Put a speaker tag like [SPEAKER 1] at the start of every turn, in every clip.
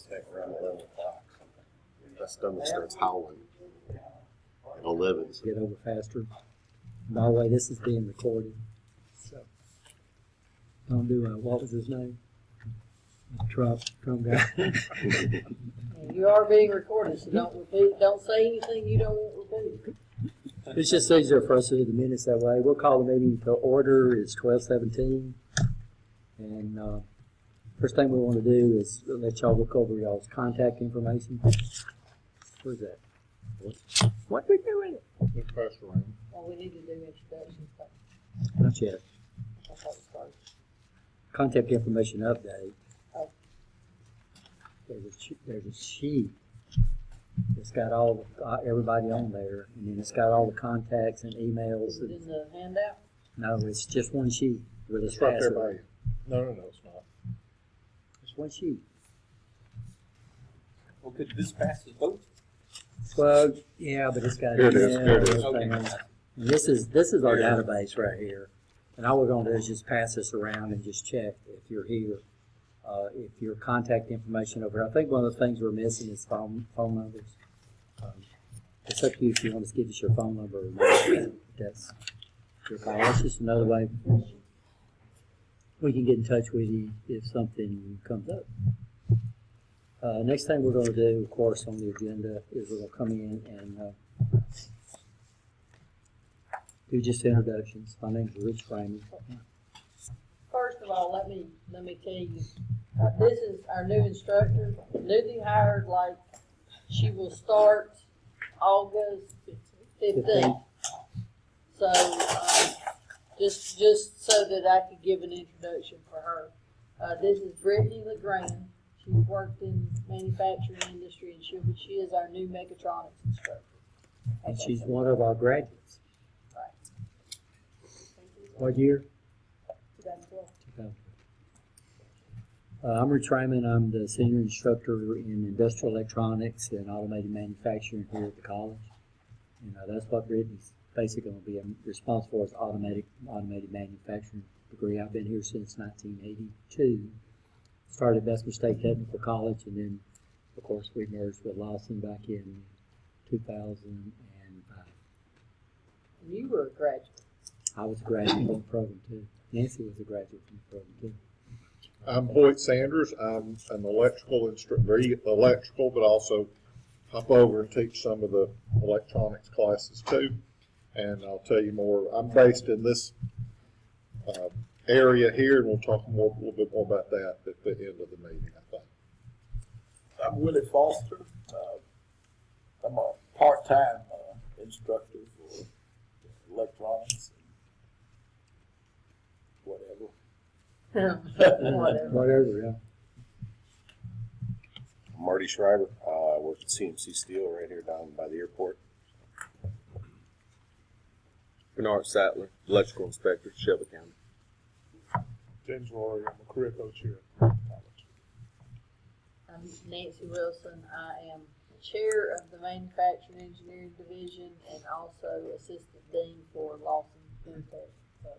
[SPEAKER 1] effect around 11 o'clock. That stomach starts howling at 11. So.
[SPEAKER 2] Get over faster. By the way, this is being recorded. So don't do what was his name? Trump guy.
[SPEAKER 3] You are being recorded, so don't repeat. Don't say anything you don't want repeated.
[SPEAKER 2] It's just easier for us to do the minutes that way. We'll call the meeting to order. It's 12:17. And first thing we want to do is let y'all look over y'all's contact information. Where's that? What we doing?
[SPEAKER 4] Let's pass around.
[SPEAKER 3] Well, we need to do introductions. But
[SPEAKER 2] Not yet.
[SPEAKER 3] I thought it started.
[SPEAKER 2] Contact information update.
[SPEAKER 3] Oh.
[SPEAKER 2] There's a sheet. It's got all everybody on there, and then it's got all the contacts and emails.
[SPEAKER 3] Is it in the handout?
[SPEAKER 2] No, it's just one sheet with a
[SPEAKER 4] It's right there
[SPEAKER 2] pass
[SPEAKER 4] by
[SPEAKER 2] it.
[SPEAKER 4] you. No, it's not.
[SPEAKER 2] It's one sheet.
[SPEAKER 5] Well, could this pass as both?
[SPEAKER 2] Well, yeah, but it's got
[SPEAKER 4] Here it is,
[SPEAKER 2] email
[SPEAKER 4] here it
[SPEAKER 2] and
[SPEAKER 4] is.
[SPEAKER 2] everything
[SPEAKER 5] Okay.
[SPEAKER 2] on it. And this is our
[SPEAKER 4] Here it is.
[SPEAKER 2] database right here, and all we're going to do is just pass this around and just check if you're here. If your contact information over here. I think one of the things we're missing is phone numbers. It's up to you if you want to give us your phone number or not. That's your call. That's just another way we can get in touch with you if something comes up. Next thing we're going to do, of course, on the agenda is we're going to come in and do just introductions. My name's Rich Raymond.
[SPEAKER 3] First of all, let me tell you, this is our new instructor, newly hired. Like, she will start August 15th. So just so that I could give an introduction for her. This is Brittany LeGrand. She's worked in manufacturing industry, and she is our new mechatronics instructor.
[SPEAKER 2] And she's one of our graduates.
[SPEAKER 3] Right.
[SPEAKER 2] What year?
[SPEAKER 3] 2012.
[SPEAKER 2] I'm Rich Raymond. I'm the senior instructor in industrial electronics and automated manufacturing here at the college. And that's what Brittany's basically going to be responsible for, is automated manufacturing degree. I've been here since 1982. Started at Bessemer State Technical College, and then, of course, we merged with Lawson back in 2005.
[SPEAKER 3] And you were a graduate.
[SPEAKER 2] I was a graduate from the program, too. Nancy was a graduate from the program, too.
[SPEAKER 4] I'm Hoyt Sanders. I'm an electrical instructor, very electrical, but also hop over and teach some of the electronics classes too. And I'll tell you more. I'm based in this area here, and we'll talk a little bit more about that at the end of the meeting, I think.
[SPEAKER 6] I'm Willie Foster. I'm a part-time instructor for electronics and whatever.
[SPEAKER 3] Whatever.
[SPEAKER 2] Whatever, yeah.
[SPEAKER 1] Marty Schreiber. I work at CMC Steel right here down by the airport.
[SPEAKER 7] Bernard Sattler, electrical inspector, Shelby County.
[SPEAKER 4] James Rory, I'm a career coach here at college.
[SPEAKER 3] I'm Nancy Wilson. I am chair of the Manufacturing Engineering Division and also assistant dean for Lawson Tech. So,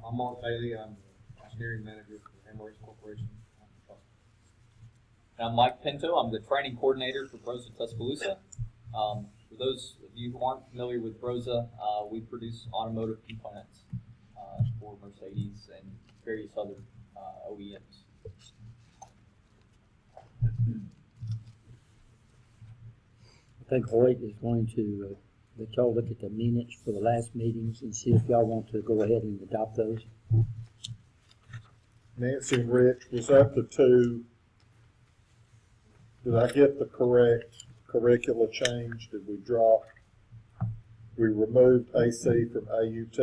[SPEAKER 8] I'm Mark Bailey. I'm the engineering manager for Hammer Corporation.
[SPEAKER 5] And I'm Mike Pinto. I'm the training coordinator for Broza Tuscaloosa. For those of you who aren't familiar with Broza, we produce automotive components for Mercedes and various other OEMs.
[SPEAKER 2] I think Hoyt is going to let y'all look at the minutes for the last meetings and see if y'all want to go ahead and adopt those.
[SPEAKER 4] Nancy and Rich, was that the two? Did I get the correct curricula change? Did we drop? We removed AC from AUT,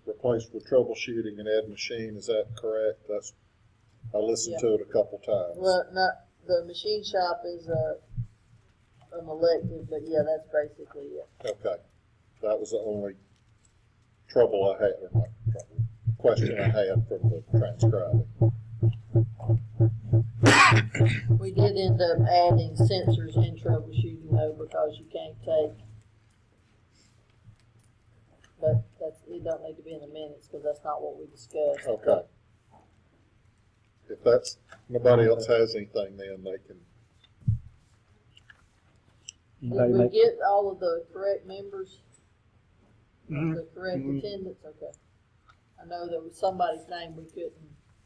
[SPEAKER 4] replaced with troubleshooting and ed machine. Is that correct? I listened to it a couple times.
[SPEAKER 3] well, not the machine shop is an elective, but yeah, that's basically it.
[SPEAKER 4] Okay, that was the only trouble I had, or not trouble, question I had from the transcribing.
[SPEAKER 3] We did end up adding sensors and troubleshooting though, because you can't take, but it don't need to be in the minutes, because that's not what we discussed.
[SPEAKER 4] Okay. If that's, nobody else has anything, then they can,
[SPEAKER 2] Anybody
[SPEAKER 3] Did we
[SPEAKER 2] make,
[SPEAKER 3] get all of the correct members?
[SPEAKER 2] Mhm.
[SPEAKER 3] The correct
[SPEAKER 2] Mhm.
[SPEAKER 3] attendance, okay. I know there was somebody's name we couldn't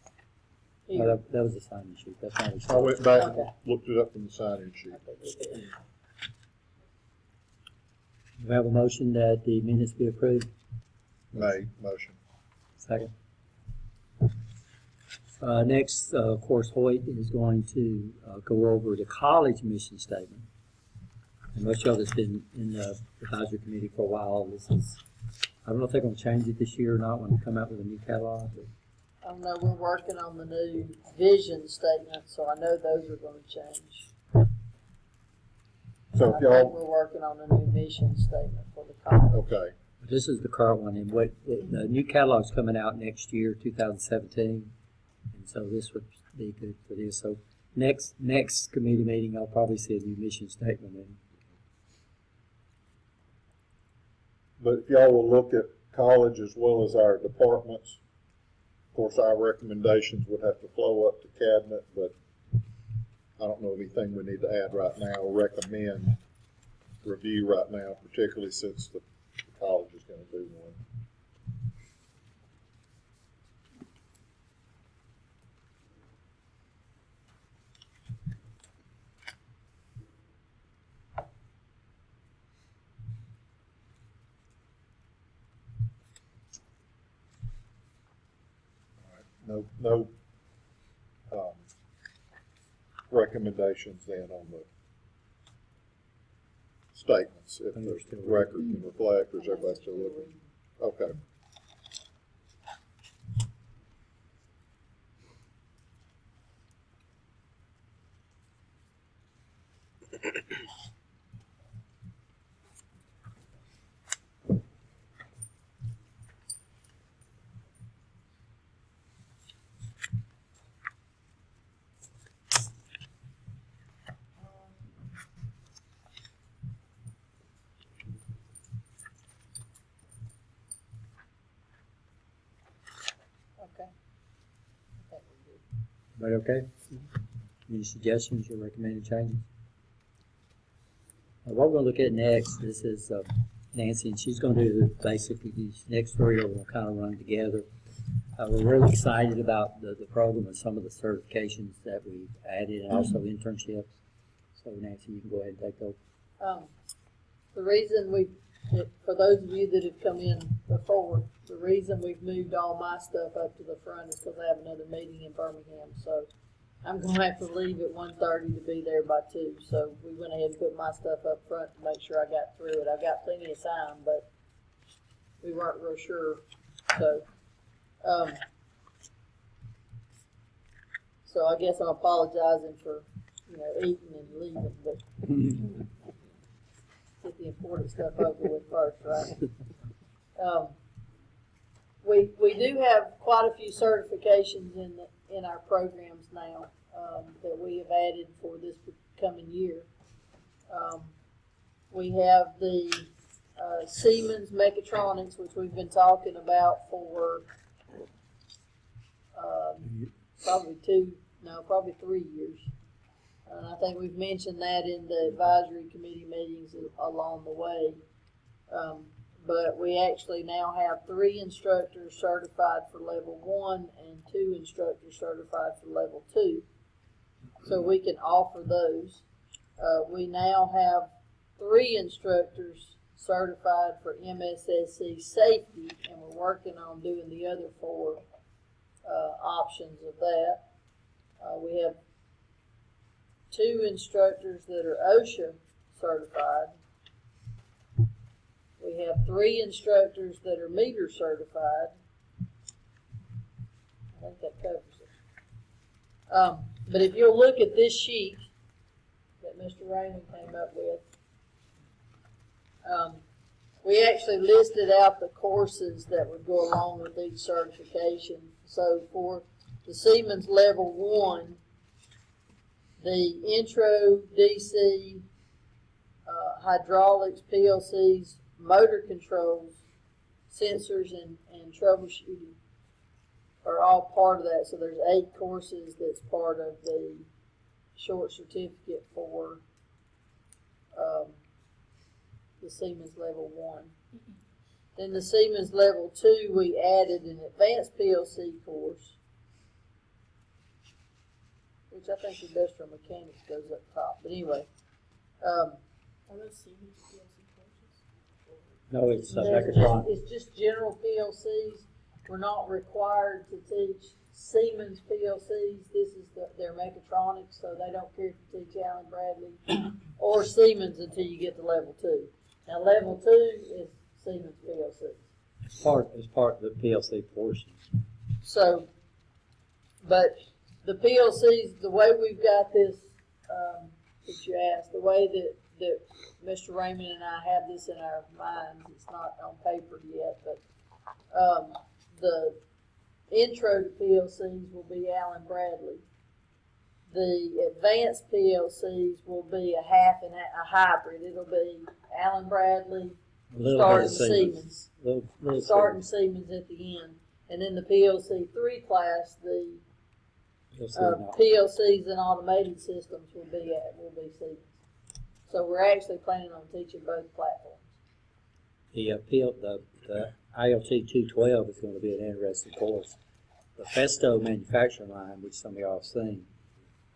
[SPEAKER 2] oh,
[SPEAKER 3] hear.
[SPEAKER 2] that was a sign-in sheet, that's not a.
[SPEAKER 4] I went back and
[SPEAKER 3] Okay.
[SPEAKER 4] looked it up in the sign-in sheet.
[SPEAKER 2] We have a motion that the minutes be approved.
[SPEAKER 4] Made, motion.
[SPEAKER 2] Second. Next, of course, Hoyt is going to go over the college mission statement. And most of y'all that's been in the advisory committee for a while, this is, I don't know if they're gonna change it this year or not when they come out with a new catalog.
[SPEAKER 3] I don't know, we're working on the new vision statement, so I know those are gonna change.
[SPEAKER 4] So
[SPEAKER 3] I
[SPEAKER 4] if
[SPEAKER 3] think
[SPEAKER 4] y'all,
[SPEAKER 3] we're working on a new mission statement for the college.
[SPEAKER 4] okay,
[SPEAKER 2] This is the current one, and the new catalog's coming out next year, 2017. And so this would be good for this. So next committee meeting, I'll probably see a new mission statement in.
[SPEAKER 4] but if y'all will look at college as well as our departments, of course, our recommendations would have to flow up to cabinet, but I don't know anything we need to add right now, or recommend review right now, particularly since the college is gonna do one. No, recommendations then on the statements, if the record can reflect, or is everybody still looking? Okay.
[SPEAKER 3] Okay. I think we're good.
[SPEAKER 2] Everybody okay? Any suggestions or recommended changes? What we're gonna look at next, this is Nancy, and she's gonna do basically these next three are gonna kind of run together. We're really excited about the program and some of the certifications that we've added, and also internships. So Nancy, you can go ahead and take over.
[SPEAKER 3] The reason for those of you that have come in before, the reason we've moved all my stuff up to the front is because I have another meeting in Birmingham, so I'm gonna have to leave at 1:30 to be there by 2, so we went ahead and put my stuff up front to make sure I got through it. I've got plenty of time, but we weren't real sure, so, so I guess I'm apologizing for, eating and leaving, but get the important stuff over with first, right? We do have quite a few certifications in our programs now, that we have added for this coming year. We have the Siemens Mechatronics, which we've been talking about for probably 3 years. And I think we've mentioned that in the advisory committee meetings along the way. But we actually now have 3 instructors certified for level 1 and 2 instructors certified for level 2. So we can offer those. We now have 3 instructors certified for MSSC safety, and we're working on doing the other 4 options of that. We have 2 instructors that are OSHA certified. We have 3 instructors that are meter certified. I think that covers it. But if you'll look at this sheet that Mr. Raymond came up with, we actually listed out the courses that would go along with each certification. So for the Siemens Level 1, the Intro DC, hydraulics, PLCs, motor controls sensors and troubleshooting are all part of that. So there's 8 courses that's part of the short certificate for the Siemens Level 1. Then the Siemens Level 2, we added an advanced PLC course, which I think industrial mechanics goes up top. But anyway,
[SPEAKER 9] Are those Siemens PLC courses?
[SPEAKER 2] No, it's mechatronics.
[SPEAKER 3] it's just general PLCs. We're not required to teach Siemens PLCs. This is their mechatronics, so they don't care if you teach Allen Bradley or Siemens until you get to level 2. Now, level 2 is Siemens PLCs.
[SPEAKER 2] It's part of the PLC portion.
[SPEAKER 3] So, but the PLCs, the way we've got this, that you asked, the way that Mr. Raymond and I have this in our minds, it's not on paper yet, but the intro to PLCs will be Allen Bradley. The advanced PLCs will be a hybrid. It'll be Allen Bradley,
[SPEAKER 2] A little bit
[SPEAKER 3] starting
[SPEAKER 2] of Siemens.
[SPEAKER 3] Siemens.
[SPEAKER 2] Little
[SPEAKER 3] Starting Siemens at the end. And then the PLC 3 class, the
[SPEAKER 2] Siemens. PLC,
[SPEAKER 3] PLCs and automated systems will be Siemens. So we're actually planning on teaching both platforms.
[SPEAKER 2] the IoT 212 is going to be an interesting course. The Festo manufacturing line, which some of y'all have seen,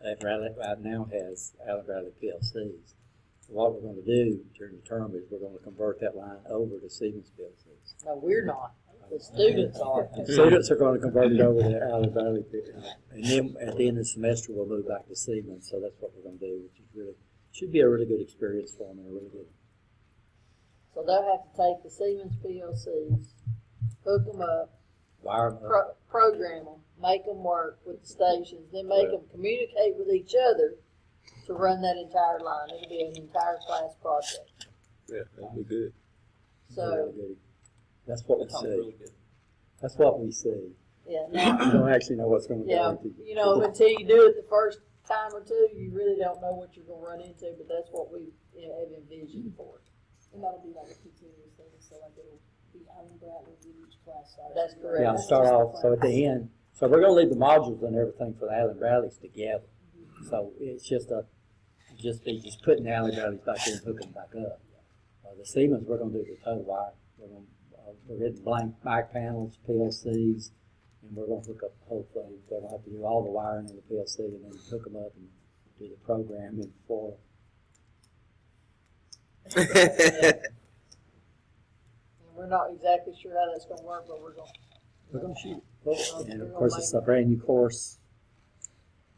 [SPEAKER 2] that right now has Allen Bradley PLCs. What we're going to do during the term is we're going to convert that line over to Siemens PLCs.
[SPEAKER 3] No, we're not. The students are.
[SPEAKER 2] Students are going to convert it over to Allen Bradley, and then at the end of the semester we'll move back to Siemens. So that's what we're going to do, which is should be a really good experience for them and a really good.
[SPEAKER 3] So they'll have to take the Siemens PLCs, hook them up,
[SPEAKER 2] Wire them up.
[SPEAKER 3] program them, make them work with the stations, then make them communicate with each other to run that entire line. It'll be an entire class project.
[SPEAKER 7] Yeah, that'd be good.
[SPEAKER 3] So,
[SPEAKER 2] Really good. That's what we
[SPEAKER 5] That sounds
[SPEAKER 2] see.
[SPEAKER 5] really good.
[SPEAKER 2] That's what we see.
[SPEAKER 3] yeah,
[SPEAKER 2] We
[SPEAKER 3] now,
[SPEAKER 2] don't actually know what's going to
[SPEAKER 3] yeah,
[SPEAKER 2] go into.
[SPEAKER 3] you know, until you do it the first time or two, you really don't know what you're going to run into, but that's what we have envisioned for it.
[SPEAKER 9] And that'll be like a continuous thing, so like it'll be Allen Bradley with each class size.
[SPEAKER 3] That's correct.
[SPEAKER 2] Yeah, start off. So at the end, so we're going to leave the modules and everything for the Allen Bradleys together. So it's just putting the Allen Bradleys back in and hooking them back up. The Siemens, we're going to do the total wire. We're getting blank back panels, PLCs, and we're going to hook up the whole thing. We're going to have to do all the wiring in the PLC and then hook them up and do the programming for.
[SPEAKER 3] And we're not exactly sure how that's going to work, but we're going to
[SPEAKER 2] shoot it. And of course, it's a brand new course.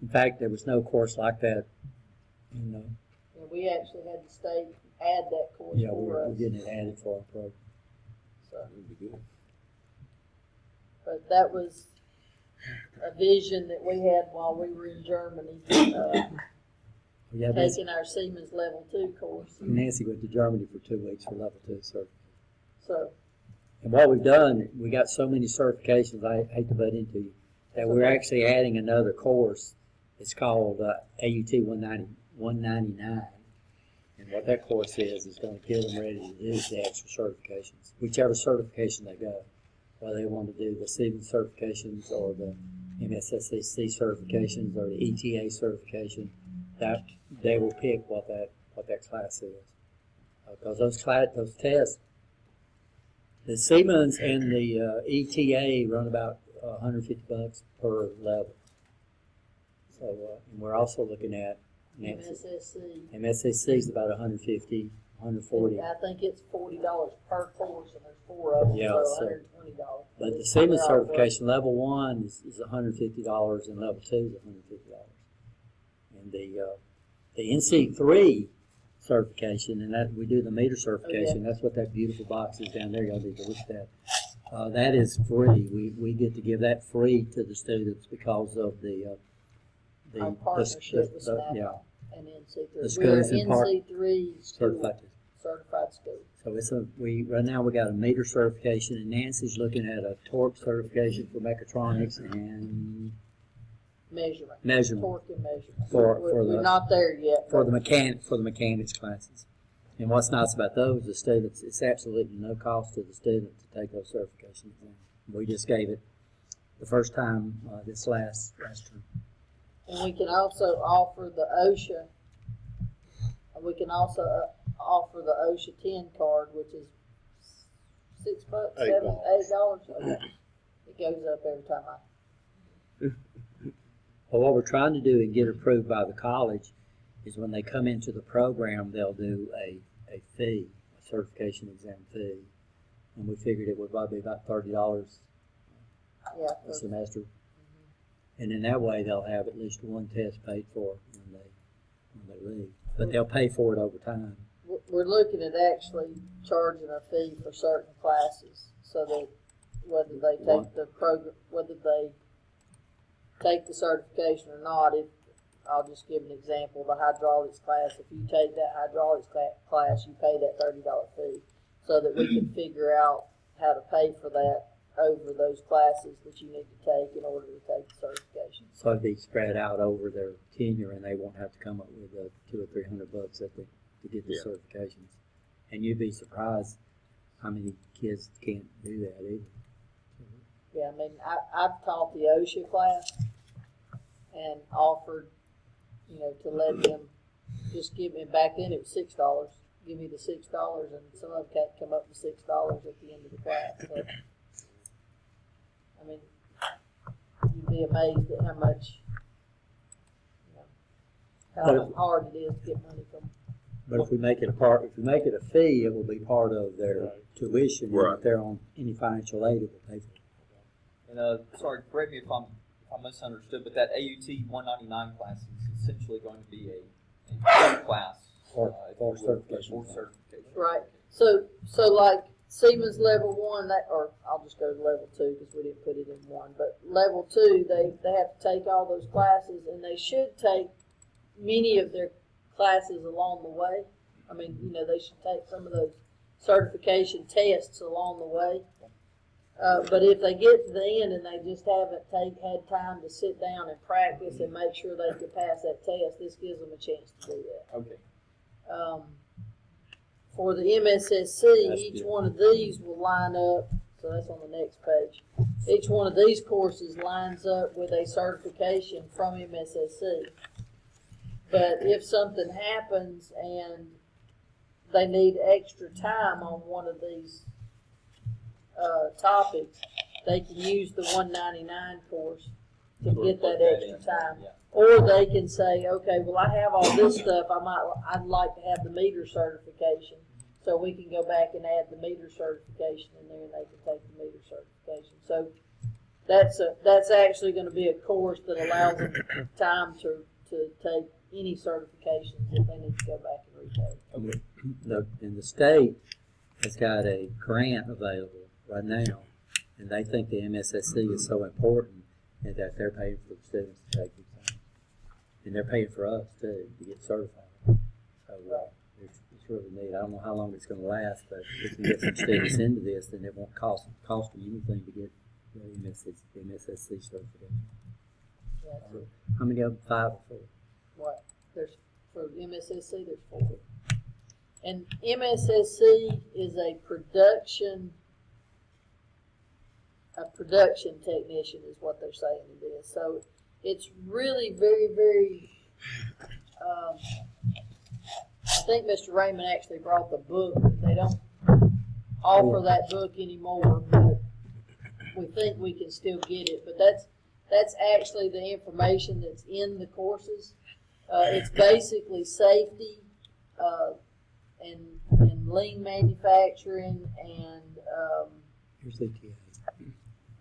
[SPEAKER 2] In fact, there was no course like that.
[SPEAKER 3] And we actually had the state add that course for
[SPEAKER 2] We're
[SPEAKER 3] us.
[SPEAKER 2] getting it added for our program.
[SPEAKER 3] So,
[SPEAKER 7] That'd be good.
[SPEAKER 3] but that was a vision that we had while we were in Germany,
[SPEAKER 2] Yeah, that's,
[SPEAKER 3] taking our Siemens Level 2 course.
[SPEAKER 2] Nancy went to Germany for 2 weeks for level 2 certification.
[SPEAKER 3] So,
[SPEAKER 2] And what we've done, we got so many certifications, I hate to butt into you, that we're actually adding another course. It's called AUT 199. And what that course is going to get them ready to do the extra certifications, whichever certification they go. Whether they want to do the Siemens certifications or the MSSC certifications or the ETA certification, that they will pick what that class is. Because those tests, the Siemens and the ETA run about $150 per level. So, and we're also looking at
[SPEAKER 3] MSSC,
[SPEAKER 2] MSSC is about 150, 140.
[SPEAKER 3] I think it's $40 per course, and there's 4 of them,
[SPEAKER 2] Yeah,
[SPEAKER 3] so
[SPEAKER 2] so-
[SPEAKER 3] $120.
[SPEAKER 2] But the Siemens certification, level 1 is $150 and level 2 is $150. And the NC3 certification, and that we do the meter certification, that's what that beautiful box is down there, y'all need to look at that. That is free. We get to give that free to the students because of
[SPEAKER 3] Our partnership with
[SPEAKER 2] yeah,
[SPEAKER 3] Snap and NC3.
[SPEAKER 2] The
[SPEAKER 3] We're
[SPEAKER 2] schools in part-
[SPEAKER 3] NC3
[SPEAKER 2] certified.
[SPEAKER 3] certified school.
[SPEAKER 2] So right now we got a meter certification, and Nancy's looking at a torque certification for mechatronics and
[SPEAKER 3] Measurement.
[SPEAKER 2] measurement
[SPEAKER 3] Torque and measurement.
[SPEAKER 2] For
[SPEAKER 3] We're
[SPEAKER 2] the-
[SPEAKER 3] not there yet.
[SPEAKER 2] for the mechanics classes. And what's nice about those, the students, it's absolutely no cost to the student to take those certification exams. We just gave it the first time, this last term.
[SPEAKER 3] And we can also offer the OSHA, we can also offer the OSHA 10 card, which is $6, $8. Okay. It goes up every time
[SPEAKER 2] Well, what we're trying to do and get approved by the college is when they come into the program, they'll do a fee, a certification exam fee. And we figured it would probably be about $30
[SPEAKER 3] yeah.
[SPEAKER 2] a semester. And in that way, they'll have at least one test paid for when they leave. But they'll pay for it over time.
[SPEAKER 3] We're looking at actually charging a fee for certain classes, so that whether they take the program, whether they take the certification or not, if, I'll just give an example, the hydraulics class, if you take that hydraulics class, you pay that $30 fee, so that we can figure out how to pay for that over those classes that you need to take in order to take the certification.
[SPEAKER 2] So it'd be spread out over their tenure, and they won't have to come up with $200 or $300 to get the certifications. And you'd be surprised how many kids can't do that either.
[SPEAKER 3] Yeah, I mean, I've taught the OSHA class and offered, to let them just give me, back then it was $6, give me the $6, and some of them can't come up with $6 at the end of the class. So, I mean, you'd be amazed at how much, how hard it is to get money from.
[SPEAKER 2] But if we make it a fee, it will be part of their tuition, and
[SPEAKER 7] Right.
[SPEAKER 2] if they're on any financial aid, it will pay for it.
[SPEAKER 5] And sorry, correct me if I misunderstood, but that AUT 199 class is essentially going to be a class
[SPEAKER 2] For
[SPEAKER 5] if you will,
[SPEAKER 2] certification.
[SPEAKER 5] for certification.
[SPEAKER 3] Right. So like Siemens level 1, or I'll just go to level 2 because we didn't put it in 1. But level 2, they have to take all those classes, and they should take many of their classes along the way. I mean, they should take some of those certification tests along the way. But if they get to the end and they just haven't had time to sit down and practice and make sure they can pass that test, this gives them a chance to do that.
[SPEAKER 5] Okay.
[SPEAKER 3] For the MSSC, each one of these will line up, so that's on the next page. Each one of these courses lines up with a certification from MSSC. But if something happens and they need extra time on one of these topics, they can use the 199 course to get that extra time.
[SPEAKER 5] Yeah.
[SPEAKER 3] Or they can say, okay, well, I have all this stuff, I'd like to have the meter certification, so we can go back and add the meter certification in there, and they can take the meter certification. So that's actually going to be a course that allows them time to take any certifications if they need to go back and retake.
[SPEAKER 2] And the state has got a grant available right now, and they think the MSSC is so important and that they're paying for the students to take the exam. And they're paying for us too to get certified. So it's really neat. I don't know how long it's going to last, but if we can get some students into this, then it won't cost them anything to get the MSSC certification.
[SPEAKER 3] Yeah,
[SPEAKER 2] How many of them? 5 or 4?
[SPEAKER 3] what? There's, for MSSC, there's 4. And MSSC is a production technician is what they're saying it is. So it's really very, very, I think Mr. Raymond actually brought the book. They don't offer that book anymore, but we think we can still get it. But that's actually the information that's in the courses. It's basically safety, and lean manufacturing and
[SPEAKER 2] Here's the TA.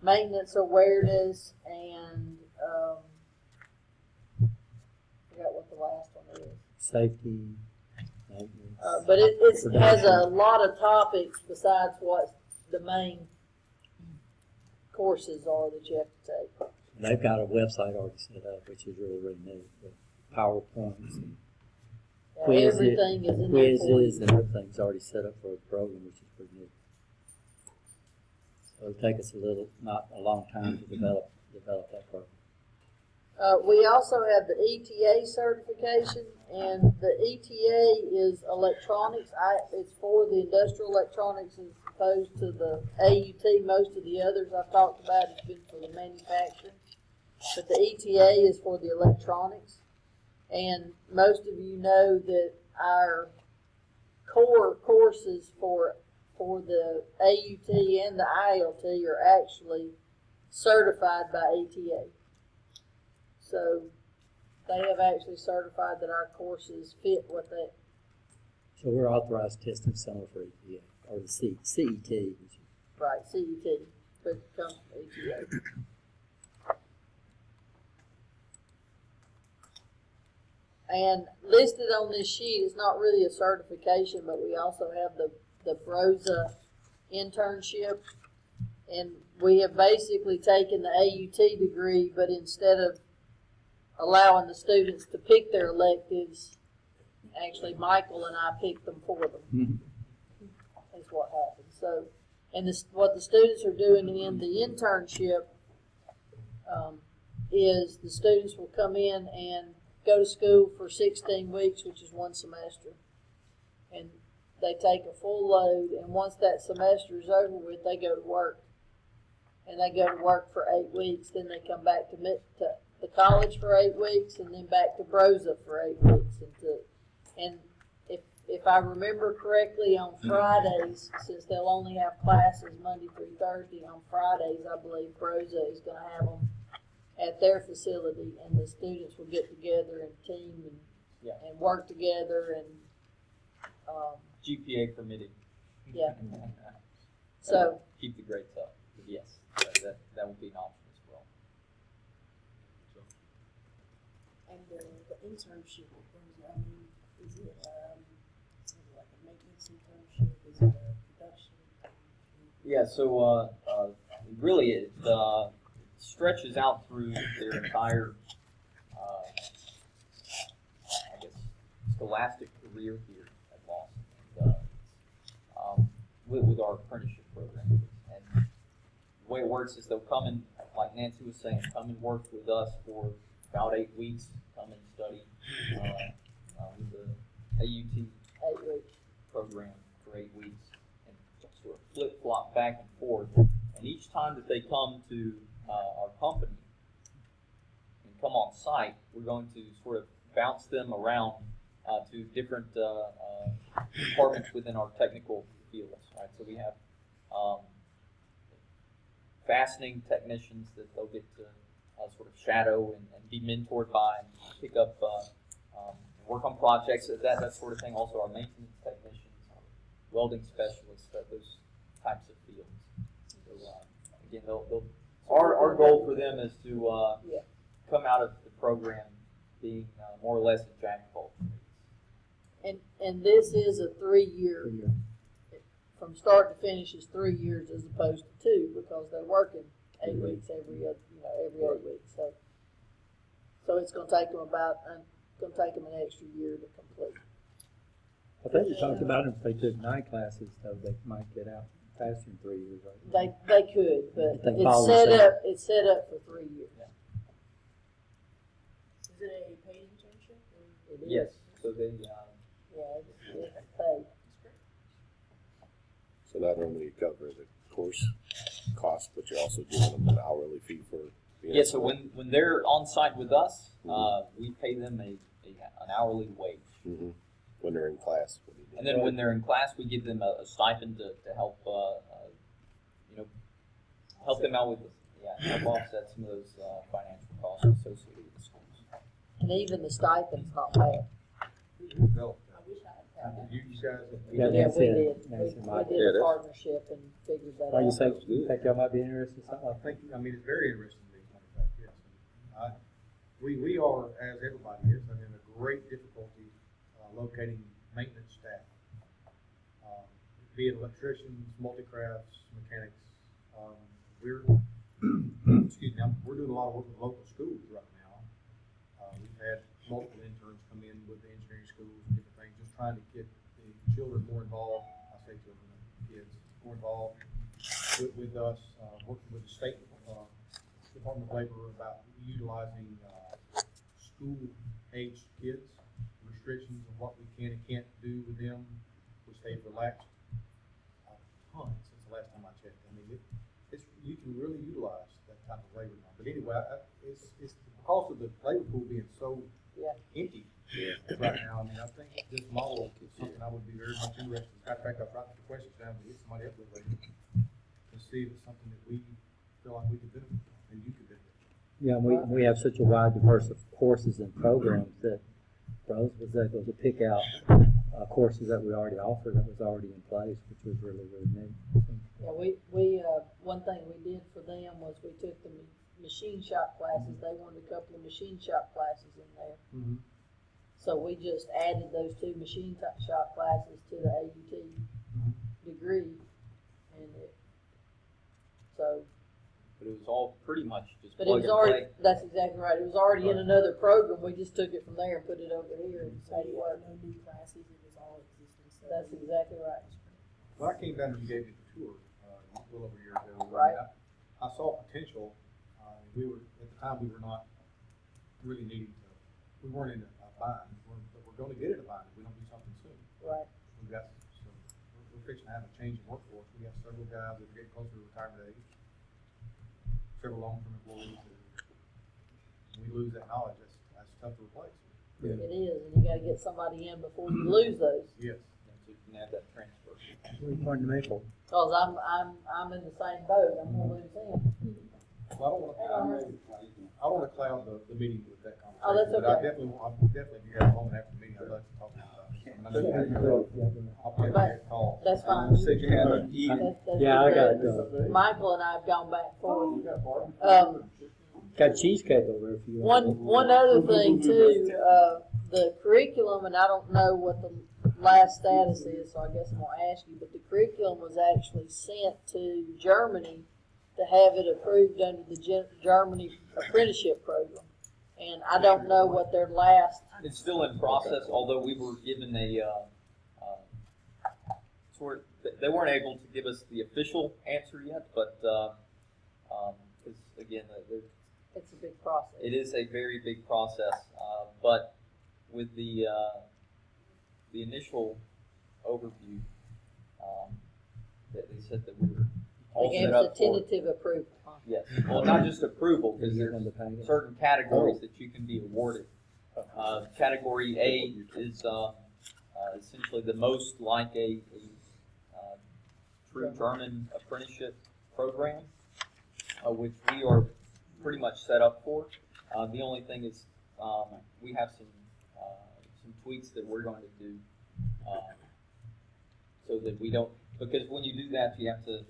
[SPEAKER 3] maintenance awareness and I forgot what the last one is.
[SPEAKER 2] Safety, maintenance.
[SPEAKER 3] But it has a lot of topics besides what the main courses are that you have to take.
[SPEAKER 2] They've got a website already set up, which is really, really neat. With PowerPoints and
[SPEAKER 3] Everything is in there for you.
[SPEAKER 2] quizzes and everything's already set up for the program, which is pretty neat. So it'll take us not a long time to develop that program.
[SPEAKER 3] We also have the ETA certification, and the ETA is electronics. It's for the industrial electronics as opposed to the AUT. Most of the others I've talked about has been for the manufacturing. But the ETA is for the electronics. And most of you know that our core courses for the AUT and the ILT are actually certified by ATA. So they have actually certified that our courses fit what they,
[SPEAKER 2] So we're authorized testing center for EPA, or the CET, which is
[SPEAKER 3] right, CET, but it comes from ATA. And listed on this sheet is not really a certification, but we also have the BROSA internship. And we have basically taken the AUT degree, but instead of allowing the students to pick their electives, actually Michael and I picked them for them, is what happened. So, and this, what the students are doing in the internship is the students will come in and go to school for 16 weeks, which is one semester. And they take a full load, and once that semester is over with, they go to work. And they go to work for 8 weeks, then they come back to the college for 8 weeks, and then back to BROSA for 8 weeks. And if I remember correctly, on Fridays, since they'll only have classes Monday through Thursday, on Fridays, I believe BROSA is going to have them at their facility, and the students will get together and team and work together and
[SPEAKER 5] GPA permitting.
[SPEAKER 3] Yeah. So
[SPEAKER 5] Keep the grades up. But yes, that will be an option as well.
[SPEAKER 9] And the internship, I mean, is it like a maintenance internship? Is it a production?
[SPEAKER 5] Yeah, so really it stretches out through their entire, I guess, scholastic career here at Lawson. And, with our apprenticeship program. And the way it works is they'll come and, like Nancy was saying, come and work with us for about 8 weeks, come and study with the AUT
[SPEAKER 3] 8 weeks.
[SPEAKER 5] program for 8 weeks, and sort of flip-flop back and forth. And each time that they come to our company and come on site, we're going to sort of bounce them around to different departments within our technical fields, right? So we have fastening technicians that they'll get to sort of shadow and be mentored by and pick up work on projects, that sort of thing. Also our maintenance technicians, our welding specialists, those types of fields. So again, our goal for them is to come out of the program being more or less a jack of all trades.
[SPEAKER 3] And this is a 3-year, from start to finish is 3 years as opposed to 2, because they're working 8 weeks every 8 weeks. So it's going to take them an extra year to complete.
[SPEAKER 2] I think we talked about if they took 9 classes, though, they might get out faster than 3 years, right?
[SPEAKER 3] They could, but
[SPEAKER 2] If they follow the same.
[SPEAKER 3] it's set up for 3 years.
[SPEAKER 9] Is it a paid internship? Or?
[SPEAKER 3] It is.
[SPEAKER 5] Yes. So they
[SPEAKER 3] It's paid.
[SPEAKER 1] So not only you cover the course cost, but you're also giving them an hourly fee for being.
[SPEAKER 5] yeah. So when they're on site with us, we pay them an hourly wage.
[SPEAKER 1] Mm-hmm. When they're in class. What do you do?
[SPEAKER 5] And then when they're in class, we give them a stipend to help, help them out with, help offset some of those financial costs associated with the schools.
[SPEAKER 3] And even the stipend's not bad.
[SPEAKER 8] No,
[SPEAKER 9] I wish I had that.
[SPEAKER 8] you guys.
[SPEAKER 2] Yeah,
[SPEAKER 3] Yeah,
[SPEAKER 2] that's
[SPEAKER 3] we
[SPEAKER 2] it.
[SPEAKER 3] did.
[SPEAKER 2] That's it,
[SPEAKER 3] We
[SPEAKER 2] Mike.
[SPEAKER 3] did
[SPEAKER 7] Yeah,
[SPEAKER 3] a
[SPEAKER 7] that's-
[SPEAKER 3] partnership and figured that
[SPEAKER 2] Why you
[SPEAKER 3] out.
[SPEAKER 2] think y'all might be interested in something?
[SPEAKER 8] I think, it's very interesting to me, as a matter of fact, yes. We are, as everybody is, having a great difficulty locating maintenance staff. Be it electricians, multi-crafts, mechanics. We're, excuse me, we're doing a lot of work with local schools right now. We've had multiple interns come in with the engineering schools and different things, just trying to get the children more involved. I say children, kids more involved with us, working with the state Department of Labor about utilizing, school-aged kids, restrictions on what we can and can't do with them, which they've relaxed a ton since the last time I checked. I mean, it's, you can really utilize that type of labor now. But anyway, it's because of the labor pool being so
[SPEAKER 3] Yeah.
[SPEAKER 8] empty right now. I mean, I think this model is something I would be very much interested in. In fact, I've written the questions down to get somebody up with later to see if it's something that we feel like we could benefit from, and you could benefit from.
[SPEAKER 2] Yeah, we have such a wide diverse of courses and programs that Rose was able to pick out courses that we already offered that was already in place, which was really, really neat.
[SPEAKER 3] Yeah, one thing we did for them was we took the machine shop classes. They wanted a couple of machine shop classes in there.
[SPEAKER 8] Mm-hmm.
[SPEAKER 3] So we just added those 2 machine shop classes to the AUT degree, and
[SPEAKER 5] But it was all pretty much just
[SPEAKER 3] but it
[SPEAKER 5] plug
[SPEAKER 3] was
[SPEAKER 5] and
[SPEAKER 3] already,
[SPEAKER 5] play.
[SPEAKER 3] that's exactly right, it was already in another program, we just took it from there and put it over here and
[SPEAKER 9] So
[SPEAKER 3] made it
[SPEAKER 9] you
[SPEAKER 3] work.
[SPEAKER 9] have no new classes, it was all existing stuff.
[SPEAKER 3] That's exactly right.
[SPEAKER 8] When I came down and you gave me the tour, a little over a year ago.
[SPEAKER 3] Right.
[SPEAKER 8] I saw potential, we were, at the time, we were not really needing to, we weren't in a bind, but we're gonna get in a bind if we don't do something soon.
[SPEAKER 3] Right.
[SPEAKER 8] We've got, so, we're fixing to have a change in workforce, we got several guys that are getting closer to retirement age, several long-term employees, and we lose that knowledge, that's tough to replace.
[SPEAKER 3] It is, and you gotta get somebody in before you lose those,
[SPEAKER 8] Yes.
[SPEAKER 5] So you can have that transfer.
[SPEAKER 2] Pardon me, Maple.
[SPEAKER 3] cause I'm in the same boat, I'm gonna lose him.
[SPEAKER 8] Well, I don't wanna cloud the meeting with that conversation.
[SPEAKER 3] Oh, that's
[SPEAKER 8] But I
[SPEAKER 3] okay.
[SPEAKER 8] definitely, if you have a moment after the meeting, I'd like to talk to you about it. I know you had your, I'll probably get a call.
[SPEAKER 3] That's fine.
[SPEAKER 7] Said you had an
[SPEAKER 3] That's
[SPEAKER 2] Yeah, I got
[SPEAKER 3] good. Michael and I have gone back and forth.
[SPEAKER 2] Got cheesecake over there if you want.
[SPEAKER 3] One other thing too, the curriculum, and I don't know what the last status is, so I guess I'm gonna ask you, but the curriculum was actually sent to Germany to have it approved under the Germany apprenticeship program. And I don't know what their last,
[SPEAKER 5] It's still in process, although we were given they weren't able to give us the official answer yet, but, because again,
[SPEAKER 3] it's a big process.
[SPEAKER 5] it is a very big process, but with the initial overview, that they said that we were all
[SPEAKER 3] They
[SPEAKER 5] set
[SPEAKER 3] gave us
[SPEAKER 5] up
[SPEAKER 3] a
[SPEAKER 5] for.
[SPEAKER 3] tentative approval. Huh?
[SPEAKER 5] Yes, well, not just approval, because
[SPEAKER 2] You're
[SPEAKER 5] there's
[SPEAKER 2] gonna pay it.
[SPEAKER 5] certain categories that you can be awarded. Category A is essentially the most like a true German apprenticeship program, which we are pretty much set up for. The only thing is we have some tweaks that we're going to do so that we don't, because when you do that, you have to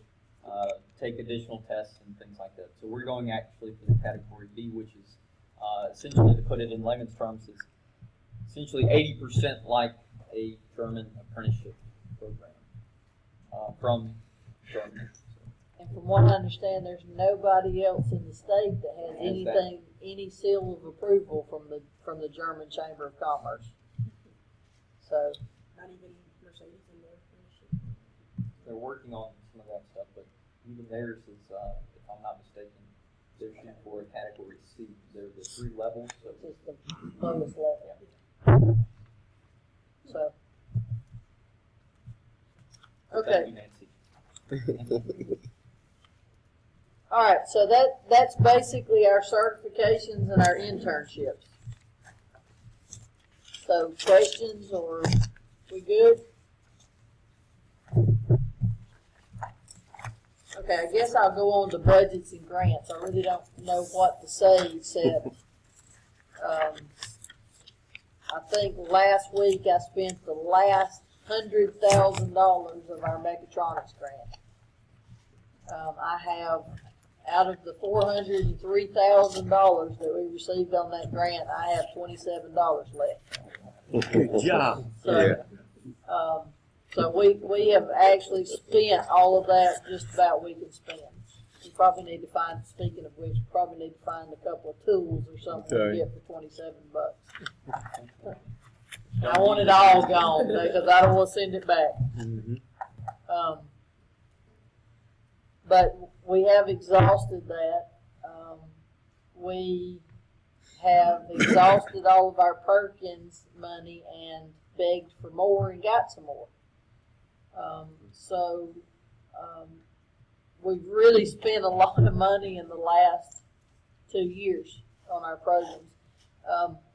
[SPEAKER 5] take additional tests and things like that. So we're going actually for the category B, which is essentially, to put it in layman's terms, is essentially 80% like a German apprenticeship program from Germany.
[SPEAKER 3] And from what I understand, there's nobody else in the state that has
[SPEAKER 5] Has that.
[SPEAKER 3] anything, any seal of approval from the German Chamber of Commerce. So,
[SPEAKER 9] Not even Mercedes in their apprenticeship.
[SPEAKER 5] They're working on some of that stuff, but even theirs is, if I'm not mistaken, they're shooting for a category C. They're the 3 levels, so
[SPEAKER 3] it's just the lowest level. So. Okay.
[SPEAKER 5] thank you, Nancy.
[SPEAKER 3] All right, so that's basically our certifications and our internships. So questions, or we good? Okay, I guess I'll go on to budgets and grants. I really don't know what to say except, I think last week I spent the last $100,000 of our mechatronics grant. I have, out of the $403,000 that we received on that grant, I have $27 left.
[SPEAKER 1] Good job.
[SPEAKER 3] So, so we have actually spent all of that just about we can spend. We probably need to find, speaking of which, we probably need to find a couple of tools or something to
[SPEAKER 1] Okay.
[SPEAKER 3] get for $27. I want it all gone because I don't want to send it back. But we have exhausted that. we have exhausted all of our Perkins money and begged for more and got some more. So we've really spent a lot of money in the last 2 years on our programs.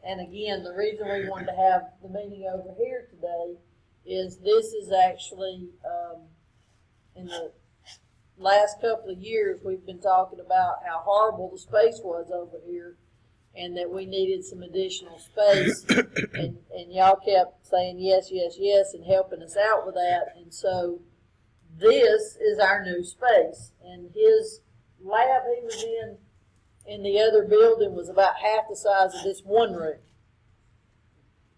[SPEAKER 3] And again, the reason we wanted to have the meeting over here today is this is actually, in the last couple of years, we've been talking about how horrible the space was over here and that we needed some additional space. And y'all kept saying yes, yes, yes, and helping us out with that. And so this is our new space. And his lab he was in the other building was about half the size of this one room.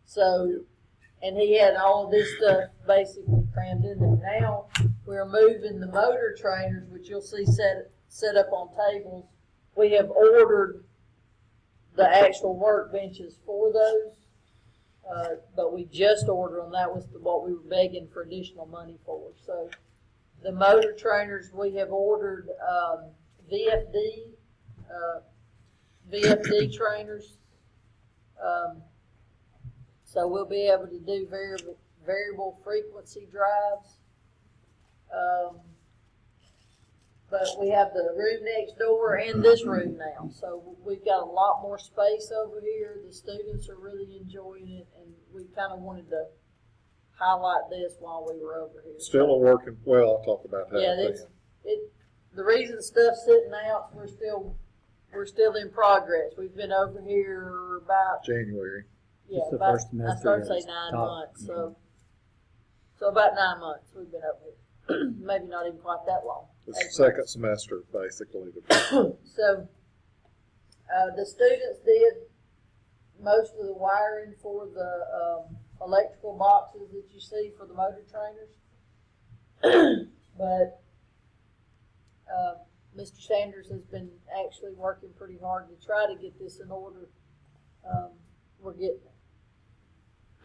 [SPEAKER 3] So, and he had all of this stuff basically crammed in there. Now we're moving the motor trainers, which you'll see set up on tables. We have ordered the actual workbenches for those, but we just ordered them. That was what we were begging for additional money for. So the motor trainers, we have ordered VFD trainers. So we'll be able to do variable frequency drives. But we have the room next door and this room now. So we've got a lot more space over here. The students are really enjoying it, and we kind of wanted to highlight this while we were over here.
[SPEAKER 4] Still a working, well, I'll talk about that
[SPEAKER 3] Yeah,
[SPEAKER 4] then.
[SPEAKER 3] the reason stuff's sitting out, we're still in progress. We've been over here about,
[SPEAKER 4] January.
[SPEAKER 3] yeah,
[SPEAKER 2] It's the
[SPEAKER 3] about,
[SPEAKER 2] first
[SPEAKER 3] I
[SPEAKER 2] semester,
[SPEAKER 3] started to say
[SPEAKER 2] it's
[SPEAKER 3] 9
[SPEAKER 2] top.
[SPEAKER 3] months, so about 9 months we've been over here. Maybe not even quite that long.
[SPEAKER 4] It's
[SPEAKER 3] 8
[SPEAKER 4] the second
[SPEAKER 3] months.
[SPEAKER 4] semester, basically.
[SPEAKER 3] So, the students did most of the wiring for the, electrical boxes that you see for the motor trainers. But, Mr. Sanders has been actually working pretty hard to try to get this in order. We're getting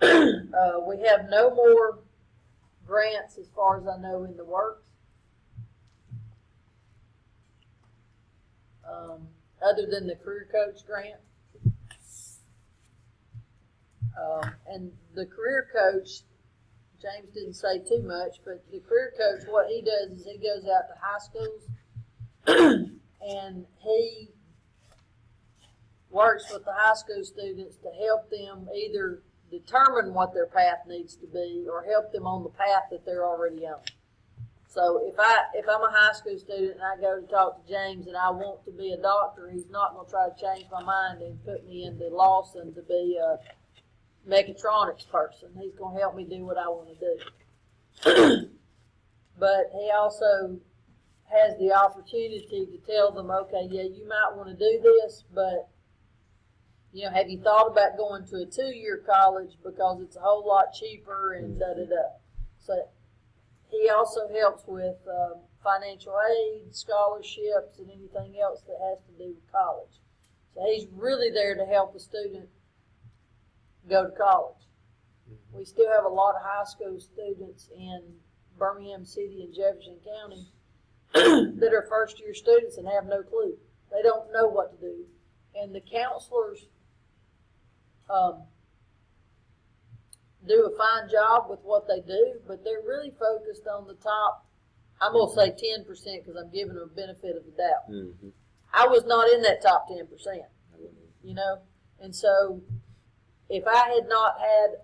[SPEAKER 3] it. We have no more grants, as far as I know, in the works. Other than the career coach grant. And the career coach, James didn't say too much, but the career coach, what he does is he goes out to high schools and he works with the high school students to help them either determine what their path needs to be or help them on the path that they're already on. So if I'm a high school student and I go to talk to James and I want to be a doctor, he's not going to try to change my mind and put me into Lawson to be a mechatronics person. He's going to help me do what I want to do. But he also has the opportunity to tell them, okay, yeah, you might want to do this, but you know, have you thought about going to a 2-year college because it's a whole lot cheaper and da-da-da. So he also helps with financial aid, scholarships, and anything else that has to do with college. So he's really there to help a student go to college. We still have a lot of high school students in Birmingham City and Jefferson County that are first-year students and have no clue. They don't know what to do. And the counselors do a fine job with what they do, but they're really focused on the top, I'm going to say 10% because I'm giving them a benefit of the doubt.
[SPEAKER 7] Mm-hmm.
[SPEAKER 3] I was not in that top 10%, you know? And so if I had not had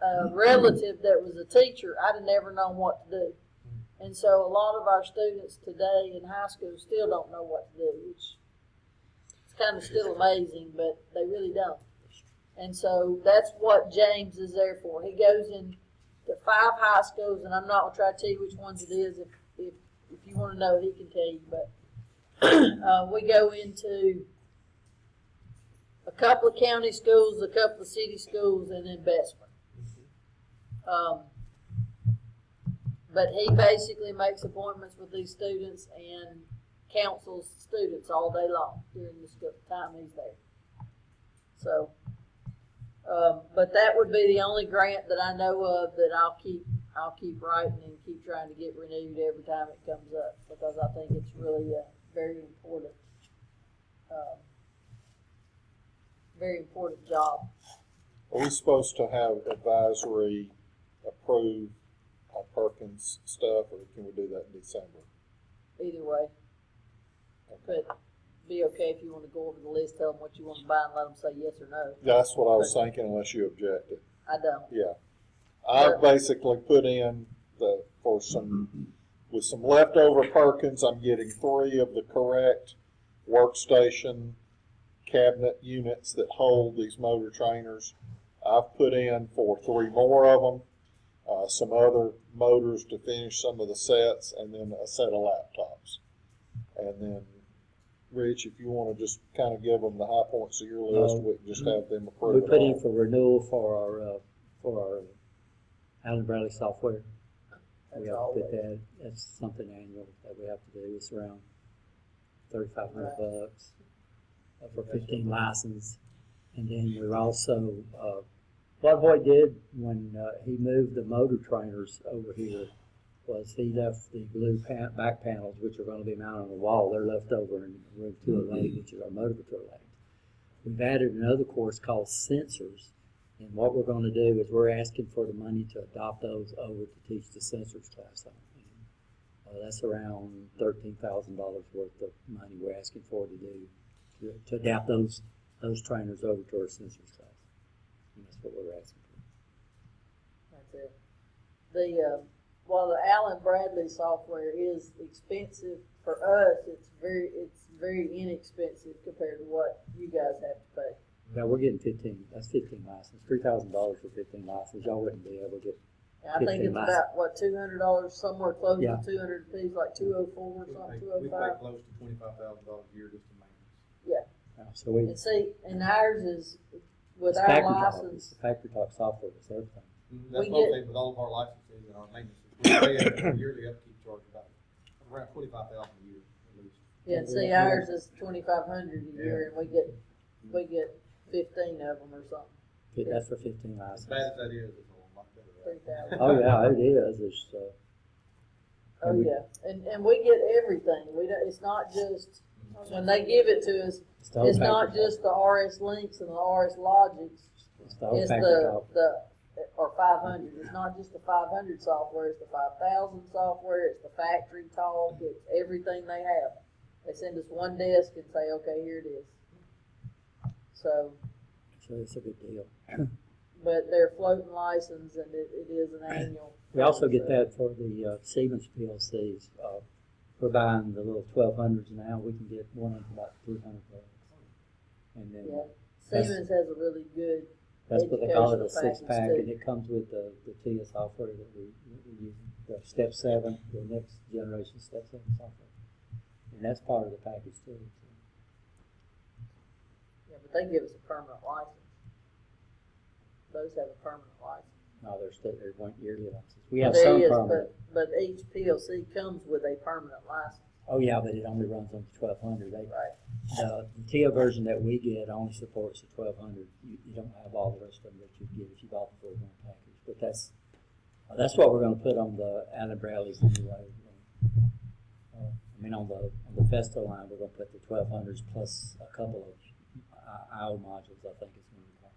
[SPEAKER 3] a relative that was a teacher, I'd have never known what to do. And so a lot of our students today in high school still don't know what to do, which is kind of still amazing, but they really don't. And so that's what James is there for. He goes into 5 high schools, and I'm not going to try to tell you which ones it is. If you want to know, he can tell you. But we go into a couple of county schools, a couple of city schools, and then Bessemer. But he basically makes appointments with these students and counsels students all day long during the time he's there. So, but that would be the only grant that I know of that I'll keep writing and keep trying to get renewed every time it comes up, because I think it's really very important very important job.
[SPEAKER 4] Are we supposed to have advisory approve our Perkins stuff, or can we do that in December?
[SPEAKER 3] Either way. But be okay if you wanna go over the list, tell them what you wanna buy and let them say yes or no.
[SPEAKER 4] That's what I was thinking, unless you objected.
[SPEAKER 3] I don't.
[SPEAKER 4] Yeah. I've basically put in with some leftover Perkins, I'm getting 3 of the correct workstation cabinet units that hold these motor trainers. I've put in for 3 more of them, some other motors to finish some of the sets, and then a set of laptops. And then, Rich, if you want to just kind of give them the high points of your list, we can just have them approve
[SPEAKER 2] We
[SPEAKER 4] it
[SPEAKER 2] put in
[SPEAKER 4] all.
[SPEAKER 2] for renewal for our Allen Bradley software. We have to put that, that's something annual that we have to do. It's around $3,500 for 15 license. And then we're also, what Hoyt did when he moved the motor trainers over here was he left the blue back panels, which are going to be mounted on the wall. They're left over in room 208, which is our motor control lanes. We've added another course called sensors. And what we're going to do is we're asking for the money to adopt those over to teach the sensors class on. That's around $13,000 worth of money we're asking for to do, to adapt those trainers over to our sensors class. And that's what we're asking for.
[SPEAKER 3] That's it. While the Allen Bradley software is expensive for us, it's very inexpensive compared to what you guys have to pay.
[SPEAKER 2] Yeah, we're getting 15 license, $3,000 for 15 license. Y'all wouldn't be able to get,
[SPEAKER 3] And I think
[SPEAKER 2] 15
[SPEAKER 3] it's
[SPEAKER 2] license.
[SPEAKER 3] about, what, $200, somewhere close
[SPEAKER 2] Yeah.
[SPEAKER 3] to 200 apiece, like 204 or
[SPEAKER 8] We
[SPEAKER 3] something,
[SPEAKER 8] pay
[SPEAKER 3] 205.
[SPEAKER 8] close to $25,000 a year just to maintenance.
[SPEAKER 2] so we,
[SPEAKER 3] And see, and ours is, with
[SPEAKER 2] it's
[SPEAKER 3] our
[SPEAKER 2] factory talk, it's
[SPEAKER 3] license,
[SPEAKER 2] the factory talk software, it's everything.
[SPEAKER 8] That's
[SPEAKER 3] We
[SPEAKER 8] what I'm
[SPEAKER 3] get-
[SPEAKER 8] saying with all of our licenses and our maintenance, we pay a yearly upkeep charge about around $25,000 a year at least.
[SPEAKER 3] yeah, and see, ours is 2,500 a year, and we get 15 of them or something,
[SPEAKER 2] That's for 15
[SPEAKER 8] As
[SPEAKER 2] license.
[SPEAKER 8] bad as that is, it's a lot better. right?
[SPEAKER 3] 3,000.
[SPEAKER 2] Oh, yeah, it is. It's,
[SPEAKER 3] Oh, yeah, and we get everything, it's not just, when they give it to us,
[SPEAKER 2] it's the whole
[SPEAKER 3] it's not
[SPEAKER 2] factory
[SPEAKER 3] just the RS Links and the RS Logics,
[SPEAKER 2] talk. It's the whole
[SPEAKER 3] it's
[SPEAKER 2] factory talk.
[SPEAKER 3] or 500, it's not just the 500 software, it's the 5,000 software, it's the factory talk, it's everything they have. They send us one desk and say, okay, here it is. So,
[SPEAKER 2] So it's a good deal.
[SPEAKER 3] but they're floating license and it is an annual.
[SPEAKER 2] We also get
[SPEAKER 3] so-
[SPEAKER 2] that for the Siemens PLCs. We're buying the little 1200s now. We can get one of them for about $300. And then
[SPEAKER 3] Yeah, Siemens has a really good,
[SPEAKER 2] that's what they call it, a
[SPEAKER 3] educational
[SPEAKER 2] 6-pack,
[SPEAKER 3] package, too.
[SPEAKER 2] and it comes with the TIA software that we use, the Step 7, the next generation Step 7 software. And that's part of the package too. So.
[SPEAKER 3] yeah, but they give us a permanent license. Those have a permanent license.
[SPEAKER 2] No, they're one yearly license. We have
[SPEAKER 3] There
[SPEAKER 2] some
[SPEAKER 3] is,
[SPEAKER 2] permanent.
[SPEAKER 3] but each PLC comes with a permanent license,
[SPEAKER 2] Oh yeah, but it only runs on the 1200.
[SPEAKER 3] right?
[SPEAKER 2] The TIA version that we get only supports the 1200. You don't have all the rest of them that you get if you bought the full one package. But that's what we're going to put on the Allen Bradleys anyway. I mean, on the Festo line, we're going to put the 1200s plus a couple of IO modules. I think it's going to be called.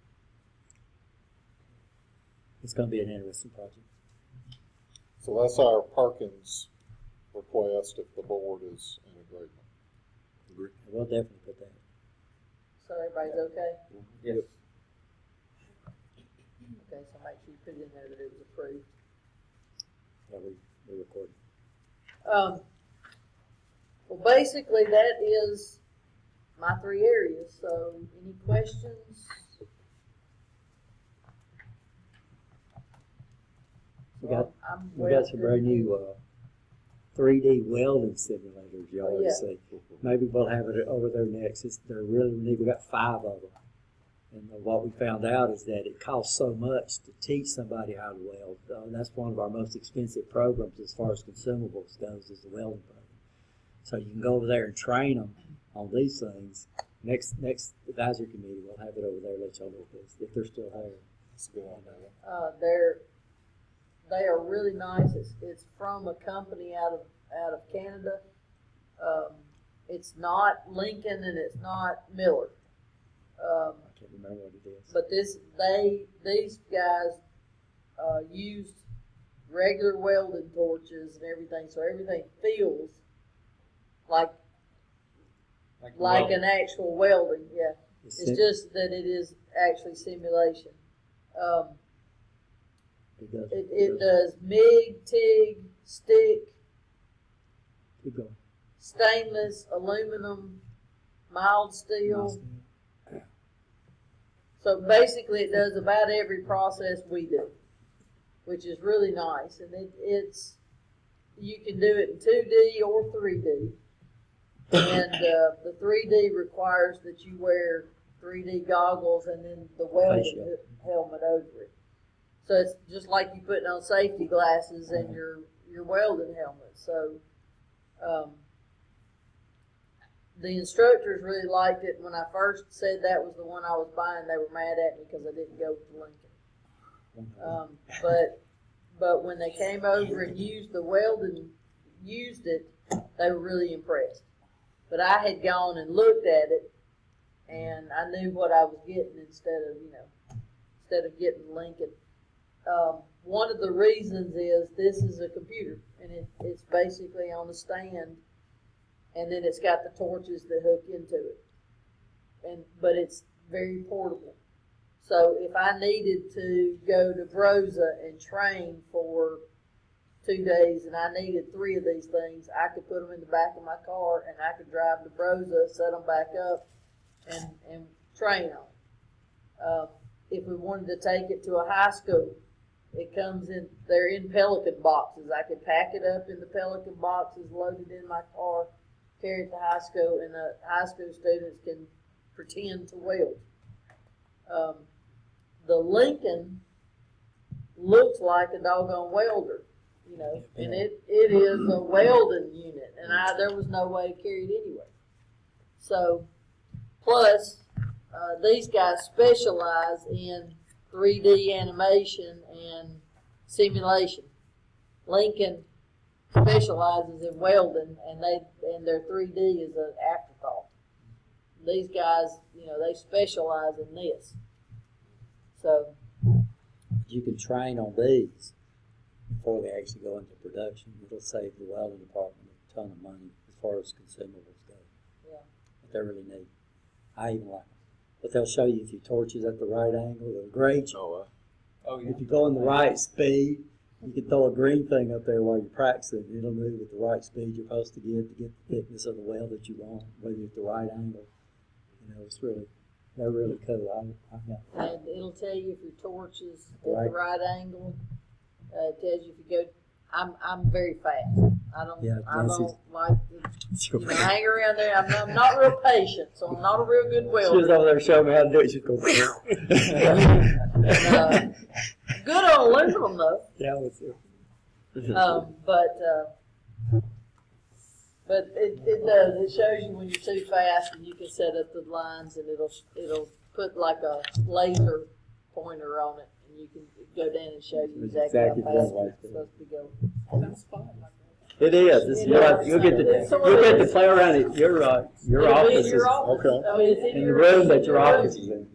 [SPEAKER 2] It's going to be an interesting project.
[SPEAKER 4] So that's our Perkins request if the board is in agreement.
[SPEAKER 2] We'll definitely put that.
[SPEAKER 3] So everybody's okay?
[SPEAKER 5] Yes.
[SPEAKER 3] Okay, so make sure you put it in there that it was approved.
[SPEAKER 2] Yeah, we recorded.
[SPEAKER 3] Well, basically, that is my 3 areas, so any questions?
[SPEAKER 2] We got
[SPEAKER 3] I'm
[SPEAKER 2] We got some very
[SPEAKER 3] well
[SPEAKER 2] new 3D welding simulators, you
[SPEAKER 3] Oh,
[SPEAKER 2] always
[SPEAKER 3] yeah.
[SPEAKER 2] see. Maybe we'll have it over there next. They're really neat. We got 5 of them. And what we found out is that it costs so much to teach somebody how to weld. That's one of our most expensive programs as far as consumables goes, is the welding program. So you can go over there and train them on these things. Next advisory committee, we'll have it over there, let y'all know if they're still there.
[SPEAKER 4] That's a good idea.
[SPEAKER 3] They are really nice. It's from a company out of Canada. It's not Lincoln and it's not Miller.
[SPEAKER 2] Okay. can't remember what it is.
[SPEAKER 3] But these guys, used regular welding torches and everything, so everything feels like an actual welding, yeah. It's just that it is actually simulation. It does MIG, TIG, stick,
[SPEAKER 2] Keep going.
[SPEAKER 3] stainless, aluminum, mild steel. So basically, it does about every process we do, which is really nice. And you can do it in 2D or 3D. And the 3D requires that you wear 3D goggles and then the welding helmet over it. So it's just like you putting on safety glasses and your welding helmet. So the instructors really liked it. When I first said that was the one I was buying, they were mad at me because I didn't go with Lincoln. But when they came over and used it, they were really impressed. But I had gone and looked at it, and I knew what I was getting instead of getting Lincoln. One of the reasons is this is a computer, and it's basically on a stand, and then it's got the torches that hook into it. But it's very portable. So if I needed to go to Broza and train for 2 days and I needed 3 of these things, I could put them in the back of my car and I could drive to Broza, set them back up, and train on it. If we wanted to take it to a high school, they're in Pelican boxes. I could pack it up in the Pelican boxes, load it in my car, carry it to high school, and the high school students can pretend to weld. The Lincoln looks like a doggone welder, and it is a welding unit, and there was no way to carry it anyway. So, plus, these guys specialize in 3D animation and simulation. Lincoln specializes in welding, and their 3D is an afterthought. These guys, they specialize in this. So
[SPEAKER 2] You can train on these before they actually go into production. It'll save the welding department a ton of money as far as consumables go.
[SPEAKER 3] yeah,
[SPEAKER 2] But they're really neat. I even like them. But they'll show you if your torch is at the right angle, it'll grade you.
[SPEAKER 7] Oh,
[SPEAKER 5] Oh, yeah.
[SPEAKER 2] If you go in the right speed, you can throw a green thing up there while you're practicing. It'll move at the right speed you're supposed to get the thickness of the weld that you want, whether you're at the right angle. They're really cool.
[SPEAKER 3] and it'll tell you if your torch is at the right angle. It tells you if you go. I'm very fast. I don't like to hang around there. I'm not real patient, so I'm not a real good
[SPEAKER 2] She was
[SPEAKER 3] welder.
[SPEAKER 2] over there showing me how to do it. She's going,
[SPEAKER 3] Good on aluminum though.
[SPEAKER 2] yeah, it's
[SPEAKER 3] But it does. It shows you when you're too fast, and you can set up the lines, and it'll put like a laser pointer on it, and you can go down and show you exactly how fast it's supposed to be going.
[SPEAKER 9] That's fun.
[SPEAKER 2] It is. You'll get to play around it. Your office is
[SPEAKER 4] Okay.
[SPEAKER 3] I mean, it's
[SPEAKER 2] in the room that your office is in.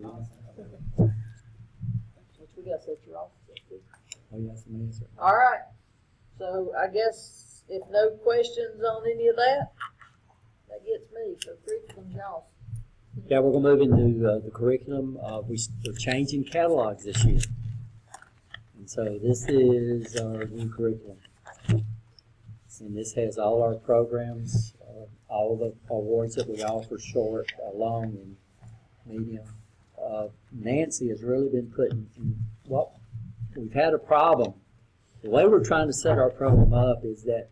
[SPEAKER 3] Which we got to set your office up too.
[SPEAKER 2] Oh, yes, amazing.
[SPEAKER 3] All right. So I guess if no questions on any of that, that gets me. So curriculum's y'all.
[SPEAKER 2] Yeah, we're gonna move into the curriculum. We're changing catalogs this year, and so this is our new curriculum. And this has all our programs, all the awards that we offer, short, long, and medium. Nancy has really been putting in we've had a problem. The way we're trying to set our program up is that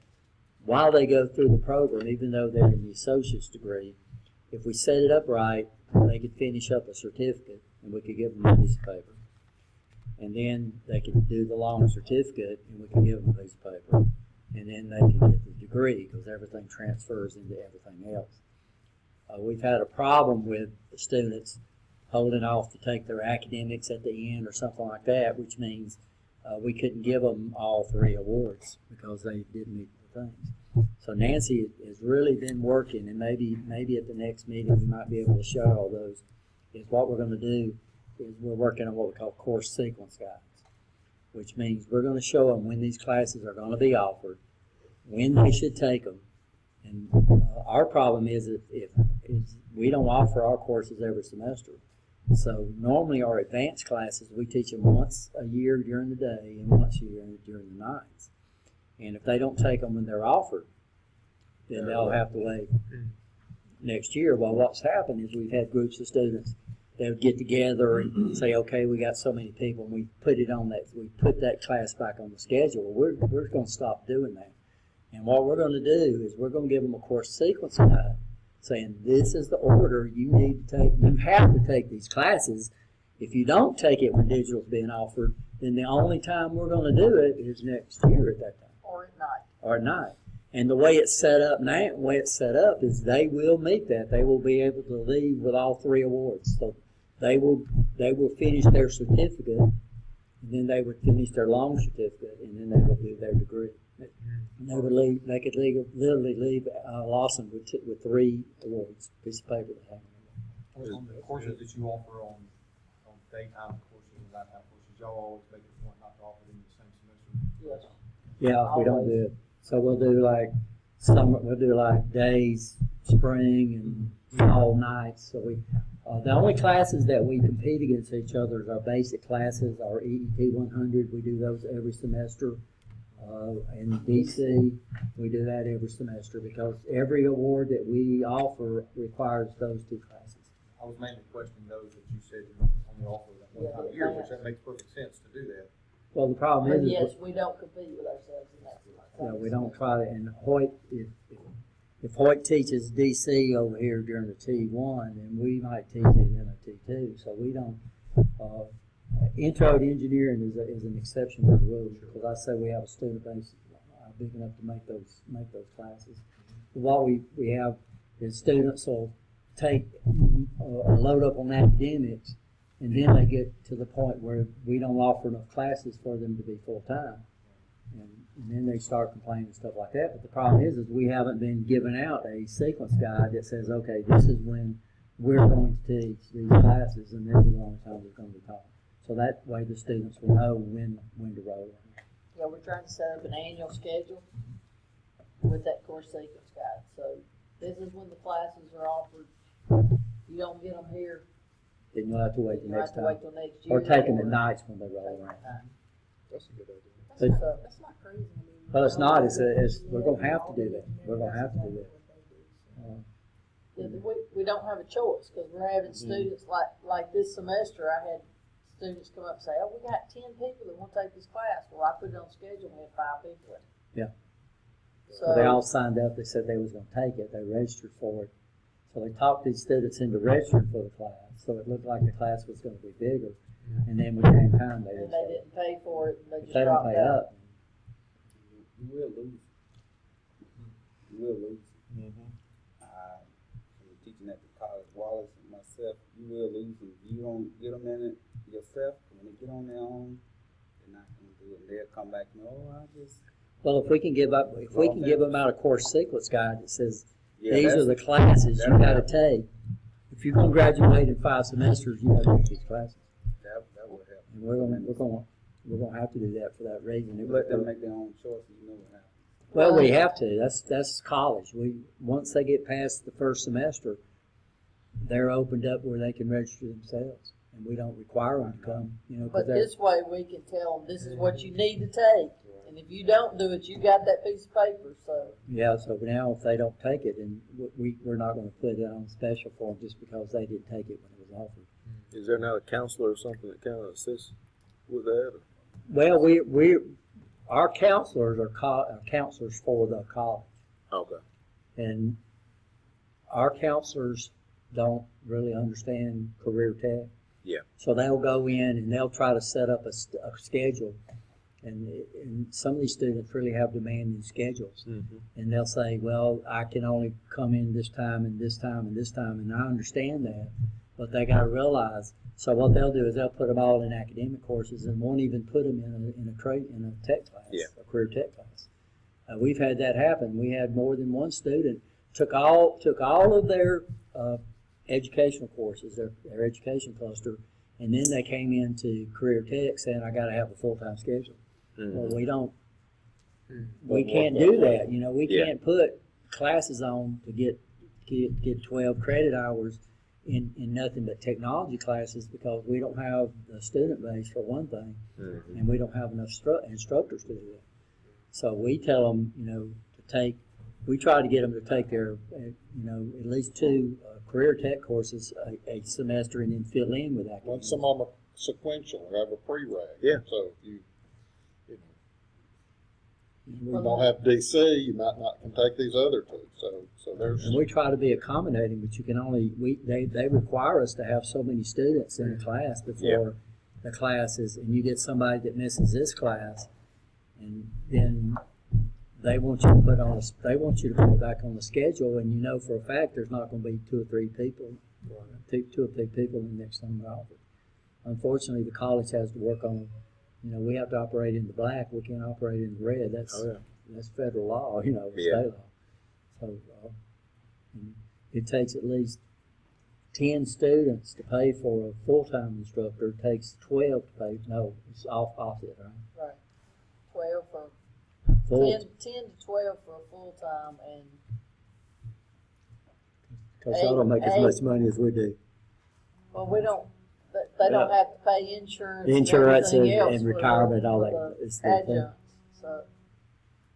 [SPEAKER 2] while they go through the program, even though they're in the associate's degree, if we set it up right, they could finish up a certificate and we could give them a piece of paper. And then they could do the long certificate and we could give them a piece of paper. And then they can get the degree because everything transfers into everything else. We've had a problem with the students holding off to take their academics at the end or something like that, which means we couldn't give them all 3 awards because they didn't meet the things. So Nancy has really been working, and maybe at the next meeting we might be able to show all those. is what we're gonna do is we're working on what we call course sequence guides, which means we're gonna show them when these classes are gonna be offered, when they should take them. And our problem is if we don't offer our courses every semester. So normally our advanced classes, we teach them once a year during the day and once a year during the nights. And if they don't take them when they're offered, then they'll have to wait next year. Well, what's happened is we've had groups of students that would get together and say, okay, we got so many people, and we put that class back on the schedule. We're going to stop doing that. And what we're going to do is we're going to give them a course sequence guide saying this is the order you need to take. You have to take these classes. If you don't take it when digital's being offered, then the only time we're going to do it is next year at that time.
[SPEAKER 3] Or at night.
[SPEAKER 2] Or at night. And the way it's set up now, the way it's set up is they will meet that. They will be able to leave with all 3 awards. So they will finish their certificate, and then they would finish their long certificate, and then they would do their degree. They would leave. They could literally leave Lawson with 3 awards, piece of paper they have.
[SPEAKER 8] On the courses that you offer on daytime courses and nighttime courses, y'all always make a point not to offer them in the same semester.
[SPEAKER 3] Yes.
[SPEAKER 2] Yeah, we don't do it. So we'll do like summer. We'll do like days, spring, and fall nights. So the only classes that we compete against each other is our basic classes, our EET 100. We do those every semester. In DC, we do that every semester because every award that we offer requires those 2 classes.
[SPEAKER 8] I was mainly questioning those that you said only offer that one time a year, which that makes perfect sense to do that.
[SPEAKER 2] Well, the problem
[SPEAKER 3] But
[SPEAKER 2] is,
[SPEAKER 3] yes, we don't compete with ourselves in that.
[SPEAKER 2] we don't try to. And Hoyt, if Hoyt teaches DC over here during the T1, then we might teach it in a T2. So we don't. Intro to engineering is an exception to the rule because I say we have a student base big enough to make those classes. What we have is students will take a load up on academics, and then they get to the point where we don't offer enough classes for them to be full time, and then they start complaining and stuff like that. But the problem is we haven't been giving out a sequence guide that says, okay, this is when we're going to teach these classes, and this is the only time it's going to be taught. So that way the students will know when to roll in.
[SPEAKER 3] Yeah, we're trying to set up an annual schedule with that course sequence guide. So this is when the classes are offered. You don't get them here.
[SPEAKER 2] Then you'll have to wait the
[SPEAKER 3] You
[SPEAKER 2] next
[SPEAKER 3] have to
[SPEAKER 2] time.
[SPEAKER 3] wait till next year.
[SPEAKER 2] Or take them at nights when they roll around.
[SPEAKER 7] That's a good idea.
[SPEAKER 9] That's not crazy. I mean,
[SPEAKER 2] Well, it's not. We're going to have to do that. We're going to have to do that.
[SPEAKER 3] Yeah, we don't have a choice because we're having students like this semester. I had students come up and say, "Oh, we got 10 people that want to take this class." Well, I put it on schedule. We had 5 people.
[SPEAKER 2] Yeah.
[SPEAKER 3] So
[SPEAKER 2] They all signed up. They said they was going to take it. They registered for it. So they talked these students into registering for the class. So it looked like the class was going to be bigger. And then when it came time, they
[SPEAKER 3] and
[SPEAKER 2] just
[SPEAKER 3] they didn't pay for it. And they
[SPEAKER 2] if
[SPEAKER 3] just
[SPEAKER 2] they don't
[SPEAKER 3] dropped
[SPEAKER 2] pay
[SPEAKER 3] out.
[SPEAKER 2] up.
[SPEAKER 10] You will lose. You will lose. From teaching at the college, Wallace and myself, you will lose them. You don't get them in it yourself. When they get on their own, they're not going to do it. They'll come back and
[SPEAKER 2] Well, if we can give them out a course sequence guide that says
[SPEAKER 10] yeah,
[SPEAKER 2] these are the classes you got to take. If you're going to graduate in 5 semesters, you have to take these classes.
[SPEAKER 10] that would help.
[SPEAKER 2] And we're going to have to do that for that reason.
[SPEAKER 10] You let them make their own choice, and you know what happens.
[SPEAKER 2] Well, we have to. That's college. Once they get past the first semester, they're opened up where they can register themselves, and we don't require them to come.
[SPEAKER 3] But this way we can tell them this is what you need to take. And if you don't do it, you got that piece of paper. So
[SPEAKER 2] yeah. So now if they don't take it, then we're not going to put it on special for them just because they didn't take it when it was offered.
[SPEAKER 7] Is there not a counselor or something that kind of assists with that? Or?
[SPEAKER 2] Well, our counselors are counselors for the college.
[SPEAKER 7] Okay.
[SPEAKER 2] And our counselors don't really understand career tech.
[SPEAKER 7] Yeah.
[SPEAKER 2] So they'll go in and they'll try to set up a schedule. And some of these students really have demanding schedules.
[SPEAKER 7] Mm-hmm.
[SPEAKER 2] And they'll say, well, I can only come in this time and this time and this time. And I understand that. But they got to realize, so what they'll do is they'll put them all in academic courses and won't even put them in a tech class, a career tech class. We've had that happen. We had more than one student took all of their educational courses, their education cluster, and then they came into career tech saying, I gotta have a full-time schedule. Well, we don't, we can't do that, you know, we
[SPEAKER 7] Yeah.
[SPEAKER 2] can't put classes on to get 12 credit hours in nothing but technology classes because we don't have the student base for one thing, and we don't have enough instructors to do that. So we tell them, you know, we try to get them to take their, you know, at least 2 career tech courses a semester and then fill in with that.
[SPEAKER 4] Well, some of them are sequential, or have a pre-reg.
[SPEAKER 7] Yeah.
[SPEAKER 4] So you
[SPEAKER 2] Well,
[SPEAKER 4] don't have DC, you might not can take these other 2. So there's.
[SPEAKER 2] And we try to be accommodating, but you can only, they require us to have so many students in a class before the class is, and you get somebody that misses this class, and then they want you to put back on the schedule, and you know for a fact there's not gonna be 2 or 3 people, 2 or 3 people in the next time off. Unfortunately, the college has to work on, you know, we have to operate in the black, we can't operate in the red, that's federal law, you know,
[SPEAKER 7] Yeah.
[SPEAKER 2] state law. So, and it takes at least 10 students to pay for a full-time instructor, it takes 12 to pay, no, it's opposite, right?
[SPEAKER 3] Right. 12 for,
[SPEAKER 2] Full,
[SPEAKER 3] 10 to 12 for a full-time and
[SPEAKER 2] cause y'all don't make as much money as we do.
[SPEAKER 3] well, we don't, they don't have to pay insurance
[SPEAKER 2] Insurance
[SPEAKER 3] and everything else
[SPEAKER 2] and
[SPEAKER 3] for
[SPEAKER 2] retirement, all
[SPEAKER 3] for
[SPEAKER 2] that,
[SPEAKER 3] the
[SPEAKER 2] it's the thing.
[SPEAKER 3] adjuncts, so.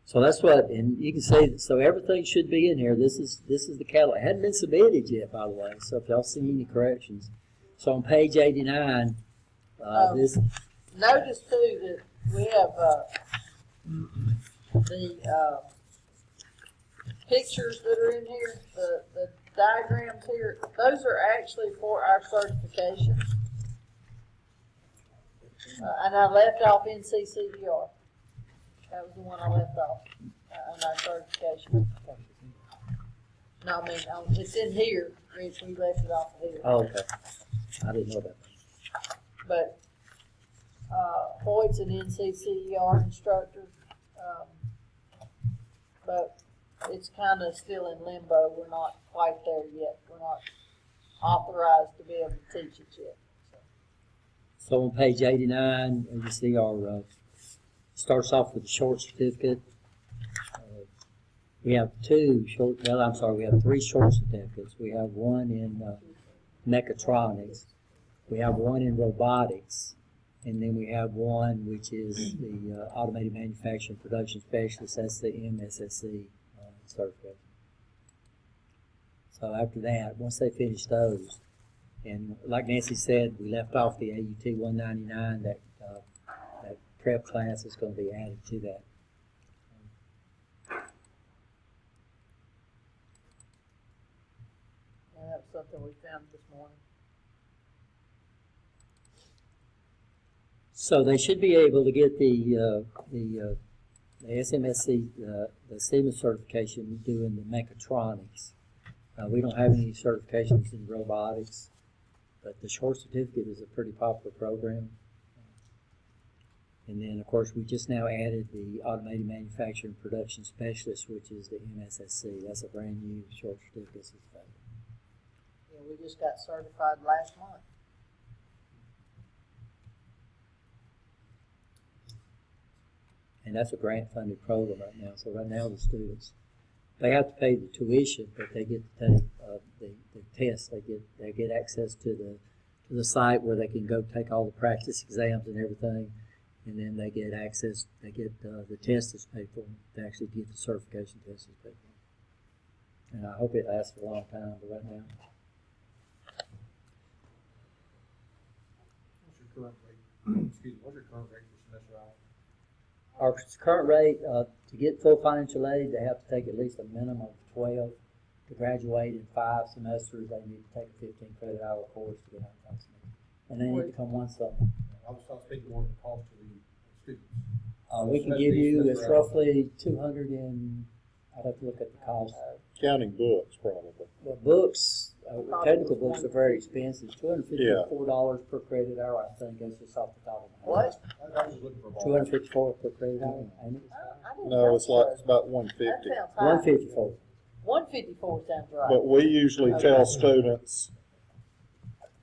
[SPEAKER 2] So that's what, and you can see, so everything should be in here. This is the catalog. It hadn't been submitted yet, by the way, so if y'all see any corrections. So on page 89, this,
[SPEAKER 3] Notice too that we have, the pictures that are in here, the diagrams here, those are actually for our certification. And I left off NCCER. That was the one I left off, on our certification. No, I mean, it's in here, Rich, we left it off of here.
[SPEAKER 2] oh, okay. I didn't know that.
[SPEAKER 3] But, Hoyt's an NCCER instructor, but it's kinda still in limbo, we're not quite there yet, we're not authorized to be able to teach it yet.
[SPEAKER 2] So on page 89, you see our, starts off with the short certificate. We have 3 short certificates. We have one in mechatronics, we have one in robotics, and then we have one which is the automated manufacturing production specialist. That's the MSSC certification. So after that, once they finish those, and like Nancy said, we left off the AUT 199. That prep class is going to be added to that.
[SPEAKER 3] And that's something we found this morning.
[SPEAKER 2] So they should be able to get the SMSC, the Siemens certification doing the mechatronics. We don't have any certifications in robotics, but the short certificate is a pretty popular program. And then, of course, we just now added the automated manufacturing production specialist, which is the MSSC. That's a brand new short certificate.
[SPEAKER 3] Yeah, we just got certified last month.
[SPEAKER 2] And that's a grant-funded program right now. So right now, the students, they have to pay the tuition, but they get to take the test. They get access to the site where they can go take all the practice exams and everything, and then they get access. They get the test is paid for. They actually get the certification test is paid for. And I hope it lasts for a long time. But right now,
[SPEAKER 8] What's your current rate? Excuse me, what's your current rate for semester hours?
[SPEAKER 2] our current rate to get full financial aid, they have to take at least a minimum of 12. To graduate in 5 semesters, they need to take a 15 credit hour course to get out of semester. And they need to come once summer.
[SPEAKER 8] I was speaking more of the cost to the students.
[SPEAKER 2] We can give you, it's roughly 200 and, I'd have to look at the cost.
[SPEAKER 4] Counting books, probably.
[SPEAKER 2] But books, technical books are very expensive, $254 per credit hour, I think, that's just off the top of my head.
[SPEAKER 3] What?
[SPEAKER 8] I was just looking for.
[SPEAKER 2] 254 per credit hour, ain't it?
[SPEAKER 3] I didn't
[SPEAKER 4] No,
[SPEAKER 3] know
[SPEAKER 4] it's like,
[SPEAKER 3] so.
[SPEAKER 4] it's about
[SPEAKER 3] That
[SPEAKER 4] 150.
[SPEAKER 3] sounds high.
[SPEAKER 2] 154.
[SPEAKER 3] 154 sounds right.
[SPEAKER 4] But we usually tell students,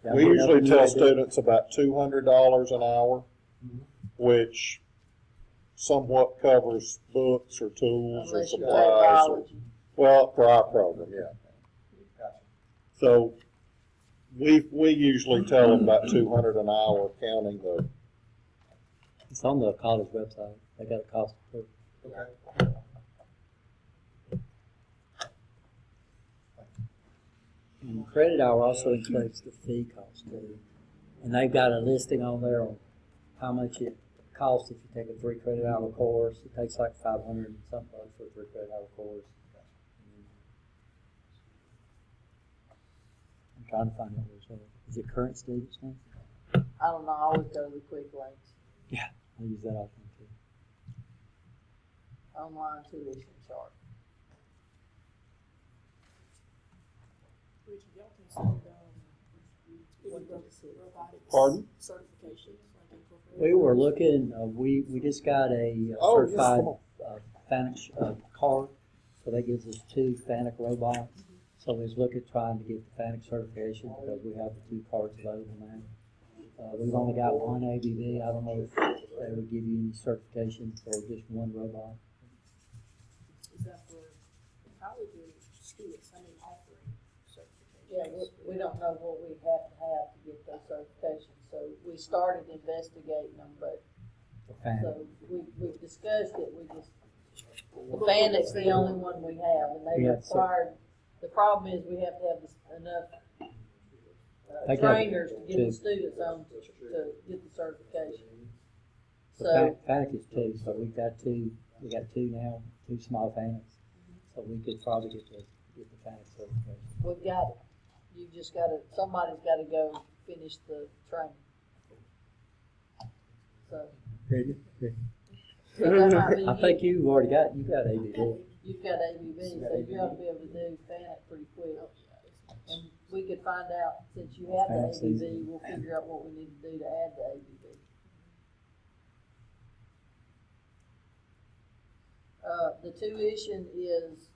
[SPEAKER 2] Y'all
[SPEAKER 4] We
[SPEAKER 2] get up
[SPEAKER 4] usually
[SPEAKER 2] and
[SPEAKER 4] tell
[SPEAKER 2] ready.
[SPEAKER 4] students about $200 an hour, which somewhat covers books or tools or
[SPEAKER 3] Unless you take
[SPEAKER 4] supplies.
[SPEAKER 3] biology.
[SPEAKER 4] Well, for our program, yeah.
[SPEAKER 8] Gotcha.
[SPEAKER 4] So we usually tell them about 200 an hour, counting the,
[SPEAKER 2] It's on the college website. They got a cost. Per-
[SPEAKER 8] Okay.
[SPEAKER 2] And the credit hour also includes the fee cost too. And they've got a listing on there on how much it costs if you take a 3 credit hour course. It takes like 500 and something bucks for a 3 credit hour course. I'm trying to find out where's that. Is it current students now?
[SPEAKER 3] I don't know, I always go to the quick links,
[SPEAKER 2] I use that all the time too.
[SPEAKER 3] online tuition chart.
[SPEAKER 9] Richard, y'all considered, robotics
[SPEAKER 4] Pardon?
[SPEAKER 9] certifications, like incorporated?
[SPEAKER 2] We were looking, we just got a
[SPEAKER 4] Oh, yes,
[SPEAKER 2] certified
[SPEAKER 4] come on.
[SPEAKER 2] FANUC card, so that gives us 2 FANUC robots. So we was looking at trying to get the FANUC certification because we have the 2 cards available now. We've only got 1 ABB. I don't know if they would give you any certification for just 1 robot.
[SPEAKER 9] Is that for college or students, I mean, offering certifications?
[SPEAKER 3] Yeah, we don't know what we have to get those certifications, so we started investigating them, but,
[SPEAKER 2] For FANUC.
[SPEAKER 3] so we've discussed it, we just, the FANUC's the only one we have, and they
[SPEAKER 2] Yeah, so-
[SPEAKER 3] required, the problem is we have to have enough
[SPEAKER 2] They got
[SPEAKER 3] trainers to get the
[SPEAKER 2] 2.
[SPEAKER 3] students on to get the certification.
[SPEAKER 2] So
[SPEAKER 3] So,
[SPEAKER 2] FANUC is 2, so we got 2 now, 2 small FANUCs. So we could probably get the FANUC certification.
[SPEAKER 3] we've got it, you just gotta, somebody's gotta go finish the training. So,
[SPEAKER 2] Ready?
[SPEAKER 3] that might be
[SPEAKER 2] I think you've already got, you got ABB.
[SPEAKER 3] you've got ABB, so you ought to be able to do FANUC pretty quick. And we could find out, since you have the
[SPEAKER 2] FANUC's easy.
[SPEAKER 3] ABB, we'll figure out what we need to do to add the ABB. The tuition is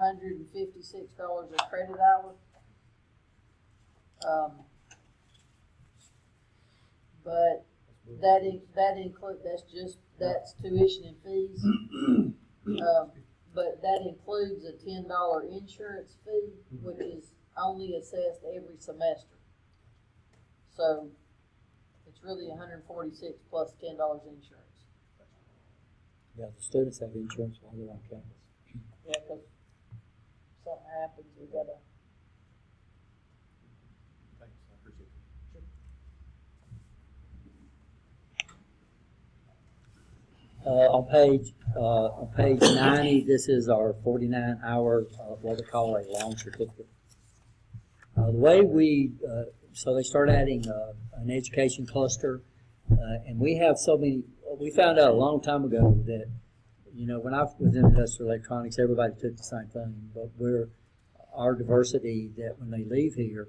[SPEAKER 3] $156 a credit hour. But that's tuition and fees. But that includes a $10 insurance fee, which is only assessed every semester. So it's really $146 plus $10 insurance.
[SPEAKER 2] Yeah, the students have insurance while they're on campus.
[SPEAKER 3] Yeah, cause something happens, we gotta,
[SPEAKER 8] Thanks, I appreciate it.
[SPEAKER 2] On page 90, this is our 49 hour, what we call a long certificate. The way so they start adding an education cluster, and we have so many. We found out a long time ago that, when I was in industrial electronics, everybody took the same thing, but our diversity, that when they leave here,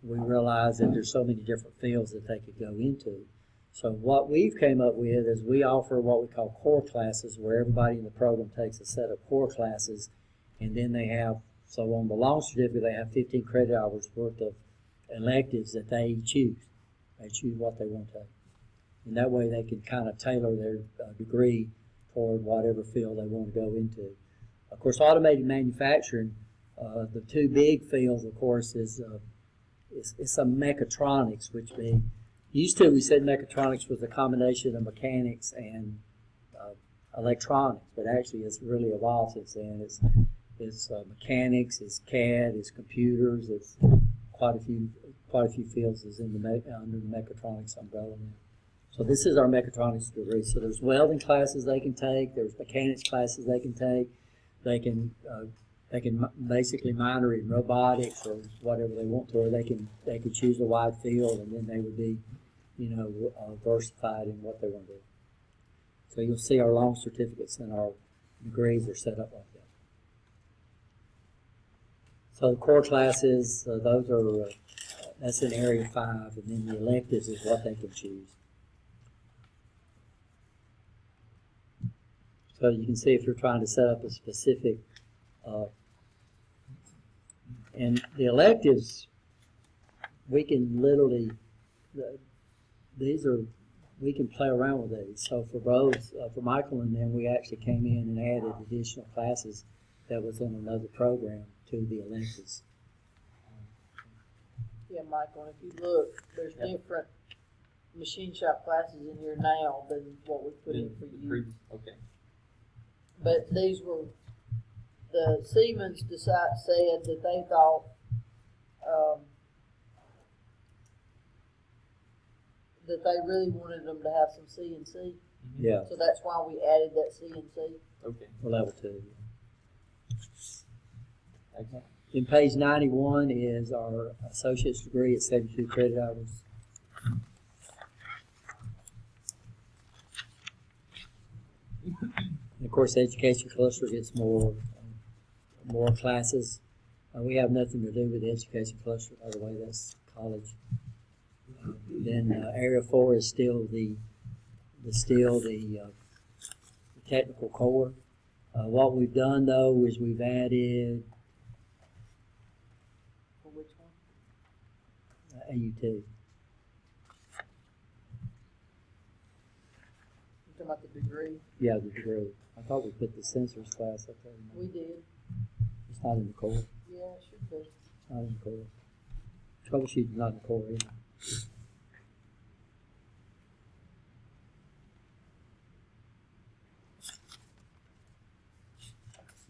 [SPEAKER 2] we realize that there's so many different fields that they could go into. So what we've came up with is we offer what we call core classes, where everybody in the program takes a set of core classes, and then they have, so on the long certificate, they have 15 credit hours worth of electives that they choose. They choose what they want to take. And that way they can kind of tailor their degree toward whatever field they want to go into. Of course, automated manufacturing, the 2 big fields, of course, is some mechatronics, which used to we said mechatronics was a combination of mechanics and electronics, but actually it's really evolved since then. It's mechanics, it's CAD, it's computers, it's quite a few fields is in under the mechatronics umbrella now. So this is our mechatronics degree. So there's welding classes they can take, there's mechanics classes they can take, they can basically minor in robotics or whatever they want to, or they can choose a wide field, and then they would be, versified in what they want to do. So you'll see our long certificates and our degrees are set up like that. So the core classes, those are, that's in area 5, and then the electives is what they can choose. So you can see if you're trying to set up a specific, and the electives, we can literally, these are, we can play around with these. So for Rose, for Michael and them, we actually came in and added additional classes that was in another program to the Olympics.
[SPEAKER 3] Yeah, Michael, and if you look, there's different machine shop classes in here now than what we put in for you.
[SPEAKER 5] Okay.
[SPEAKER 3] But these were, the Siemens said that they thought, that they really wanted them to have some CNC.
[SPEAKER 2] Yeah,
[SPEAKER 3] So that's why we added that CNC.
[SPEAKER 5] Okay.
[SPEAKER 2] for level 2.
[SPEAKER 5] Excellent.
[SPEAKER 2] In page 91 is our associate's degree at 72 credit hours. And of course, the education cluster gets more classes. We have nothing to do with the education cluster, by the way, that's college. Then area 4 is still the technical core. What we've done though is we've added
[SPEAKER 3] For which one?
[SPEAKER 2] AUT.
[SPEAKER 3] You talking about the degree?
[SPEAKER 2] Yeah, the degree. I thought we put the sensors class up there.
[SPEAKER 3] We did.
[SPEAKER 2] It's not in the core.
[SPEAKER 3] Yeah, it should be.
[SPEAKER 2] It's not in the core. Troubleshooting's not in the core either.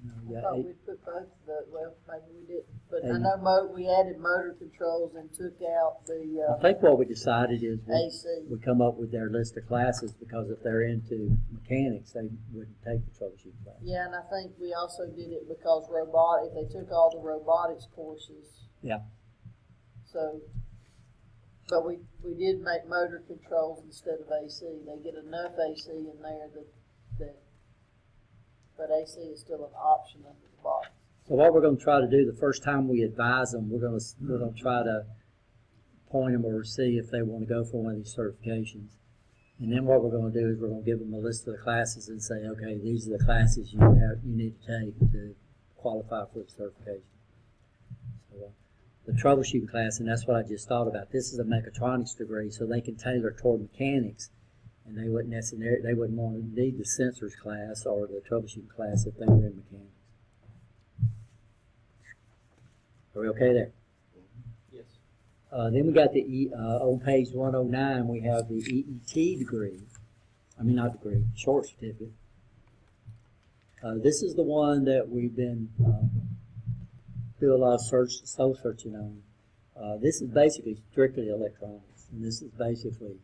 [SPEAKER 3] I
[SPEAKER 2] Yeah,
[SPEAKER 3] thought we'd put both of the, well, maybe we didn't. But I
[SPEAKER 2] And-
[SPEAKER 3] know we added motor controls and took out the,
[SPEAKER 2] I think what we decided is
[SPEAKER 3] AC.
[SPEAKER 2] we come up with their list of classes, because if they're into mechanics, they wouldn't take the troubleshooting class.
[SPEAKER 3] Yeah, and I think we also did it because if they took all the robotics courses.
[SPEAKER 2] Yeah.
[SPEAKER 3] So, but we did make motor controls instead of AC. They get enough AC in there but AC is still an option under the box.
[SPEAKER 2] So what we're gonna try to do, the first time we advise them, we're gonna try to point them or see if they wanna go for one of these certifications. And then what we're gonna do is we're gonna give them a list of the classes and say, okay, these are the classes you need to take to qualify for the certification. So, the troubleshooting class, and that's what I just thought about, this is a mechatronics degree, so they can tailor toward mechanics, and they wouldn't want to need the sensors class or the troubleshooting class if they were in mechanics. Are we okay there?
[SPEAKER 5] Yes.
[SPEAKER 2] Then we got on page 109, we have the EET degree. Short certificate. This is the one that we've been do a lot of soul searching on. This is basically strictly electronics, and this is basically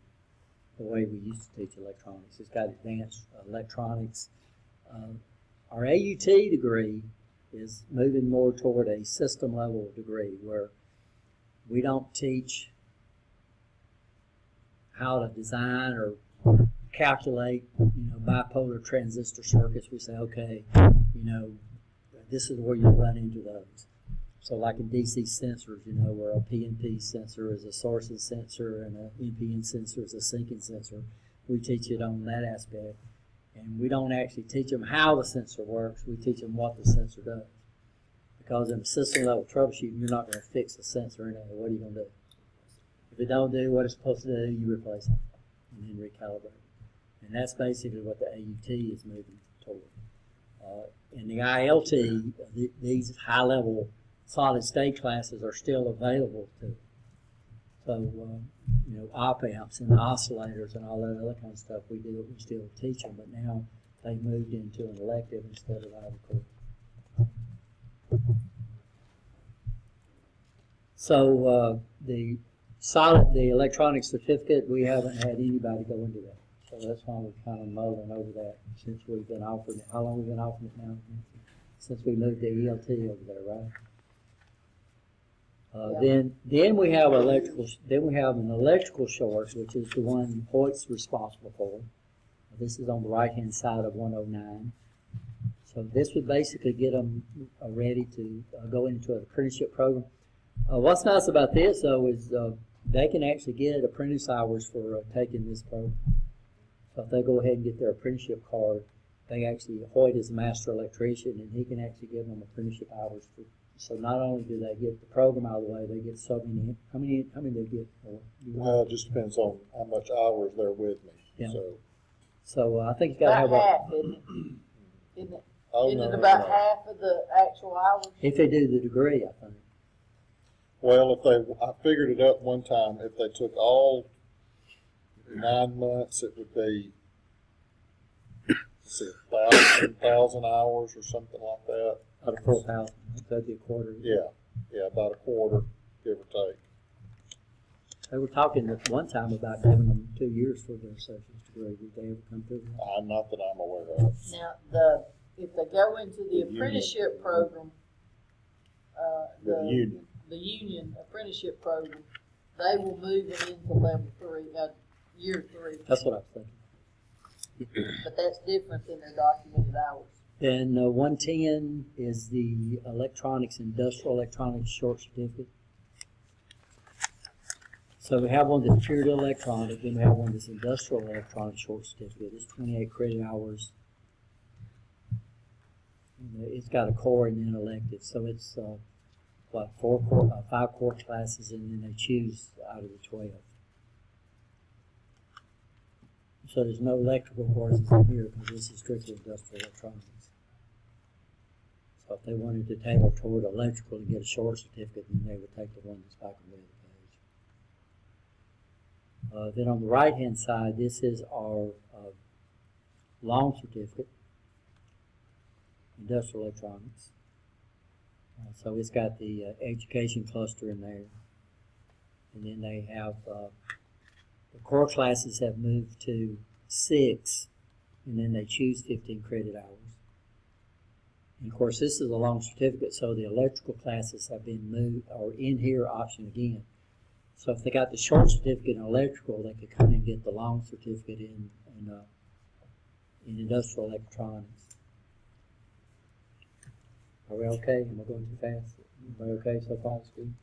[SPEAKER 2] the way we used to teach electronics. It's got advanced electronics. Our AUT degree is moving more toward a system level degree where we don't teach how to design or calculate, bipolar transistor circuits. We say, okay, this is where you run into those. So like in DC sensors, where a PNP sensor is a sourcing sensor and an NPN sensor is a sinking sensor, we teach it on that aspect. And we don't actually teach them how the sensor works, we teach them what the sensor does. Because in system level troubleshooting, you're not going to fix the sensor anyway. What are you going to do? If it don't do what it's supposed to do, you replace it and then recalibrate it. And that's basically what the AUT is moving toward. In the ILT, these high-level solid-state classes are still available to. So, op-amps and oscillators and all that other kind of stuff, we still teach them, but now they've moved into an elective instead of out of course. So, the electronic certificate, we haven't had anybody go into that. So that's why we're kind of mulling over that since we've been offering it. How long have we been offering it now? Since we moved to ELT over there, right? Then we have an electrical short, which is the one Hoyt's responsible for. This is on the right-hand side of 109. So this would basically get them ready to go into an apprenticeship program. What's nice about this, though, is they can actually get apprentice hours for taking this program. So if they go ahead and get their apprenticeship card, Hoyt is a master electrician, and he can actually give them apprenticeship hours So not only do they get the program out of the way, they get so many, how many they get?
[SPEAKER 4] Well, it just depends on how much hours they're with me,
[SPEAKER 2] Yeah.
[SPEAKER 4] so.
[SPEAKER 2] So I think you gotta have
[SPEAKER 3] About
[SPEAKER 2] a,
[SPEAKER 3] half, isn't it? Isn't it,
[SPEAKER 4] Oh,
[SPEAKER 3] isn't
[SPEAKER 4] no,
[SPEAKER 3] it
[SPEAKER 4] no,
[SPEAKER 3] about
[SPEAKER 4] no.
[SPEAKER 3] half of the actual hours?
[SPEAKER 2] if they do the degree, I think.
[SPEAKER 4] Well, I figured it up one time, if they took all 9 months, it would be, let's see, 1,000 hours or something like that.
[SPEAKER 2] Out of 4,000, that'd be a quarter.
[SPEAKER 4] Yeah, about a quarter, give or take.
[SPEAKER 2] They were talking at one time about giving them 2 years for their associate's degree. Did they ever come through that?
[SPEAKER 4] Not that I'm aware of.
[SPEAKER 3] Now, if they go into the
[SPEAKER 4] The
[SPEAKER 3] apprenticeship program,
[SPEAKER 4] The union,
[SPEAKER 3] the union apprenticeship program, they will move them into level 3, year 3.
[SPEAKER 2] That's what I was thinking.
[SPEAKER 3] But that's different than their documented hours.
[SPEAKER 2] Then 110 is the electronics, industrial electronics short certificate. So we have one that's purely electronic, then we have one that's industrial electronics short certificate. It's 28 credit hours. And it's got a core and then elective, so it's 5 core classes, and then they choose out of the 12. So there's no electrical courses in here because this is strictly industrial electronics. So if they wanted to tailor toward electrical and get a short certificate, then they would take the one that's back on the other page. Then on the right-hand side, this is our long certificate, industrial electronics. So it's got the education cluster in there. And then they have, the core classes have moved to 6, and then they choose 15 credit hours. And of course, this is a long certificate, so the electrical classes have been moved, or in here, option again. So if they got the short certificate in electrical, they could come and get the long certificate in industrial electronics. Are we okay? Am I going too fast? Are we okay so far? It's good.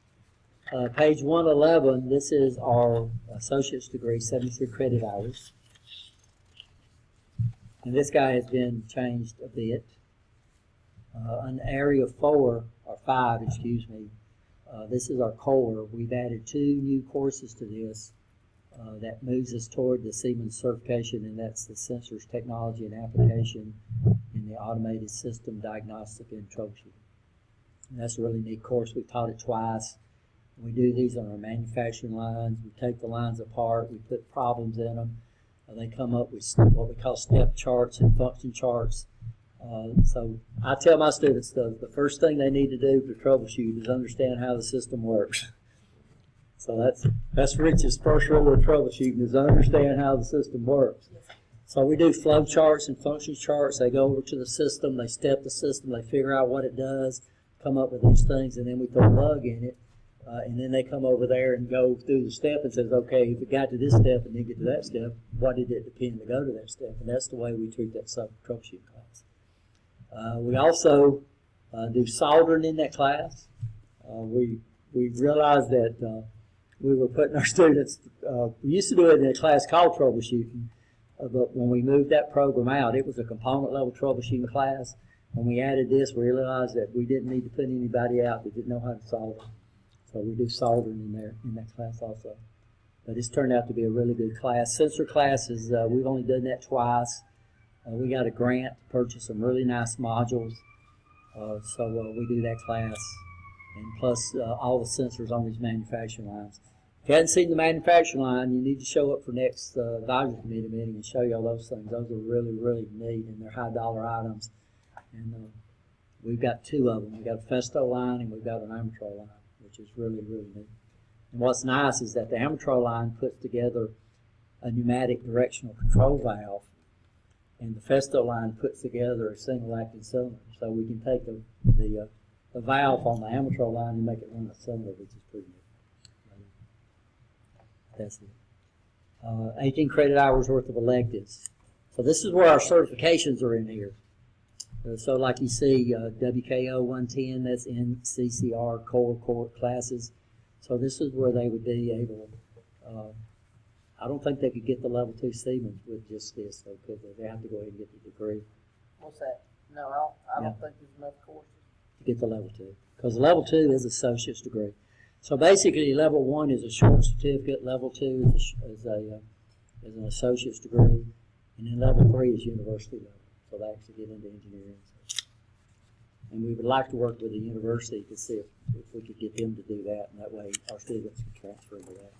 [SPEAKER 2] Page 111, this is our associate's degree, 73 credit hours. And this guy has been changed a bit. On area 4, or 5, excuse me, this is our core. We've added 2 new courses to this that moves us toward the Siemens certification, and that's the Sensors Technology and Application in the Automated System Diagnostic and Troubleshooting. And that's a really neat course. We've taught it twice. We do these on our manufacturing lines. We take the lines apart. We put problems in them. They come up with what we call step charts and function charts. So I tell my students the first thing they need to do to troubleshoot is understand how the system works. So that's Rich's first rule of troubleshooting, is understand how the system works. So we do flow charts and function charts. They go over to the system, they step the system, they figure out what it does, come up with these things, and then we throw a bug in it. And then they come over there and go through the step and says, okay, if it got to this step and then get to that step, what did it depend to go to that step? And that's the way we treat that troubleshooting class. We also do soldering in that class. We realized that we were putting our students, we used to do it in a class called troubleshooting, but when we moved that program out, it was a component level troubleshooting class. When we added this, we realized that we didn't need to put anybody out that didn't know how to solder. So we do soldering in there in that class also. But it's turned out to be a really good class. Sensor classes, we've only done that twice. We got a grant to purchase some really nice modules. So we do that class. And plus all the sensors on these manufacturing lines. If you hadn't seen the manufacturing line, you need to show up for next advisory committee meeting and show you all those things. Those are really, really neat, and they're high dollar items. And we've got 2 of them. We've got a Festo line and we've got an Amatro line, which is really, really neat. And what's nice is that the Amatro line puts together a pneumatic directional control valve, and the Festo line puts together a single acting cylinder. So we can take the valve on the Amatro line and make it run a cylinder, which is pretty neat. That's it. 18 credit hours worth of electives. So this is where our certifications are in here. So like you see, WKO 110, that's in CCR core classes. So this is where they would be able, I don't think they could get the level 2 Siemens with just this, though, could they? They have to go ahead and get the degree
[SPEAKER 3] What's that? No, I don't think there's enough courses.
[SPEAKER 2] to get the level 2. because level 2 is associate's degree. So basically, level 1 is a short certificate, level 2 is an associate's degree, and then level 3 is university level. So they actually get into engineering. And we would like to work with the university to see if we could get them to do that, and that way our students can transfer into that.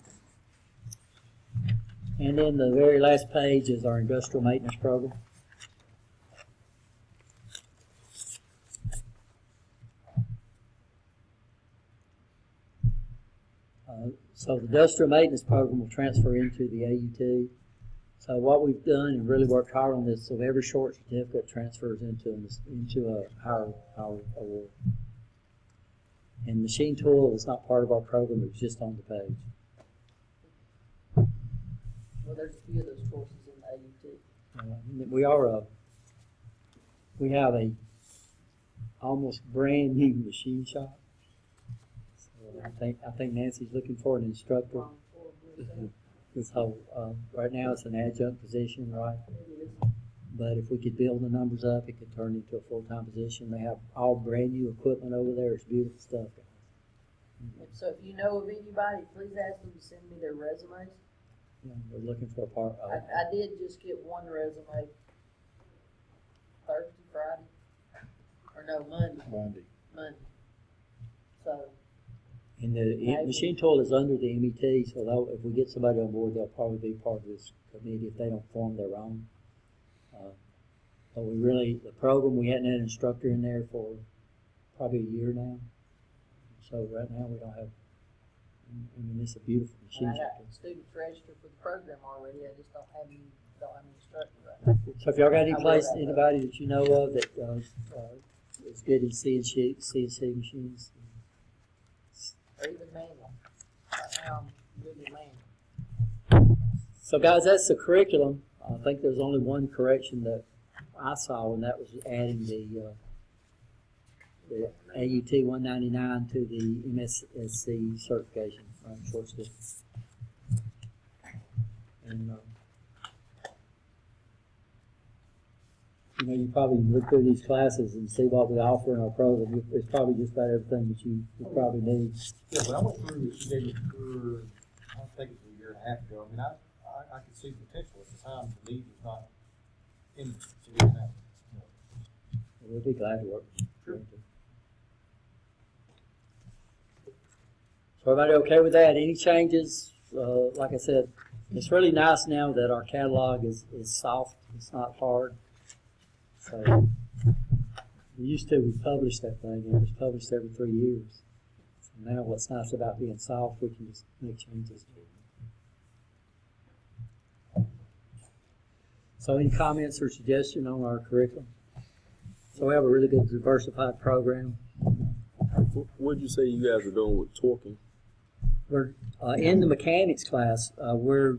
[SPEAKER 2] And then the very last page is our industrial maintenance program. So the industrial maintenance program will transfer into the AUT. So what we've done and really worked hard on this, so every short certificate transfers into a higher award. And machine tool is not part of our program, it's just on the page.
[SPEAKER 3] Well, there's a few of those courses in the AUT.
[SPEAKER 2] We have a almost brand new machine shop. So I think Nancy's looking for an instructor. So right now it's an adjunct position, right? But if we could build the numbers up, it could turn into a full-time position. They have all brand new equipment over there. It's beautiful stuff, guys.
[SPEAKER 3] So if you know of anybody, please ask them to send me their resumes.
[SPEAKER 2] Yeah, we're looking for a part.
[SPEAKER 3] I did just get one resume Thursday, Friday, or no, Monday. So,
[SPEAKER 2] And the machine tool is under the MET, so if we get somebody on board, they'll probably be part of this committee if they don't form their own. But the program, we hadn't had an instructor in there for probably a year now. So right now we don't have, it's a beautiful machine.
[SPEAKER 3] and I got students registered for the program already, I just don't have any instructor right now.
[SPEAKER 2] So if y'all got
[SPEAKER 3] I will.
[SPEAKER 2] anybody that you know of that is good in CNC machines,
[SPEAKER 3] Or even manual. Right now, I'm good at manual.
[SPEAKER 2] So guys, that's the curriculum. I think there's only one correction that I saw, and that was adding the AUT 199 to the MSSC certification, short distance. And you probably look through these classes and see what we offer in our program. It's probably just about everything that you probably need.
[SPEAKER 8] Yeah, when I went through this, you gave me tour, I think it was a year and a half ago. I mean, I could see potential at the time. The need was not in so we now.
[SPEAKER 2] We'll be glad to work.
[SPEAKER 8] Sure.
[SPEAKER 2] So everybody okay with that? Any changes? Like I said, it's really nice now that our catalog is soft. It's not hard. So we publish that thing, and it was published every 3 years. So now what's nice about being soft, we can just make changes. So any comments or suggestions on our curriculum? So we have a really good diversified program.
[SPEAKER 7] What did you say you guys are doing with torquing?
[SPEAKER 2] We're in the mechanics class. We're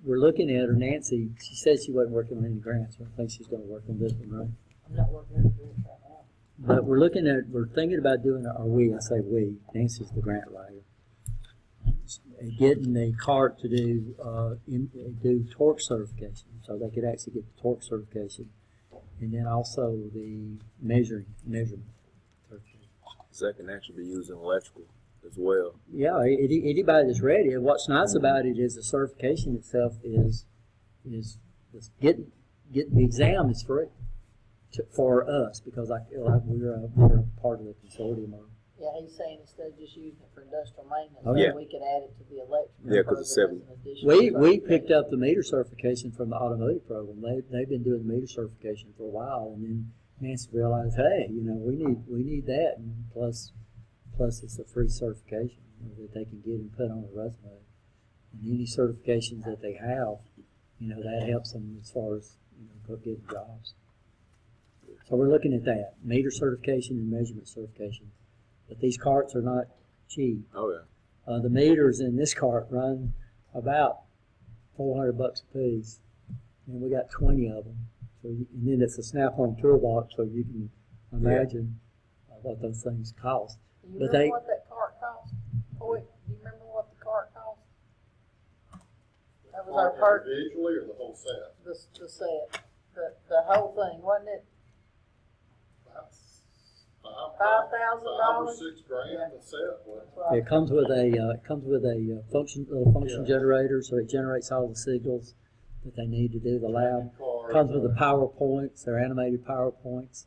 [SPEAKER 2] looking at her, Nancy. She said she wasn't working on any grants. So I think she's going to work on this one, right?
[SPEAKER 3] I'm not working on this right now.
[SPEAKER 2] But we're thinking about doing, I say we, Nancy's the grant writer, getting a cart to do torque certification, so they could actually get the torque certification, and then also the measurement certification.
[SPEAKER 7] So that can actually be used in electrical as well.
[SPEAKER 2] Yeah, anybody that's ready. And what's nice about it is the certification itself is getting the exam is free for us, because I feel like we're a part of the consortium.
[SPEAKER 3] Yeah, he's saying instead of just using it for industrial maintenance,
[SPEAKER 2] Oh,
[SPEAKER 7] yeah.
[SPEAKER 3] we could add it to the electrical.
[SPEAKER 7] Yeah, 'cause it's
[SPEAKER 3] program as an additional
[SPEAKER 2] We
[SPEAKER 3] certification.
[SPEAKER 2] picked up the meter certification from the automotive program. They've been doing the meter certification for a while, and then Nancy realized, hey, we need that, and plus it's a free certification that they can get and put on a resume. And any certifications that they have, that helps them as far as getting jobs. So we're looking at that meter certification and measurement certification. But these carts are not cheap.
[SPEAKER 7] Oh yeah.
[SPEAKER 2] The meters in this cart run about $400 a piece, and we got 20 of them. And then it's a snap-on toolbox, so you can imagine what those things cost.
[SPEAKER 3] Do you
[SPEAKER 2] But
[SPEAKER 3] remember
[SPEAKER 2] they-
[SPEAKER 3] what that cart cost? Boy, do you remember what the cart cost? That was our part,
[SPEAKER 4] Individually or the whole set?
[SPEAKER 3] the set, the whole thing, wasn't it?
[SPEAKER 4] About $500
[SPEAKER 3] $5,000.
[SPEAKER 4] 5 or 6 grand to set one.
[SPEAKER 3] That's right.
[SPEAKER 2] It comes with a little function
[SPEAKER 4] Yeah.
[SPEAKER 2] generator, so it generates all the signals that they need to do the lab.
[SPEAKER 4] Card,
[SPEAKER 2] Comes with the PowerPoints, they're animated PowerPoints,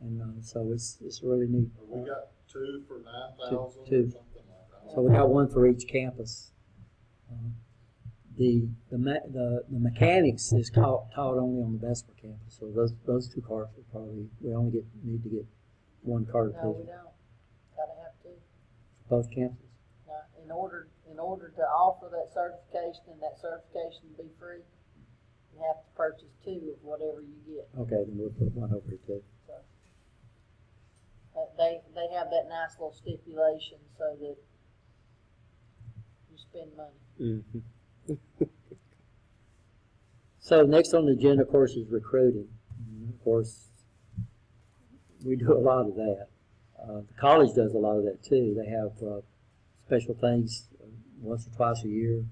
[SPEAKER 2] and so it's really neat.
[SPEAKER 4] We got 2 for 9,000 or
[SPEAKER 2] Two.
[SPEAKER 4] something like that.
[SPEAKER 2] So we got one for each campus. The mechanics is taught only on the Bessemer campus, so those 2 cars will probably, need to get 1 car
[SPEAKER 3] No, we
[SPEAKER 2] apiece,
[SPEAKER 3] don't. Gotta have to.
[SPEAKER 2] both campuses.
[SPEAKER 3] Now, in order to offer that certification and that certification to be free, you have to purchase 2 of whatever you get.
[SPEAKER 2] Okay, then we'll put 1 over here too.
[SPEAKER 3] So they have that nice little stipulation so that you spend money.
[SPEAKER 7] Mm-hmm.
[SPEAKER 2] So next on the agenda, of course, is recruiting. And of course, we do a lot of that. The college does a lot of that too. They have special things once or twice a year.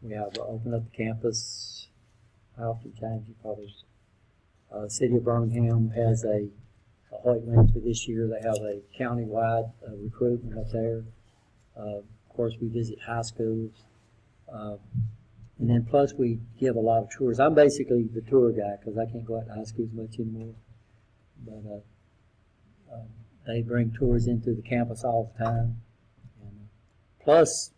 [SPEAKER 2] We have open up the campus. How often, James? You probably. City of Birmingham has a Hoyt for this year. They have a county-wide recruitment up there. Of course, we visit high schools. And then plus we give a lot of tours. I'm basically the tour guy because I can't go out to high schools much anymore. But they bring tours into the campus all the time. And, plus,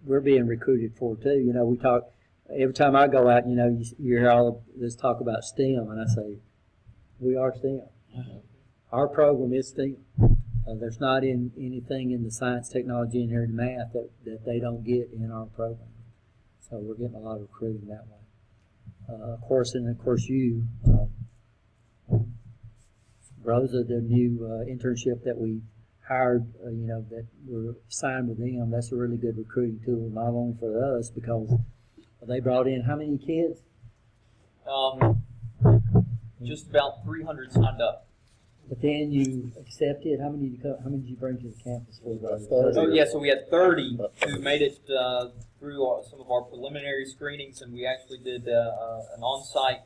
[SPEAKER 2] we're being recruited for too. You know, we talk, every time I go out, you know, you hear all of this talk about STEM, and I say, we are STEM. Our program is STEM. There's not anything in the science, technology, engineering, and math that they don't get in our program. So we're getting a lot of recruiting that way. Of course, you, Rosa, the new internship that we hired, that we're signed with them, that's a really good recruiting tool, not only for us, because they brought in how many kids?
[SPEAKER 5] Just about 300 signed up.
[SPEAKER 2] But then you accepted, how many did you bring to the campus for those?
[SPEAKER 5] Oh, yeah, so we had 30 who made it through some of our preliminary screenings, and we actually did an on-site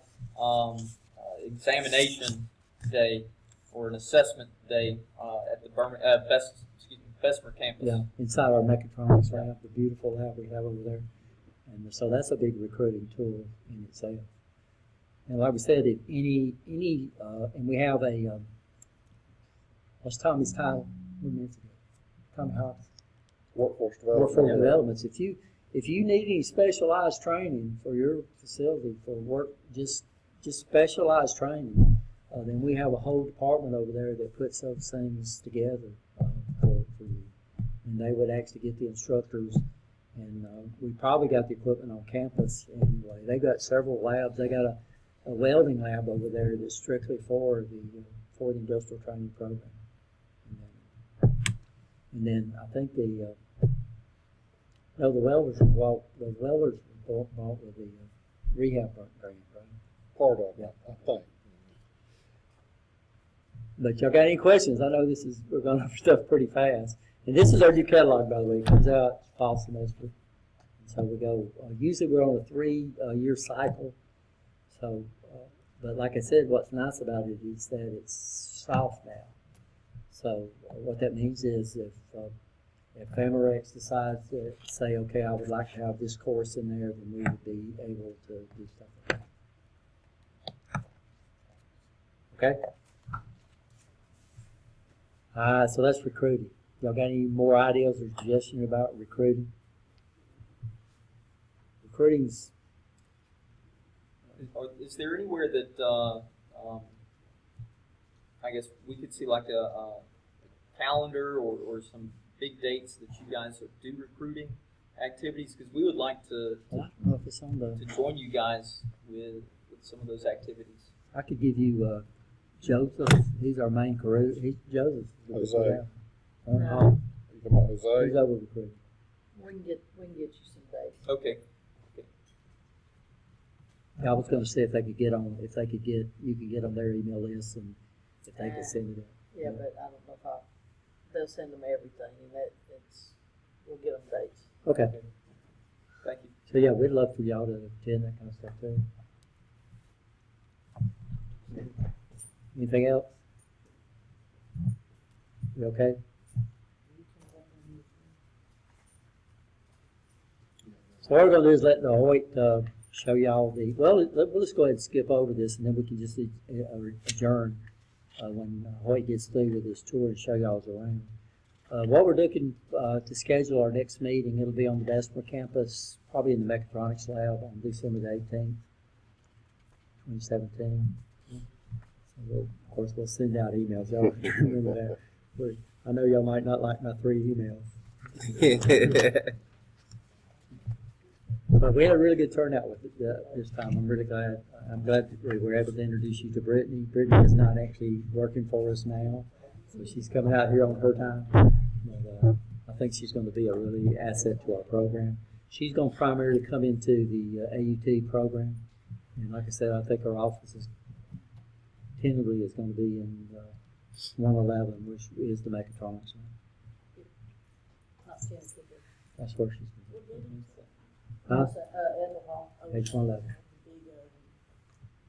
[SPEAKER 5] examination day or an assessment day at the Bessemer campus.
[SPEAKER 2] Yeah, inside our mechatronics lab, the beautiful lab we have over there. And so that's a big recruiting tool in itself. And like we said, if and we have a, what's Tommy's title? Minutes ago. Tommy Hobbs.
[SPEAKER 4] Workforce development.
[SPEAKER 2] Workforce developments. If you need any specialized training for your facility for work, just specialized training, then we have a whole department over there that puts those things together for you. And they would actually get the instructors, and we probably got the equipment on campus anyway. They got several labs. They got a welding lab over there that's strictly for the industrial training program. And then I think the welders were bought with the rehab grant, right?
[SPEAKER 4] Part of
[SPEAKER 2] Yeah.
[SPEAKER 4] it, I think.
[SPEAKER 2] But y'all got any questions? I know we're going over stuff pretty fast. And this is our new catalog, by the way. It comes out fall semester. So we go, usually we're on a 3-year cycle. So, but like I said, what's nice about it is that it's soft now. So what that means is if Amerex decides to say, okay, I would like to have this course in there, then we would be able to do stuff like that. Okay? So that's recruiting. Y'all got any more ideas or suggestions about recruiting? Recruiting's
[SPEAKER 5] Is there anywhere that I guess we could see like a calendar or some big dates that you guys do recruiting activities? Because we would like to
[SPEAKER 2] I don't know if it's on the.
[SPEAKER 5] join you guys with some of those activities.
[SPEAKER 2] I could give you Joseph. He's our main career. Joseph.
[SPEAKER 4] Jose.
[SPEAKER 2] He's
[SPEAKER 4] You talking about Jose?
[SPEAKER 2] over recruiting.
[SPEAKER 3] We can get you some dates.
[SPEAKER 5] Okay.
[SPEAKER 2] I was going to see if you could get on their email list and if they could send it in.
[SPEAKER 3] Yeah, but I don't know if they'll send them everything, and we'll get them dates.
[SPEAKER 2] Okay.
[SPEAKER 5] Thank you.
[SPEAKER 2] So yeah, we'd love for y'all to attend that kind of stuff too. Anything else? You okay? So what we're gonna do is let the Hoyt, show y'all let's go ahead and skip over this, and then we can just adjourn, when Hoyt gets through with his tour and show y'all around. What we're looking, to schedule our next meeting, it'll be on the Bessemer campus, probably in the Mechatronics Lab on December the 18th, 2017. So of course, we'll send out emails, y'all remember that. I know y'all might not like my 3 emails. But we had a really good turnout with it this time. I'm really glad. I'm glad that we were able to introduce you to Brittany. Brittany is not actually working for us now, so she's coming out here on her time. But, I think she's going to be a really asset to our program. She's going to primarily come into the AUT program, and like I said, I think our office is tentatively is going to be in 111, which is the Mechatronics one.
[SPEAKER 3] Not 10,
[SPEAKER 2] That's where she's going.
[SPEAKER 3] Huh?
[SPEAKER 2] Page 111.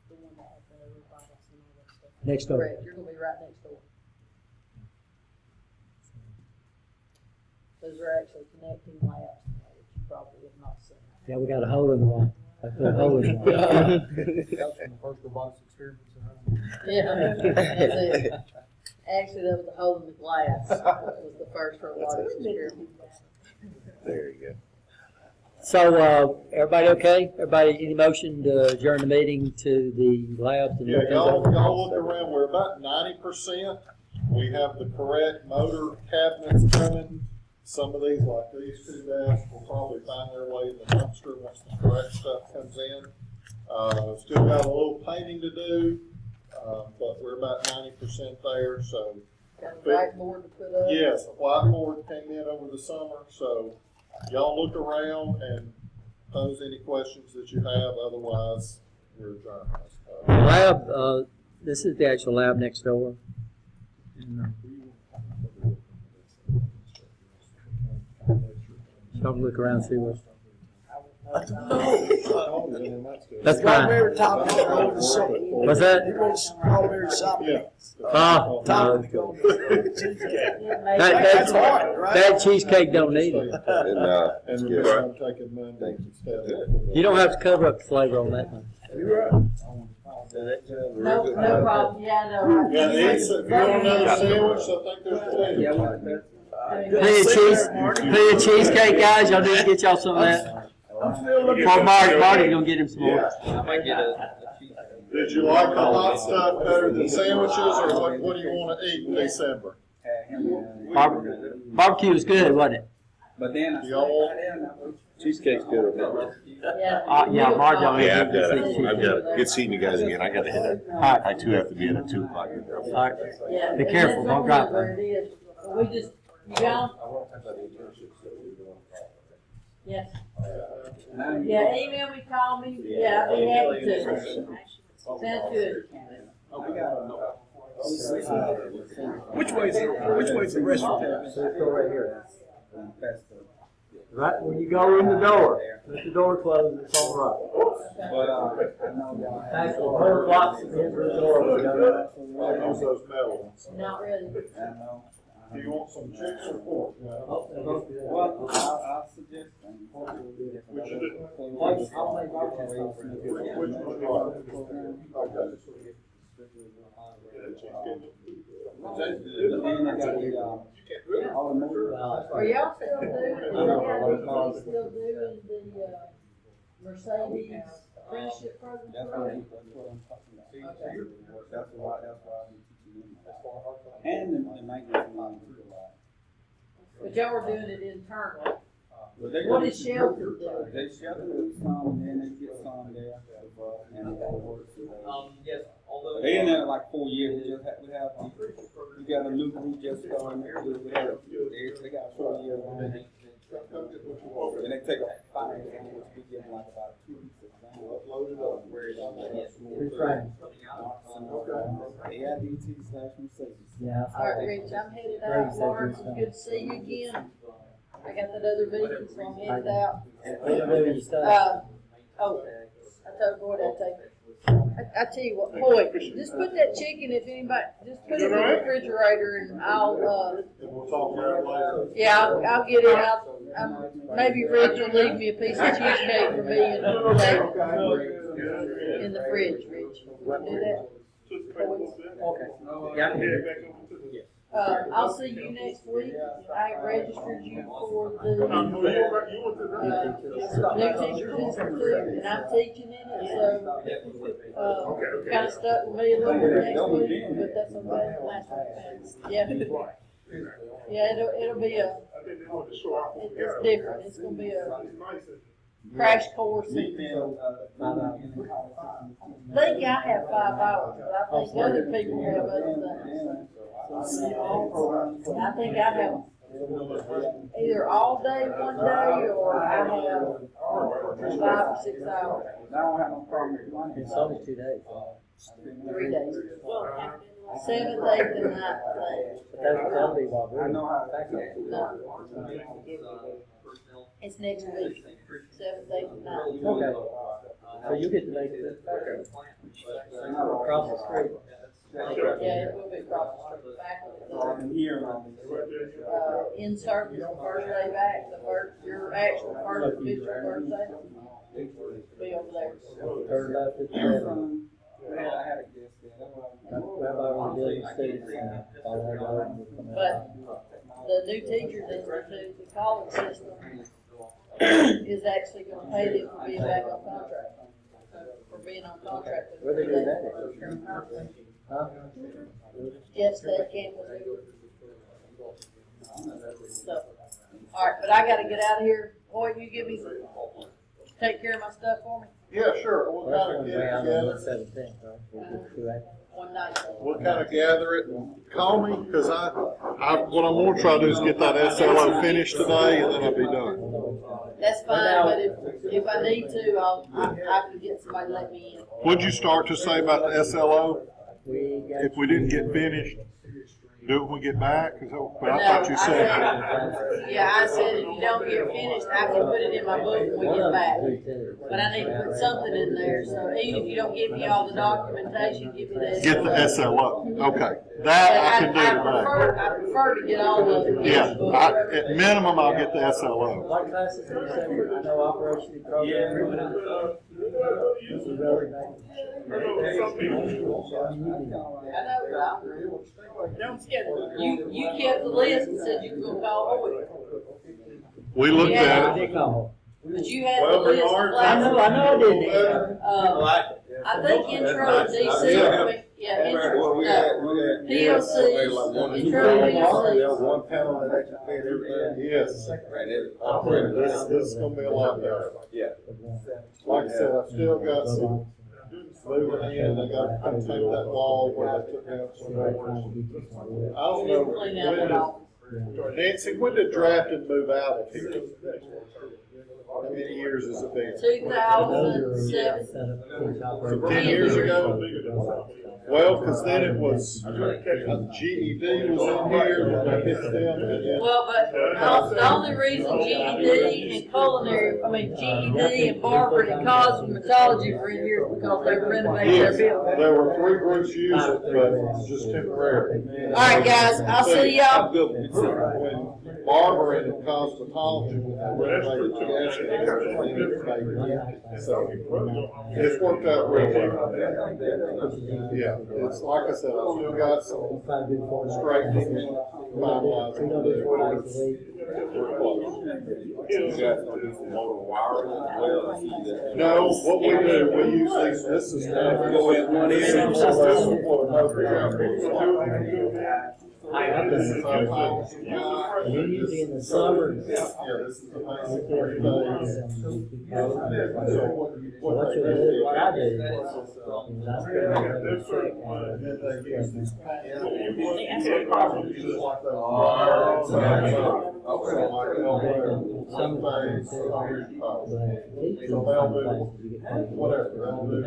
[SPEAKER 9] The one that had the robotics and all that stuff.
[SPEAKER 2] Next door.
[SPEAKER 3] Correct, you're gonna be right next door. Those are actually connecting labs, that you probably have not seen.
[SPEAKER 2] Yeah, we got a hole in the wall. I put a hole in the wall.
[SPEAKER 8] That was from the first robotics experiments in high school.
[SPEAKER 3] Yeah, that's it. Actually, that was the hole in the glass, that was the first robotics experiment.
[SPEAKER 1] There you go.
[SPEAKER 2] So, everybody okay? Everybody, any motion to adjourn the meeting to the labs? And
[SPEAKER 4] Yeah,
[SPEAKER 2] everything?
[SPEAKER 4] y'all look around, we're about 90%. We have the correct motor cabinets coming. Some of these, like these 2 desks, will probably find their way in the dumpster once the correct stuff comes in. Still got a little painting to do, but we're about 90% there, so.
[SPEAKER 3] Got a blackboard to put up.
[SPEAKER 4] Yes, a whiteboard came in over the summer, so y'all look around and pose any questions that you have, otherwise we're adjourned.
[SPEAKER 2] Lab, this is the actual lab next door. Y'all look around and see what. That's fine.
[SPEAKER 6] Strawberry topping over the shop.
[SPEAKER 2] What's that?
[SPEAKER 6] He wants strawberry shopping.
[SPEAKER 4] Yeah.
[SPEAKER 6] Topping to go to cheesecake.
[SPEAKER 2] That
[SPEAKER 6] hard, right?
[SPEAKER 2] that cheesecake don't need it.
[SPEAKER 1] And,
[SPEAKER 4] And we're just gonna take it Monday instead of.
[SPEAKER 2] You don't have to cover up the flavor on that one.
[SPEAKER 6] You're right.
[SPEAKER 3] No problem, yeah, no.
[SPEAKER 4] Yeah, if you want another sandwich, I think there's plenty.
[SPEAKER 2] Plenty of cheesecake, guys. Y'all need to get y'all some of that.
[SPEAKER 6] I'm still looking
[SPEAKER 2] For Marty's gonna get him some more.
[SPEAKER 5] I might get a cheese.
[SPEAKER 4] Did you like the hot stuff better than sandwiches, or what do you wanna eat in December?
[SPEAKER 2] Barbecue was good, wasn't it?
[SPEAKER 10] But then
[SPEAKER 4] Y'all,
[SPEAKER 7] Cheesecake's good.
[SPEAKER 3] Yeah.
[SPEAKER 2] Yeah, Mark, y'all
[SPEAKER 1] yeah,
[SPEAKER 2] need to see.
[SPEAKER 1] I've got to, good seeing you guys again. I got to hit it. I too have to be in at 2 o'clock.
[SPEAKER 2] All right.
[SPEAKER 3] Yeah,
[SPEAKER 2] Be careful,
[SPEAKER 3] and
[SPEAKER 2] don't
[SPEAKER 3] that's
[SPEAKER 2] drop
[SPEAKER 3] where it is. We just, you got 'em? Yes. Yeah, email me, call me, yeah, I'd be happy to. Sounds good.
[SPEAKER 6] Which way is the restaurant?
[SPEAKER 2] Right when you go in the door, let the door close, it's all right. Actually, her blocks it in the door.
[SPEAKER 4] I'll use those metal ones.
[SPEAKER 3] Not really.
[SPEAKER 4] Do you want some chips or pork?
[SPEAKER 10] Well, I'll suggest.
[SPEAKER 4] Which is it?
[SPEAKER 10] Which
[SPEAKER 4] Which one do you like?
[SPEAKER 3] Are y'all still doing, DT still doing the, Mercedes friendship program?
[SPEAKER 10] That's what I'm talking about. That's why I've been teaching them. And the maintenance line too a lot.
[SPEAKER 3] But y'all were doing it internally.
[SPEAKER 10] But they
[SPEAKER 3] What
[SPEAKER 10] go-
[SPEAKER 3] is Shelton doing?
[SPEAKER 10] They Shelton do some, and then they get some there, and they work.
[SPEAKER 5] Yes, although.
[SPEAKER 10] They in there like 4 years, we got a new group just starting, they got 4 years on it. And they take a 5 years, we get like about 2 weeks of time. Uploaded up, where it's on. AIDT/Mercedes.
[SPEAKER 2] Yeah.
[SPEAKER 3] All right, Rich, I'm headed out. Lawrence, it's good to see you again. I got that other meeting, so I'm headed out.
[SPEAKER 2] What do you study?
[SPEAKER 3] Oh, I told Gordon I'd take I tell you what, boy, just put that chicken, if anybody, just put it in the refrigerator and I'll,
[SPEAKER 4] And we'll talk about it later.
[SPEAKER 3] yeah, I'll get it out. Maybe Rich will leave me a piece of cheesecake for me in the fridge, Rich. Want to do that?
[SPEAKER 2] Okay. Yeah, I can hear it.
[SPEAKER 3] I'll see you next week. I registered you for the, New Teachers Institute, and I'm teaching in it, so, kinda stuck with me a little bit next week, but that's okay. Yeah. Yeah, it'll be it's different. It's gonna be a crash course. I think I have 5 hours, but I think other people have other things. I think I have either all day one day, or I have 5 or 6 hours.
[SPEAKER 2] It's only 2 days.
[SPEAKER 3] 3 days. 7th, 8th, and 9th, I think.
[SPEAKER 2] But that'll be what we're.
[SPEAKER 3] No. It's next week, 7th, 8th, and 9th.
[SPEAKER 2] Okay. So you get to make it. Across the street.
[SPEAKER 3] Yeah, it will be across the street, back of the, in service, the first day back, your actual first official birthday, be over there.
[SPEAKER 2] Turn left at 7. Rabbi on the building students, follow our road.
[SPEAKER 3] But the New Teachers Institute, the college system, is actually gonna pay them for being back on contract, for being on contract. with
[SPEAKER 2] Where they do that? Huh?
[SPEAKER 3] Yes, they can with it. So, all right, but I gotta get out of here. Boy, you take care of my stuff for me?
[SPEAKER 4] Yeah, sure. We'll
[SPEAKER 2] That's
[SPEAKER 4] kind of
[SPEAKER 2] one
[SPEAKER 4] get
[SPEAKER 2] way
[SPEAKER 4] it
[SPEAKER 2] out on the
[SPEAKER 4] together.
[SPEAKER 2] 17th, right? We'll do that.
[SPEAKER 3] One night.
[SPEAKER 4] We'll kind of gather it and call me, because what I'm gonna try to do is get that SLO finished today, and then I'll be done.
[SPEAKER 3] That's fine, but if I need to, I can get somebody to let me in.
[SPEAKER 4] What'd you start to say about the SLO?
[SPEAKER 2] We got.
[SPEAKER 4] If we didn't get finished, do it when we get back? But I
[SPEAKER 3] No,
[SPEAKER 4] thought you said.
[SPEAKER 3] Yeah, I said if you don't get finished, I can put it in my book when we get back. But I need to put something in there, so even if you don't give me all the documentation, give me the.
[SPEAKER 4] Get the SLO. Okay, that I can do
[SPEAKER 3] I
[SPEAKER 4] today.
[SPEAKER 3] prefer to get all of it.
[SPEAKER 4] Yeah, at minimum, I'll get the SLO.
[SPEAKER 2] What classes in December? I know Operation Program. This is really nice.
[SPEAKER 3] I know, don't scare me. You kept the list and said you were gonna call Hoyt.
[SPEAKER 4] We looked
[SPEAKER 3] Yeah.
[SPEAKER 4] at it.
[SPEAKER 3] But you had the list of
[SPEAKER 2] I
[SPEAKER 3] classes.
[SPEAKER 2] know I did that.
[SPEAKER 3] I think intro to DC, yeah, intro, PLCs, intro to PLCs.
[SPEAKER 7] One panel that actually paid everything.
[SPEAKER 4] Yes. This is gonna be a lot better.
[SPEAKER 7] Yeah.
[SPEAKER 4] Like I said, I've still got some moving in. I got to take that wall where I took out some doors. I don't know,
[SPEAKER 3] Clean out that office.
[SPEAKER 4] Nancy, when did Drafton move out of here? How many years has it been?
[SPEAKER 3] 2007.
[SPEAKER 4] So 10 years ago? Well, because then it was, GED was in here, and I hit them, and then.
[SPEAKER 3] Well, but the only reason GED and GED and Barber and cosmetology were in here is because they were renovating their
[SPEAKER 4] Yes,
[SPEAKER 3] building.
[SPEAKER 4] there were 3 groups using it, but just temporarily.
[SPEAKER 3] All right, guys, I'll see y'all.
[SPEAKER 4] When Barber and cosmetology, when they renovated the gas station, so it's worked out real well. Yeah, it's like I said, I've still got some straightening and finalizing to do. We're close. No, what we do, we use these, this is kind of go in one end. This is what a motor This is our power supply.
[SPEAKER 2] Usually in the summer.
[SPEAKER 4] Yeah, this is the basic 3 days. So what
[SPEAKER 2] What
[SPEAKER 4] they
[SPEAKER 2] you do,
[SPEAKER 4] do.
[SPEAKER 2] what I do.
[SPEAKER 4] And then they use these pads. Just like those. So like they'll do some things, others power. So they'll do whatever, they'll do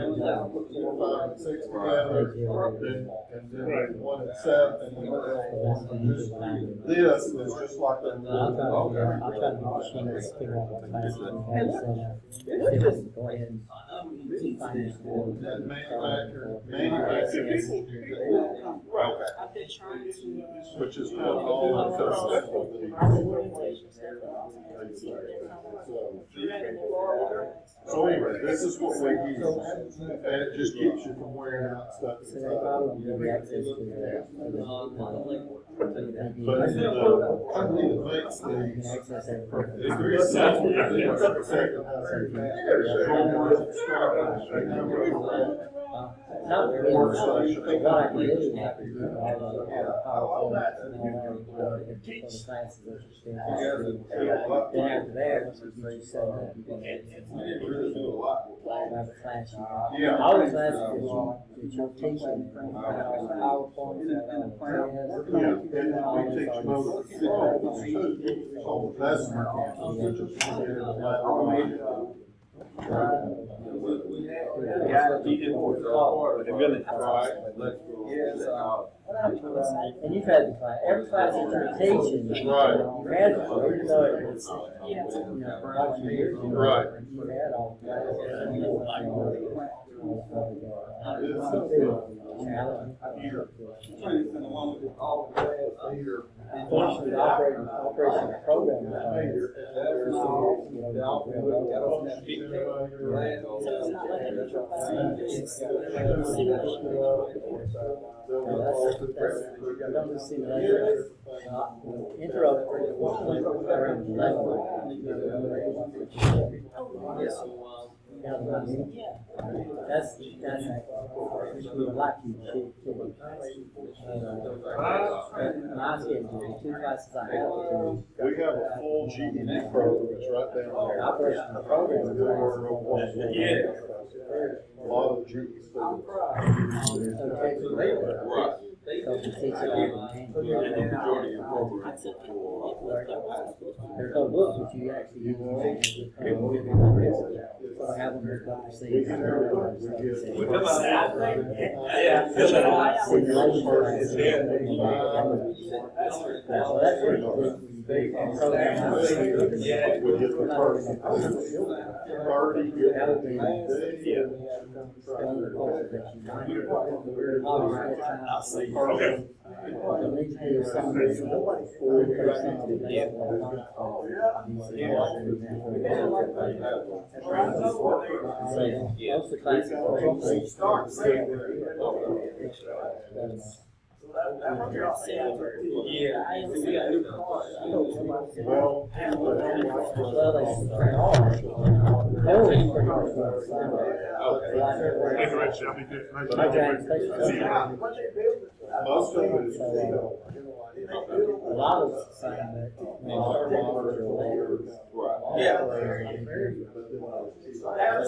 [SPEAKER 4] 4, 5, and 6 together, and then 1 and 7, and then they'll this is just like that.
[SPEAKER 2] I'll try to get the machine to figure out what classes we have set up. Go ahead and
[SPEAKER 4] That manufacturing.
[SPEAKER 9] I've been trying to,
[SPEAKER 4] Which is what all of
[SPEAKER 9] the
[SPEAKER 4] those.
[SPEAKER 9] orientation stuff, but also see if
[SPEAKER 4] So anyway, this is what we use, and it just keeps you from wearing out stuff.
[SPEAKER 2] So they probably give you access to that.
[SPEAKER 4] But the company that makes
[SPEAKER 2] You can
[SPEAKER 4] these
[SPEAKER 2] access that.
[SPEAKER 4] is very simple.
[SPEAKER 2] No, workstation. What I can do is I can do all the PowerPoint and all that, for the classes that you're still. Then after that, once you get you set up, you can have a class.
[SPEAKER 4] Yeah.
[SPEAKER 2] All the classes that you're teaching, all the PowerPoint,
[SPEAKER 4] And we teach both. So that's
[SPEAKER 2] and you've had the class, every class that you're teaching,
[SPEAKER 4] Right.
[SPEAKER 2] you've had it, even though it's, for all the years,
[SPEAKER 4] Right.
[SPEAKER 2] you've had all the unfortunately, the operation program,
[SPEAKER 9] so it's not like a neutral class, it's simulation.
[SPEAKER 2] Intro around the level.
[SPEAKER 9] Yeah.
[SPEAKER 2] That's we would like you to see. My schedule, 2 classes I have to
[SPEAKER 4] We have a full GED program, it's right down there.
[SPEAKER 2] operation program.
[SPEAKER 4] A lot of the GED schools.
[SPEAKER 2] There's no books which you actually use. So I have them here to see. Most of the classes
[SPEAKER 4] Most of it is.
[SPEAKER 2] a lot of it's saying that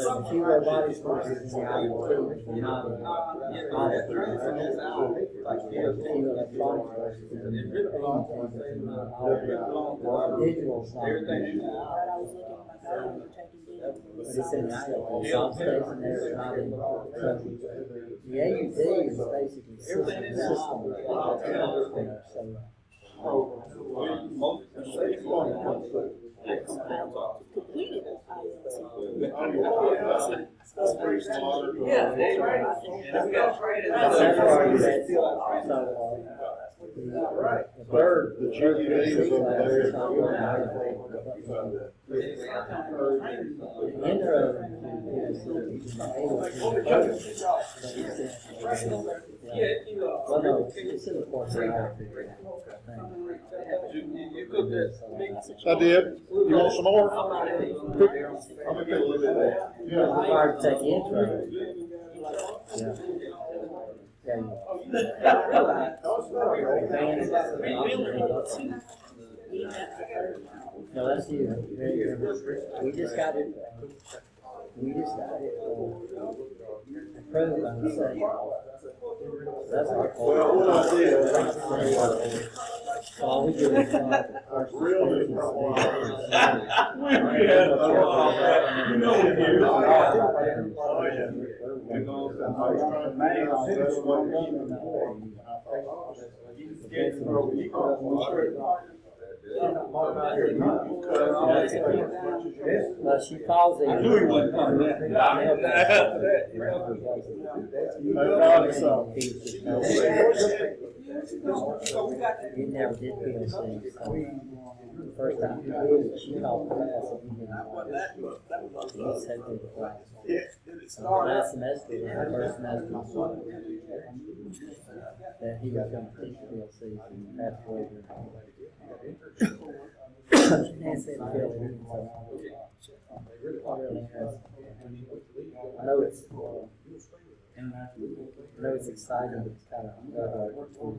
[SPEAKER 2] a few robotics courses in the IoT, not in a few electronic courses in digital side.
[SPEAKER 9] Right, I was looking at my phone, we're taking digital.
[SPEAKER 2] But it's in the IoT, some states and there, it's not in. So the AUT is basically system.
[SPEAKER 9] Completed
[SPEAKER 2] The third,
[SPEAKER 4] The GED is over there.
[SPEAKER 2] intro well, no, it's in the course.
[SPEAKER 4] I did. You want some more?
[SPEAKER 2] It's hard to take the intro. Yeah. No, that's you. We just got it approved by the state. That's our fault.
[SPEAKER 4] Well, what I did,
[SPEAKER 2] All we do is She calls it.
[SPEAKER 6] I knew he wasn't part of that.
[SPEAKER 2] He never did PLC, so the first time he did it, she called class and he didn't want it. He said to the class. Last semester, the first semester, that he was gonna teach PLC and that's where Nancy and Bill, really interesting. I know it's exciting, but it's kind of hard too.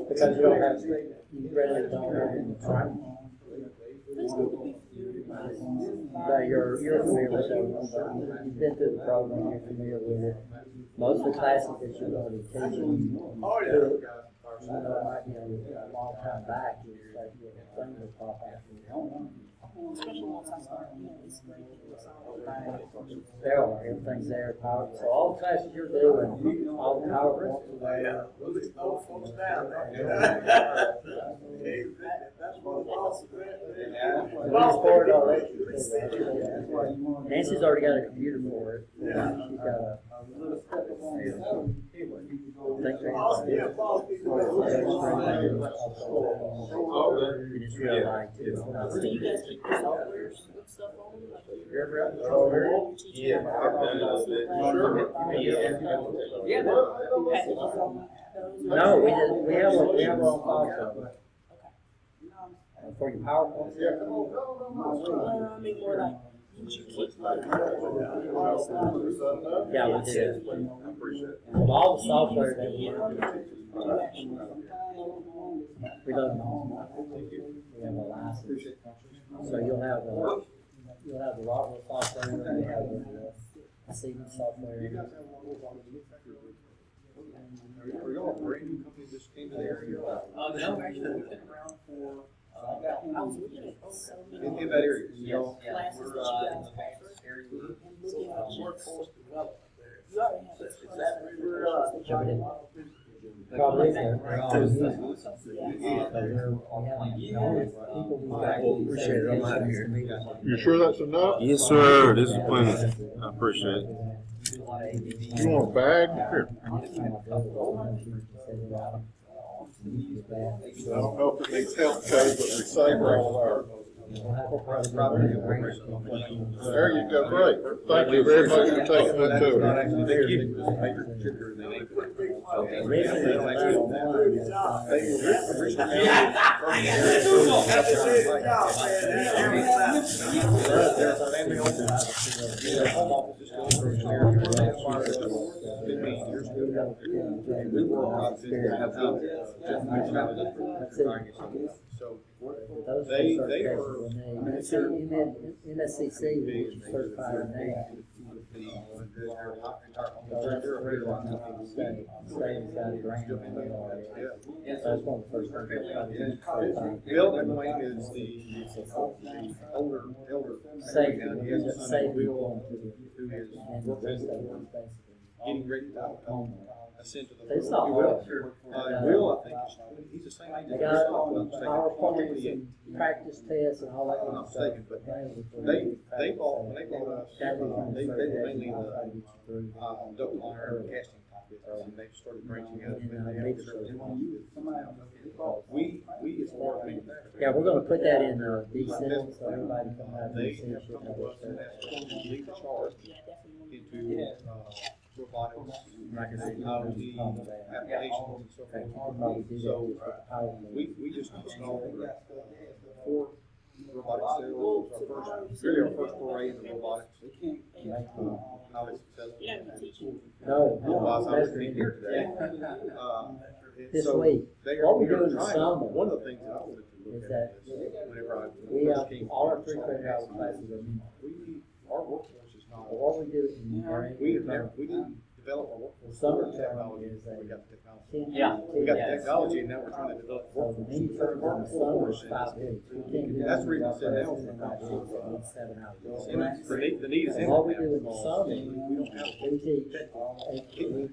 [SPEAKER 2] Because you don't have, you really don't have any training. But you're familiar with those. You've been through the program, you're familiar with it. Most of the classes that you're going to be teaching, you know, it might be a long time back, it's like your thing will pop out.
[SPEAKER 9] Especially once I start, it's great.
[SPEAKER 2] There are, everything's there, power, so all the classes you're doing, all the PowerPoints are there. Nancy's already got a computer for it. She's got a. And it's real light too.
[SPEAKER 9] So do you guys keep your software and stuff on? Like,
[SPEAKER 7] Yeah, I've done it a bit.
[SPEAKER 2] No, we have our own file server. For your PowerPoint.
[SPEAKER 9] I mean, more like, did you keep like,
[SPEAKER 2] Yeah, we do. Of all the software that we don't know. We have a license. So you'll have the Rockwell software, you'll have the Siemens software.
[SPEAKER 8] Are y'all a brand new company that just came to the area?
[SPEAKER 5] No, actually, we've been around for,
[SPEAKER 9] I was looking at so many.
[SPEAKER 8] In that area?
[SPEAKER 5] yes, yeah,
[SPEAKER 9] Classes
[SPEAKER 5] we're,
[SPEAKER 9] that you
[SPEAKER 5] in
[SPEAKER 9] guys
[SPEAKER 5] the advanced area.
[SPEAKER 9] And looking at workforce development. You already have a ton of
[SPEAKER 2] Probably so.
[SPEAKER 7] Appreciate it, I'm out of here.
[SPEAKER 4] You sure that's enough?
[SPEAKER 7] Yes, sir, this is plenty. I appreciate it.
[SPEAKER 4] You want a bag? Here. I don't know if it needs help, Kay, but we save all our. There you go, great. Thank you very much for taking that tour.
[SPEAKER 2] They were MSCC, which is certified in that. State's got a grant. That's one of the first things.
[SPEAKER 8] Bill McLean is the elder.
[SPEAKER 2] Safety, safety.
[SPEAKER 8] Who is getting ready to ascend to the.
[SPEAKER 2] It's not hard.
[SPEAKER 8] Will, I think, he's the same age.
[SPEAKER 2] They got PowerPoints and practice tests and all that
[SPEAKER 8] I'm
[SPEAKER 2] kind
[SPEAKER 8] not
[SPEAKER 2] of stuff.
[SPEAKER 8] mistaken, but they bought, when they bought us, they were mainly the, ductile iron casting type business, and they started branching out. We as far as manufacturing.
[SPEAKER 2] Yeah, we're gonna put that in D7, so everybody can have
[SPEAKER 8] They
[SPEAKER 2] D7.
[SPEAKER 8] have come to us and asked us to lead the charge into, robotics, technology, applications and so forth. So, we just installed 4 robotic cells, really our first foray into robotics. Highly successful.
[SPEAKER 2] No,
[SPEAKER 8] Otherwise, I
[SPEAKER 2] that's
[SPEAKER 8] wouldn't be here today.
[SPEAKER 2] This
[SPEAKER 8] So
[SPEAKER 2] week.
[SPEAKER 8] they
[SPEAKER 2] What we
[SPEAKER 8] are
[SPEAKER 2] do in the
[SPEAKER 8] trying-
[SPEAKER 2] summer
[SPEAKER 8] One of the things that I wanted to
[SPEAKER 2] is
[SPEAKER 8] look
[SPEAKER 2] that
[SPEAKER 8] at is whenever I.
[SPEAKER 2] we have, all our 3 credit hour classes are new.
[SPEAKER 8] Our workforce is not.
[SPEAKER 2] But what we do in our
[SPEAKER 8] We didn't develop our workforce.
[SPEAKER 2] Summer
[SPEAKER 8] with
[SPEAKER 2] term
[SPEAKER 8] technology.
[SPEAKER 2] is
[SPEAKER 8] We got the technology.
[SPEAKER 2] 10,
[SPEAKER 5] Yeah.
[SPEAKER 8] We got the
[SPEAKER 2] 10
[SPEAKER 8] technology and now we're trying to develop
[SPEAKER 2] So the
[SPEAKER 8] workforce.
[SPEAKER 2] mini terms in the summer is 5 weeks. We can't do
[SPEAKER 8] That's the reason I said that
[SPEAKER 2] classes
[SPEAKER 8] was
[SPEAKER 2] in 5 weeks, it needs 7 hours.
[SPEAKER 8] The need is in
[SPEAKER 2] And
[SPEAKER 8] it
[SPEAKER 2] what we
[SPEAKER 8] now.
[SPEAKER 2] do in the summer,
[SPEAKER 8] We don't have.
[SPEAKER 2] we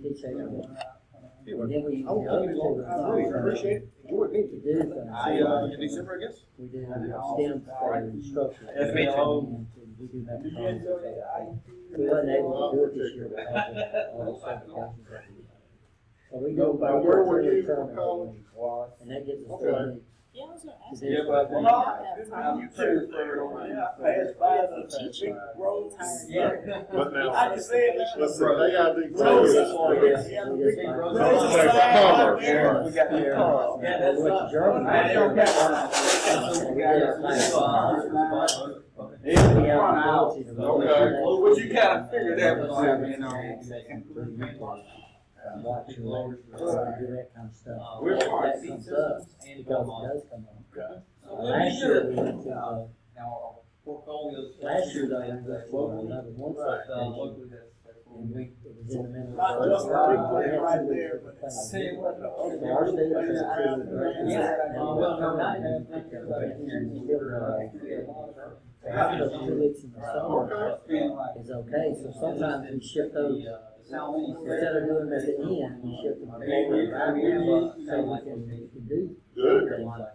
[SPEAKER 2] teach everything. And then we,
[SPEAKER 6] I really appreciate it. Enjoyed meeting
[SPEAKER 2] we
[SPEAKER 6] you.
[SPEAKER 2] do,
[SPEAKER 6] In December, I guess.
[SPEAKER 2] we do STEM for instruction.
[SPEAKER 10] Yes, ma'am.
[SPEAKER 2] We do that. We wasn't able to do it this year because of all the certifications that we did. So we do,
[SPEAKER 4] Now,
[SPEAKER 2] we
[SPEAKER 4] where
[SPEAKER 2] do
[SPEAKER 4] were
[SPEAKER 2] a
[SPEAKER 4] you
[SPEAKER 2] two-term
[SPEAKER 4] from college?
[SPEAKER 2] and that gets us
[SPEAKER 4] Okay.
[SPEAKER 2] to.
[SPEAKER 9] Yeah, I was gonna ask.
[SPEAKER 2] Yeah,
[SPEAKER 9] you.
[SPEAKER 10] but-
[SPEAKER 9] We don't have time.
[SPEAKER 6] You too. Passed by the teaching roads.
[SPEAKER 9] Yeah.
[SPEAKER 4] But now,
[SPEAKER 6] I just said that.
[SPEAKER 4] listen, they gotta do.
[SPEAKER 6] Rosa.
[SPEAKER 2] Yeah,
[SPEAKER 6] We
[SPEAKER 2] we
[SPEAKER 6] just-
[SPEAKER 2] just-
[SPEAKER 6] Rosa
[SPEAKER 4] Like
[SPEAKER 6] sign
[SPEAKER 4] Palmer.
[SPEAKER 6] out there.
[SPEAKER 10] We got the car.
[SPEAKER 6] Yeah, that's
[SPEAKER 2] Which
[SPEAKER 6] not-
[SPEAKER 2] German.
[SPEAKER 10] I don't got
[SPEAKER 2] We have the ability to-
[SPEAKER 4] Okay.
[SPEAKER 10] Well, but you kinda figured that was, you know.
[SPEAKER 2] Watch your language, do that kind of stuff.
[SPEAKER 5] We're
[SPEAKER 2] That
[SPEAKER 5] smart.
[SPEAKER 2] comes up, because it does come up.
[SPEAKER 5] So
[SPEAKER 2] Last year, we went to,
[SPEAKER 5] Now, our portfolios.
[SPEAKER 2] last year, though, we went to another one certification,
[SPEAKER 5] Locally, that's.
[SPEAKER 2] and we, it was in the middle
[SPEAKER 6] Not
[SPEAKER 2] of.
[SPEAKER 6] just a big plan right there, but
[SPEAKER 10] See what the other.
[SPEAKER 2] So our students are to the directors,
[SPEAKER 5] Yeah.
[SPEAKER 2] and we'll come down and pick up the grants and still, having those 2 weeks in the summer is okay, so sometimes we shift those, instead of doing them at the end, we shift them forward backwards, so we can do
[SPEAKER 4] Good.
[SPEAKER 2] things like that.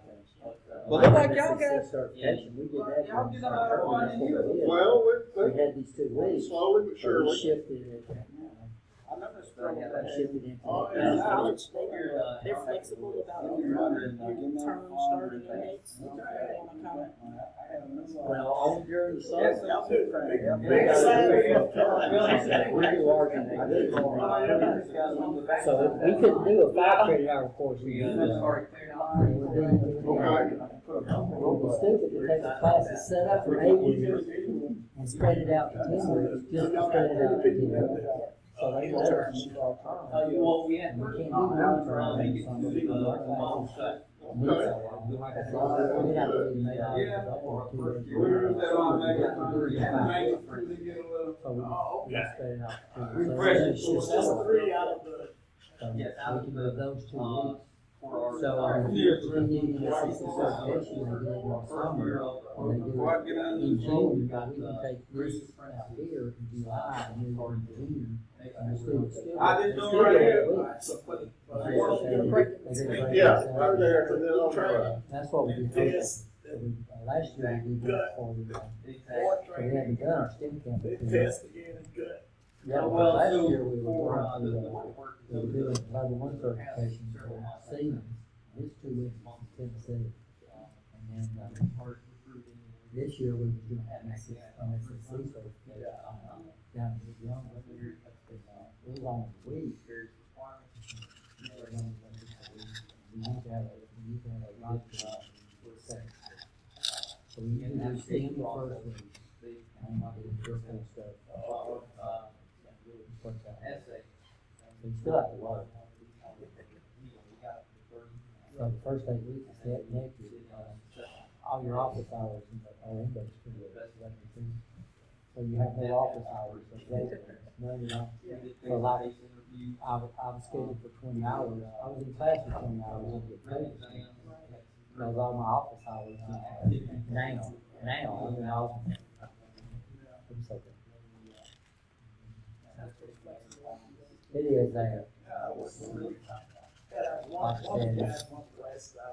[SPEAKER 10] Well, look like y'all
[SPEAKER 2] This certification, we did that.
[SPEAKER 10] Y'all
[SPEAKER 2] when
[SPEAKER 10] get
[SPEAKER 2] we
[SPEAKER 10] another
[SPEAKER 2] started.
[SPEAKER 10] one
[SPEAKER 2] That's what we did.
[SPEAKER 4] Well,
[SPEAKER 2] We had these 2 weeks,
[SPEAKER 4] slowly but
[SPEAKER 2] so we
[SPEAKER 4] surely.
[SPEAKER 2] shifted it,
[SPEAKER 10] I never
[SPEAKER 2] we
[SPEAKER 10] struggled
[SPEAKER 2] shifted into.
[SPEAKER 6] Oh,
[SPEAKER 2] that.
[SPEAKER 6] yeah.
[SPEAKER 9] College, they're flexible about your term starting dates. If you wanna come.
[SPEAKER 2] Well, all during the summer.
[SPEAKER 10] Yes,
[SPEAKER 6] Y'all do. Big
[SPEAKER 2] Yeah.
[SPEAKER 6] sign.
[SPEAKER 2] We do ours in the week. So if we couldn't do a 5 credit hour course, we do that. It would be,
[SPEAKER 4] Okay.
[SPEAKER 2] it would be stupid to take the classes set up for 8 weeks and spread it out to 10 weeks, just to spread it out to 10 weeks. So they let us use our term.
[SPEAKER 5] Well, we had.
[SPEAKER 2] We can't do long term in summer because our classes meet so long. We have to be made out of 2 So we spread it out. So it's
[SPEAKER 6] Just 3 out of the.
[SPEAKER 2] So
[SPEAKER 5] Yes,
[SPEAKER 2] we can do those 2 weeks.
[SPEAKER 5] For our.
[SPEAKER 2] So if you need an assistant certification, they do it in the summer, and they do it in June, we can take this out here in July and move on to June. And the students still.
[SPEAKER 10] I just
[SPEAKER 2] still
[SPEAKER 10] do right
[SPEAKER 2] get
[SPEAKER 10] here.
[SPEAKER 2] a week. They get a break.
[SPEAKER 4] Yeah, right there, and then over.
[SPEAKER 2] That's what we did.
[SPEAKER 6] Test,
[SPEAKER 2] Last year, we did that for the,
[SPEAKER 6] board
[SPEAKER 2] so we
[SPEAKER 6] training,
[SPEAKER 2] hadn't done our STEM campus.
[SPEAKER 6] they
[SPEAKER 2] yet.
[SPEAKER 6] test again and gut.
[SPEAKER 2] Yeah, well, last year we were going to, we were doing level 1 certification for Siemens. This 2 weeks in Tennessee. And then, this year we were doing MSC certification down in Young. It was on a week. We need to have a good, second. So we usually do STEM the first week. And do this kind of stuff. So you still have to work. So the first 8 weeks is that connected, all your office hours are indexed to the, so you have no office hours, so no, you're not. So like, I was scheduled for 20 hours, I was in class for 20 hours, I get paid. Because all my office hours, now, I mean, I'm so good. It is that. Like I said, it's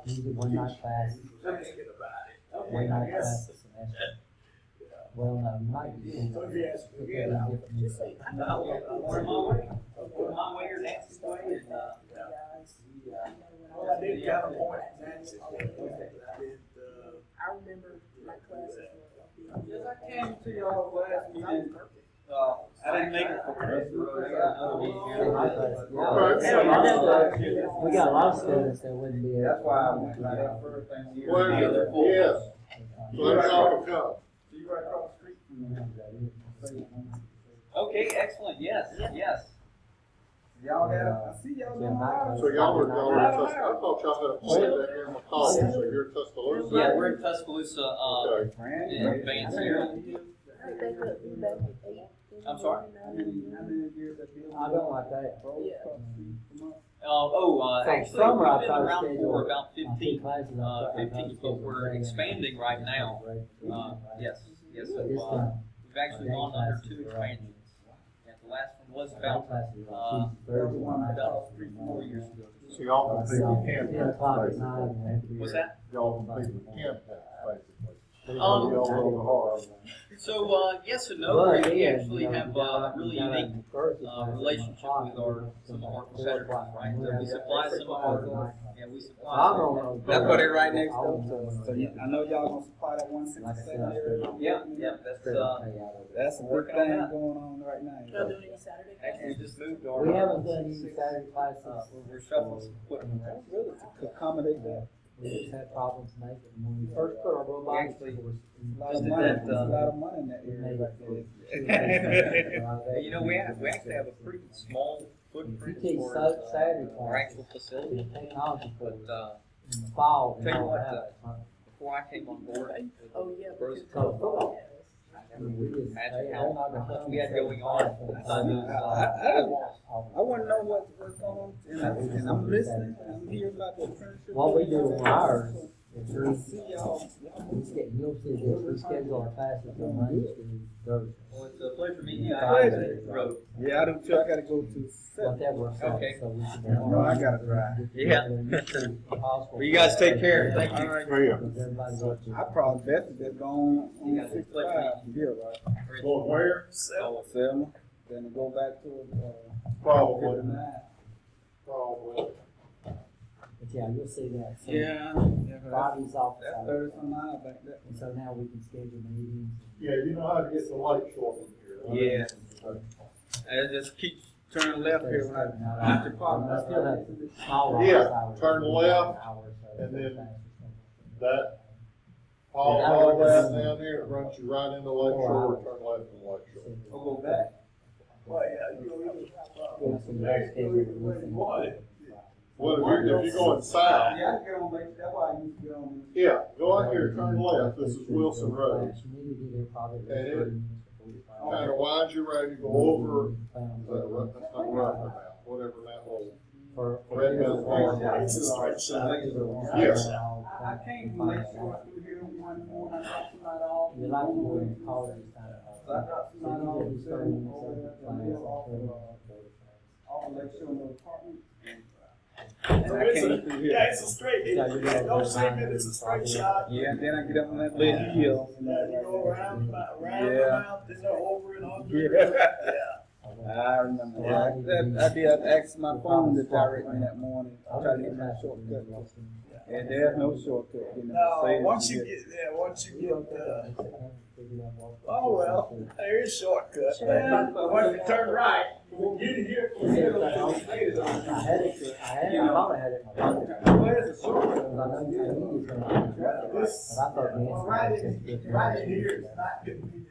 [SPEAKER 2] usually 1 night class, 1 night class a semester. Well, no, you might be.
[SPEAKER 6] So if you ask me again, I would just say, well, I did counterpoint Nancy. I did,
[SPEAKER 9] I remember my classes were.
[SPEAKER 10] Yes, I came to y'all last meeting. I didn't make it for Christmas.
[SPEAKER 2] We got a lot of students that wouldn't be.
[SPEAKER 10] That's why I went right up first thing.
[SPEAKER 4] Well, yes, let us all come.
[SPEAKER 10] See right across the street.
[SPEAKER 5] Okay, excellent, yes, yes.
[SPEAKER 10] Y'all had, I see y'all doing a lot of.
[SPEAKER 4] So y'all are in Tuscaloosa, I thought y'all had a plant down here in McCall, so you're in Tuscaloosa?
[SPEAKER 5] Yeah, we're in Tuscaloosa,
[SPEAKER 4] Okay.
[SPEAKER 5] in Vance here. I'm sorry?
[SPEAKER 2] I don't like that.
[SPEAKER 5] Actually,
[SPEAKER 2] Summer, I
[SPEAKER 5] we've been
[SPEAKER 2] try to
[SPEAKER 5] around
[SPEAKER 2] schedule
[SPEAKER 5] for about
[SPEAKER 2] my
[SPEAKER 5] 15,
[SPEAKER 2] 2 classes.
[SPEAKER 5] 15, but we're expanding right now. Yes, yes, so,
[SPEAKER 2] This time,
[SPEAKER 5] we've actually gone under 2 expansions. And the last one was about, about 3-4 years ago.
[SPEAKER 4] So y'all compete with campus,
[SPEAKER 2] 10 o'clock at
[SPEAKER 4] basically.
[SPEAKER 2] night.
[SPEAKER 5] What's that?
[SPEAKER 4] Y'all compete with campus, basically.
[SPEAKER 5] Um,
[SPEAKER 4] Y'all go to hard.
[SPEAKER 5] So, yes and no, we actually have a really unique relationship with some of our competitors, right? We supply some of our, we supply some.
[SPEAKER 10] That's what they're right next door to us. So I know y'all gonna supply that 167 area.
[SPEAKER 5] Yeah,
[SPEAKER 10] That's a big thing going on right now.
[SPEAKER 9] Y'all doing any Saturday
[SPEAKER 5] actually
[SPEAKER 9] classes?
[SPEAKER 5] just moved our.
[SPEAKER 2] We haven't done any Saturday classes.
[SPEAKER 5] We're shuffling some equipment.
[SPEAKER 10] Really, to accommodate that.
[SPEAKER 2] We just had problems making it. When we first put our robotics
[SPEAKER 5] Actually,
[SPEAKER 2] course,
[SPEAKER 10] A lot
[SPEAKER 5] Just
[SPEAKER 10] of
[SPEAKER 5] did
[SPEAKER 10] money,
[SPEAKER 5] that,
[SPEAKER 10] there's a lot of money in that
[SPEAKER 2] we
[SPEAKER 10] area
[SPEAKER 2] made
[SPEAKER 10] right
[SPEAKER 2] it
[SPEAKER 10] there.
[SPEAKER 5] You know, we actually have a pretty small footprint
[SPEAKER 2] If you teach
[SPEAKER 5] for
[SPEAKER 2] Saturday
[SPEAKER 5] our
[SPEAKER 2] class,
[SPEAKER 5] actual facility,
[SPEAKER 2] the technology
[SPEAKER 5] but,
[SPEAKER 2] course, in the fall, we
[SPEAKER 5] tell you
[SPEAKER 2] don't
[SPEAKER 5] what,
[SPEAKER 2] have it.
[SPEAKER 5] before I came on board,
[SPEAKER 9] Oh, yeah.
[SPEAKER 5] Rose
[SPEAKER 9] because-
[SPEAKER 2] So football.
[SPEAKER 9] Yes.
[SPEAKER 2] I mean, we just,
[SPEAKER 5] Imagine
[SPEAKER 2] they're
[SPEAKER 5] how
[SPEAKER 2] not gonna
[SPEAKER 5] much
[SPEAKER 2] come
[SPEAKER 5] we had
[SPEAKER 2] to
[SPEAKER 5] going on.
[SPEAKER 10] I wanna know what's going on, and I'm listening, I'm hearing about the apprenticeship.
[SPEAKER 2] What we do on ours, is
[SPEAKER 10] I see y'all.
[SPEAKER 2] you'll see this, we schedule our classes on Monday through Thursday.
[SPEAKER 5] well, it's a pleasure meeting you.
[SPEAKER 2] Pleasure.
[SPEAKER 5] Road.
[SPEAKER 10] Yeah, I do too, I gotta go to
[SPEAKER 2] But
[SPEAKER 10] seven.
[SPEAKER 2] that works out,
[SPEAKER 5] Okay.
[SPEAKER 2] so we can.
[SPEAKER 10] No, I gotta drive.
[SPEAKER 5] Yeah. Well, you guys take care. Thank you.
[SPEAKER 4] Yeah.
[SPEAKER 10] I probably best to go on
[SPEAKER 5] You got it.
[SPEAKER 10] 65 here, right?
[SPEAKER 4] Going where?
[SPEAKER 10] Selma, then go back to,
[SPEAKER 4] Probably.
[SPEAKER 10] 59.
[SPEAKER 4] Probably.
[SPEAKER 2] But yeah, you'll see that. So
[SPEAKER 10] Yeah.
[SPEAKER 2] Friday's off.
[SPEAKER 10] That's 30 some miles back there.
[SPEAKER 2] And so now we can schedule meetings.
[SPEAKER 4] Yeah, you know how to get the light short from here. right?
[SPEAKER 10] Yeah. And just keep turning left here when I, after
[SPEAKER 2] I
[SPEAKER 10] park.
[SPEAKER 2] still have small
[SPEAKER 4] Yeah,
[SPEAKER 2] office hours.
[SPEAKER 4] turn left, and then That, all that down there, it runs you right into Lake Shore, turn left in Lake Shore.
[SPEAKER 10] We'll go back.
[SPEAKER 6] Well, yeah, you know,
[SPEAKER 4] Well, if you're going south,
[SPEAKER 10] Yeah, I get on, that's why I used to get on.
[SPEAKER 4] yeah, go out here, turn left, this is Wilson Road.
[SPEAKER 2] And
[SPEAKER 4] Kind of winds you around, you go over, whatever that little, Red Mountain Farm. Yes.
[SPEAKER 10] I came from Lake Shore through here one morning, I dropped somebody off.
[SPEAKER 2] You like to go in college time.
[SPEAKER 10] So I dropped somebody off and said, over there, off of Lake Shore in the apartment. And I came through here.
[SPEAKER 6] Yeah, it's a straight, don't say that it's a straight shot.
[SPEAKER 10] Yeah, and then I get up on that little hill.
[SPEAKER 6] Yeah, you go around,
[SPEAKER 10] Yeah.
[SPEAKER 6] then go over and under.
[SPEAKER 10] Yeah. I remember that. I did ask my phone to direct me that morning. I tried to get my shortcut. And there's no shortcut. You know,
[SPEAKER 6] No,
[SPEAKER 10] say
[SPEAKER 6] once
[SPEAKER 10] it.
[SPEAKER 6] you get, oh, well, there is shortcut, man. Once you turn right, you hear.
[SPEAKER 2] I had it, I thought I had it in my pocket.
[SPEAKER 6] Where's the shortcut?
[SPEAKER 2] But I know you knew it was gonna be right.
[SPEAKER 6] This,
[SPEAKER 2] But I thought the
[SPEAKER 6] well, right in here is not convenient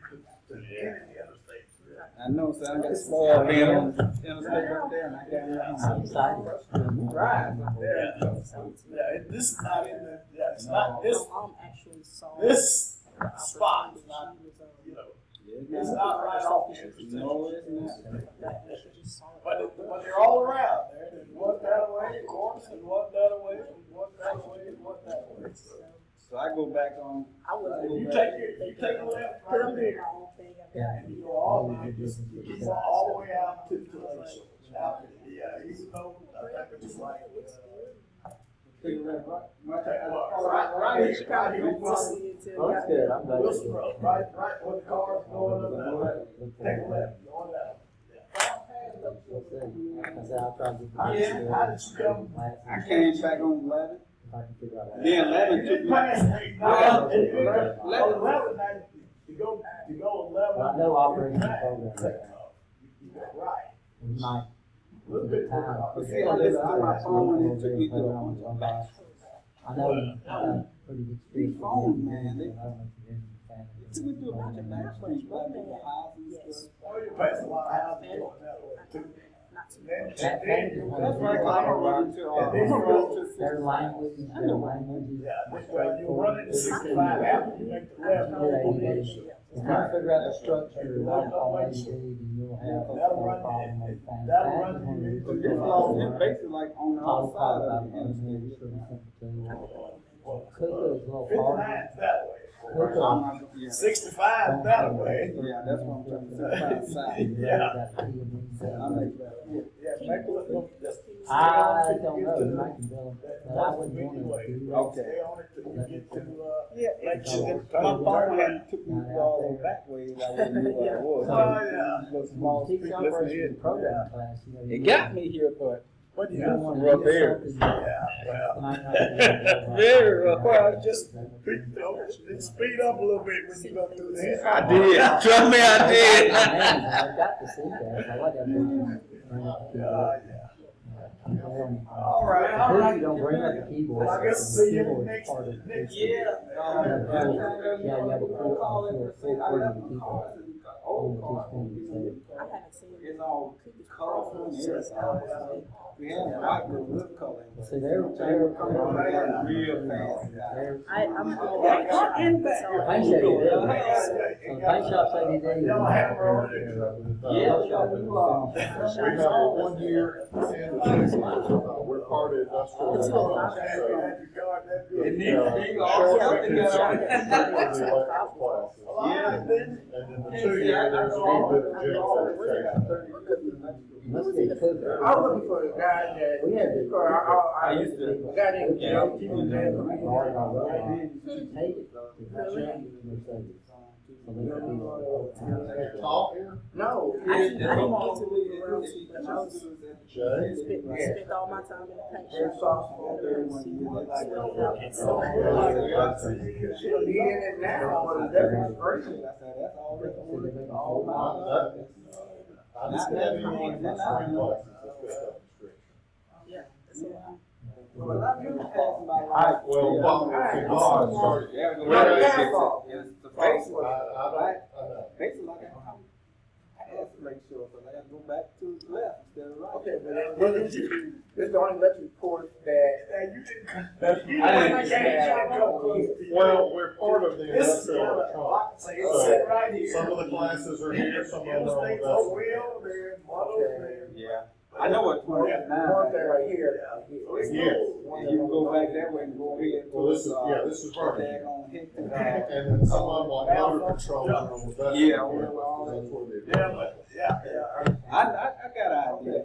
[SPEAKER 6] to any of the other states.
[SPEAKER 10] I know, so I got spoiled being on the interstate right there, and I got here
[SPEAKER 2] I'm
[SPEAKER 10] home.
[SPEAKER 2] excited.
[SPEAKER 6] Right, yeah, this is not in the, yeah, it's not, this,
[SPEAKER 9] Mom actually saw.
[SPEAKER 6] this
[SPEAKER 9] the
[SPEAKER 6] spot is
[SPEAKER 9] opportunity.
[SPEAKER 6] not,
[SPEAKER 9] She was,
[SPEAKER 6] you know,
[SPEAKER 10] Yeah,
[SPEAKER 6] it's not right off the interstate.
[SPEAKER 10] No, it's not.
[SPEAKER 9] She just saw it.
[SPEAKER 6] But they're all around there, there's one that way, of course, and one that way, and one that way, and one that way.
[SPEAKER 10] So I go back on.
[SPEAKER 9] I wasn't.
[SPEAKER 6] You take a left
[SPEAKER 9] Cause I'm
[SPEAKER 6] right
[SPEAKER 9] doing
[SPEAKER 6] there,
[SPEAKER 9] my own thing. I've
[SPEAKER 2] Yeah.
[SPEAKER 9] got-
[SPEAKER 6] and you go all, you go all the way out to the lake shore. Now, yeah, even though, I think it's like, right here, right here, Wilson,
[SPEAKER 2] Oh, that's good, I'm glad.
[SPEAKER 6] Wilson Road, right when the car's going up that way, take a left, going down.
[SPEAKER 2] I said, I'll try to get.
[SPEAKER 6] How did you come?
[SPEAKER 10] I came back on 11.
[SPEAKER 2] If I can figure out.
[SPEAKER 10] Then 11
[SPEAKER 6] You
[SPEAKER 10] took
[SPEAKER 6] didn't
[SPEAKER 10] me.
[SPEAKER 6] pass me. No, you didn't pass. 11, now, you go 11.
[SPEAKER 2] But I know operating the program.
[SPEAKER 6] You go right.
[SPEAKER 2] We might.
[SPEAKER 6] A little bit
[SPEAKER 2] Time.
[SPEAKER 6] more.
[SPEAKER 10] See, I listened to my phone and it took me to a bunch of back.
[SPEAKER 2] I know, I got pretty good experience.
[SPEAKER 10] These phones, man,
[SPEAKER 2] I
[SPEAKER 10] they-
[SPEAKER 2] don't know if you're in the family.
[SPEAKER 10] It took me to a bunch of back streets, like the houses and stuff.
[SPEAKER 6] Oh, you pass a lot of houses going that way too.
[SPEAKER 9] Not too
[SPEAKER 6] Then,
[SPEAKER 2] That-
[SPEAKER 6] then,
[SPEAKER 10] That's right, I'm gonna run into,
[SPEAKER 6] And then you go to-
[SPEAKER 2] Their language, their languages.
[SPEAKER 6] yeah, this way you run into 65 after you make the left.
[SPEAKER 2] If you figure out the structure, like all AD, then you'll have no problem with finding.
[SPEAKER 6] That'll run you
[SPEAKER 10] So
[SPEAKER 6] into
[SPEAKER 10] this law is basically like on the
[SPEAKER 2] All
[SPEAKER 10] outside
[SPEAKER 2] about
[SPEAKER 10] of the
[SPEAKER 2] the
[SPEAKER 10] interstate.
[SPEAKER 2] Cook is a little
[SPEAKER 6] 59
[SPEAKER 2] hard.
[SPEAKER 6] is that way, of
[SPEAKER 10] Yeah.
[SPEAKER 6] 65 that way.
[SPEAKER 10] Yeah, that's what I'm trying to say. Side.
[SPEAKER 6] Yeah.
[SPEAKER 10] I'm like,
[SPEAKER 6] Yeah, make a look, just.
[SPEAKER 2] I don't know, you might can bill them, but I wouldn't want to do that.
[SPEAKER 10] Okay.
[SPEAKER 6] Stay on it till you get to,
[SPEAKER 10] yeah,
[SPEAKER 6] Like
[SPEAKER 10] it's,
[SPEAKER 6] you-
[SPEAKER 10] my phone hadn't took me all the back ways. I wouldn't knew what it was.
[SPEAKER 6] Oh, yeah.
[SPEAKER 10] Little small
[SPEAKER 2] Teach
[SPEAKER 10] street,
[SPEAKER 2] operation
[SPEAKER 10] listen
[SPEAKER 2] and program class, you know.
[SPEAKER 10] It got me here, but
[SPEAKER 6] but
[SPEAKER 2] You
[SPEAKER 6] yeah,
[SPEAKER 2] don't want to
[SPEAKER 10] rough
[SPEAKER 2] do
[SPEAKER 10] areas.
[SPEAKER 2] something that
[SPEAKER 6] yeah, well.
[SPEAKER 2] might not be-
[SPEAKER 10] very rough.
[SPEAKER 6] Well, just speed up a little bit when you go through that.
[SPEAKER 10] I did. Trust me, I did.
[SPEAKER 2] I've got to see that, I like that.
[SPEAKER 6] All right, all
[SPEAKER 2] Usually
[SPEAKER 6] right.
[SPEAKER 2] don't bring up the keyboard.
[SPEAKER 6] Well, I guess
[SPEAKER 2] so
[SPEAKER 6] see you
[SPEAKER 2] the keyboard is
[SPEAKER 6] next,
[SPEAKER 2] part of it.
[SPEAKER 6] next.
[SPEAKER 2] Yeah, you have a full part of the keyboard on the teaspoon.
[SPEAKER 9] I haven't seen it.
[SPEAKER 10] It's all colorful. We have white with lip color.
[SPEAKER 2] So they're
[SPEAKER 10] real fast.
[SPEAKER 9] I'm
[SPEAKER 2] paint shop, so the paint shop say they do.
[SPEAKER 4] We have a 1 year anniversary. We're part of industrial.
[SPEAKER 10] It needs to be all something
[SPEAKER 4] And then the 2 year, there's a little bit of general education.
[SPEAKER 2] Must be cooked.
[SPEAKER 6] I was looking for a guy that,
[SPEAKER 2] We had to.
[SPEAKER 10] I used to.
[SPEAKER 6] a guy named Joe, he was there for me.
[SPEAKER 2] Take it. Mercedes. So they could be-
[SPEAKER 4] Talk here,
[SPEAKER 6] No.
[SPEAKER 9] I didn't get to move around too much. I was
[SPEAKER 4] Jay.
[SPEAKER 9] spent all my time in the paint
[SPEAKER 6] Very
[SPEAKER 9] shop.
[SPEAKER 6] soft. She'll be in it now, but that's crazy.
[SPEAKER 4] I just have anyone for spring classes that's got that restriction.
[SPEAKER 9] Yeah, that's a lot.
[SPEAKER 4] Alright, well, Bob, sorry.
[SPEAKER 10] Yeah, go
[SPEAKER 4] Well,
[SPEAKER 10] ahead.
[SPEAKER 4] yeah.
[SPEAKER 10] It's the face.
[SPEAKER 4] I know.
[SPEAKER 10] Face is like, I have to make sure, but I gotta go back to the left instead of right.
[SPEAKER 6] Okay, but then, what is it? This is the only electric report that. You didn't.
[SPEAKER 10] I didn't.
[SPEAKER 4] Well, we're part of the
[SPEAKER 6] This is
[SPEAKER 4] industrial
[SPEAKER 6] kind of,
[SPEAKER 4] electronics.
[SPEAKER 6] say, it's set right here.
[SPEAKER 4] Some of the classes are here, some of them are on the
[SPEAKER 6] Interstate
[SPEAKER 4] vessel.
[SPEAKER 6] wheel, there, model there.
[SPEAKER 10] Yeah. I know what
[SPEAKER 6] One
[SPEAKER 10] 29
[SPEAKER 6] thing right here.
[SPEAKER 4] Yes.
[SPEAKER 10] And you can go back that way and go ahead.
[SPEAKER 4] Well, this is, yeah, this is Vernon.
[SPEAKER 10] Daggone Hickton.
[SPEAKER 4] And then some of them like motor control are on the vessel.
[SPEAKER 10] Yeah,
[SPEAKER 4] That's where they.
[SPEAKER 6] Yeah, but, yeah, yeah.
[SPEAKER 10] I got an idea.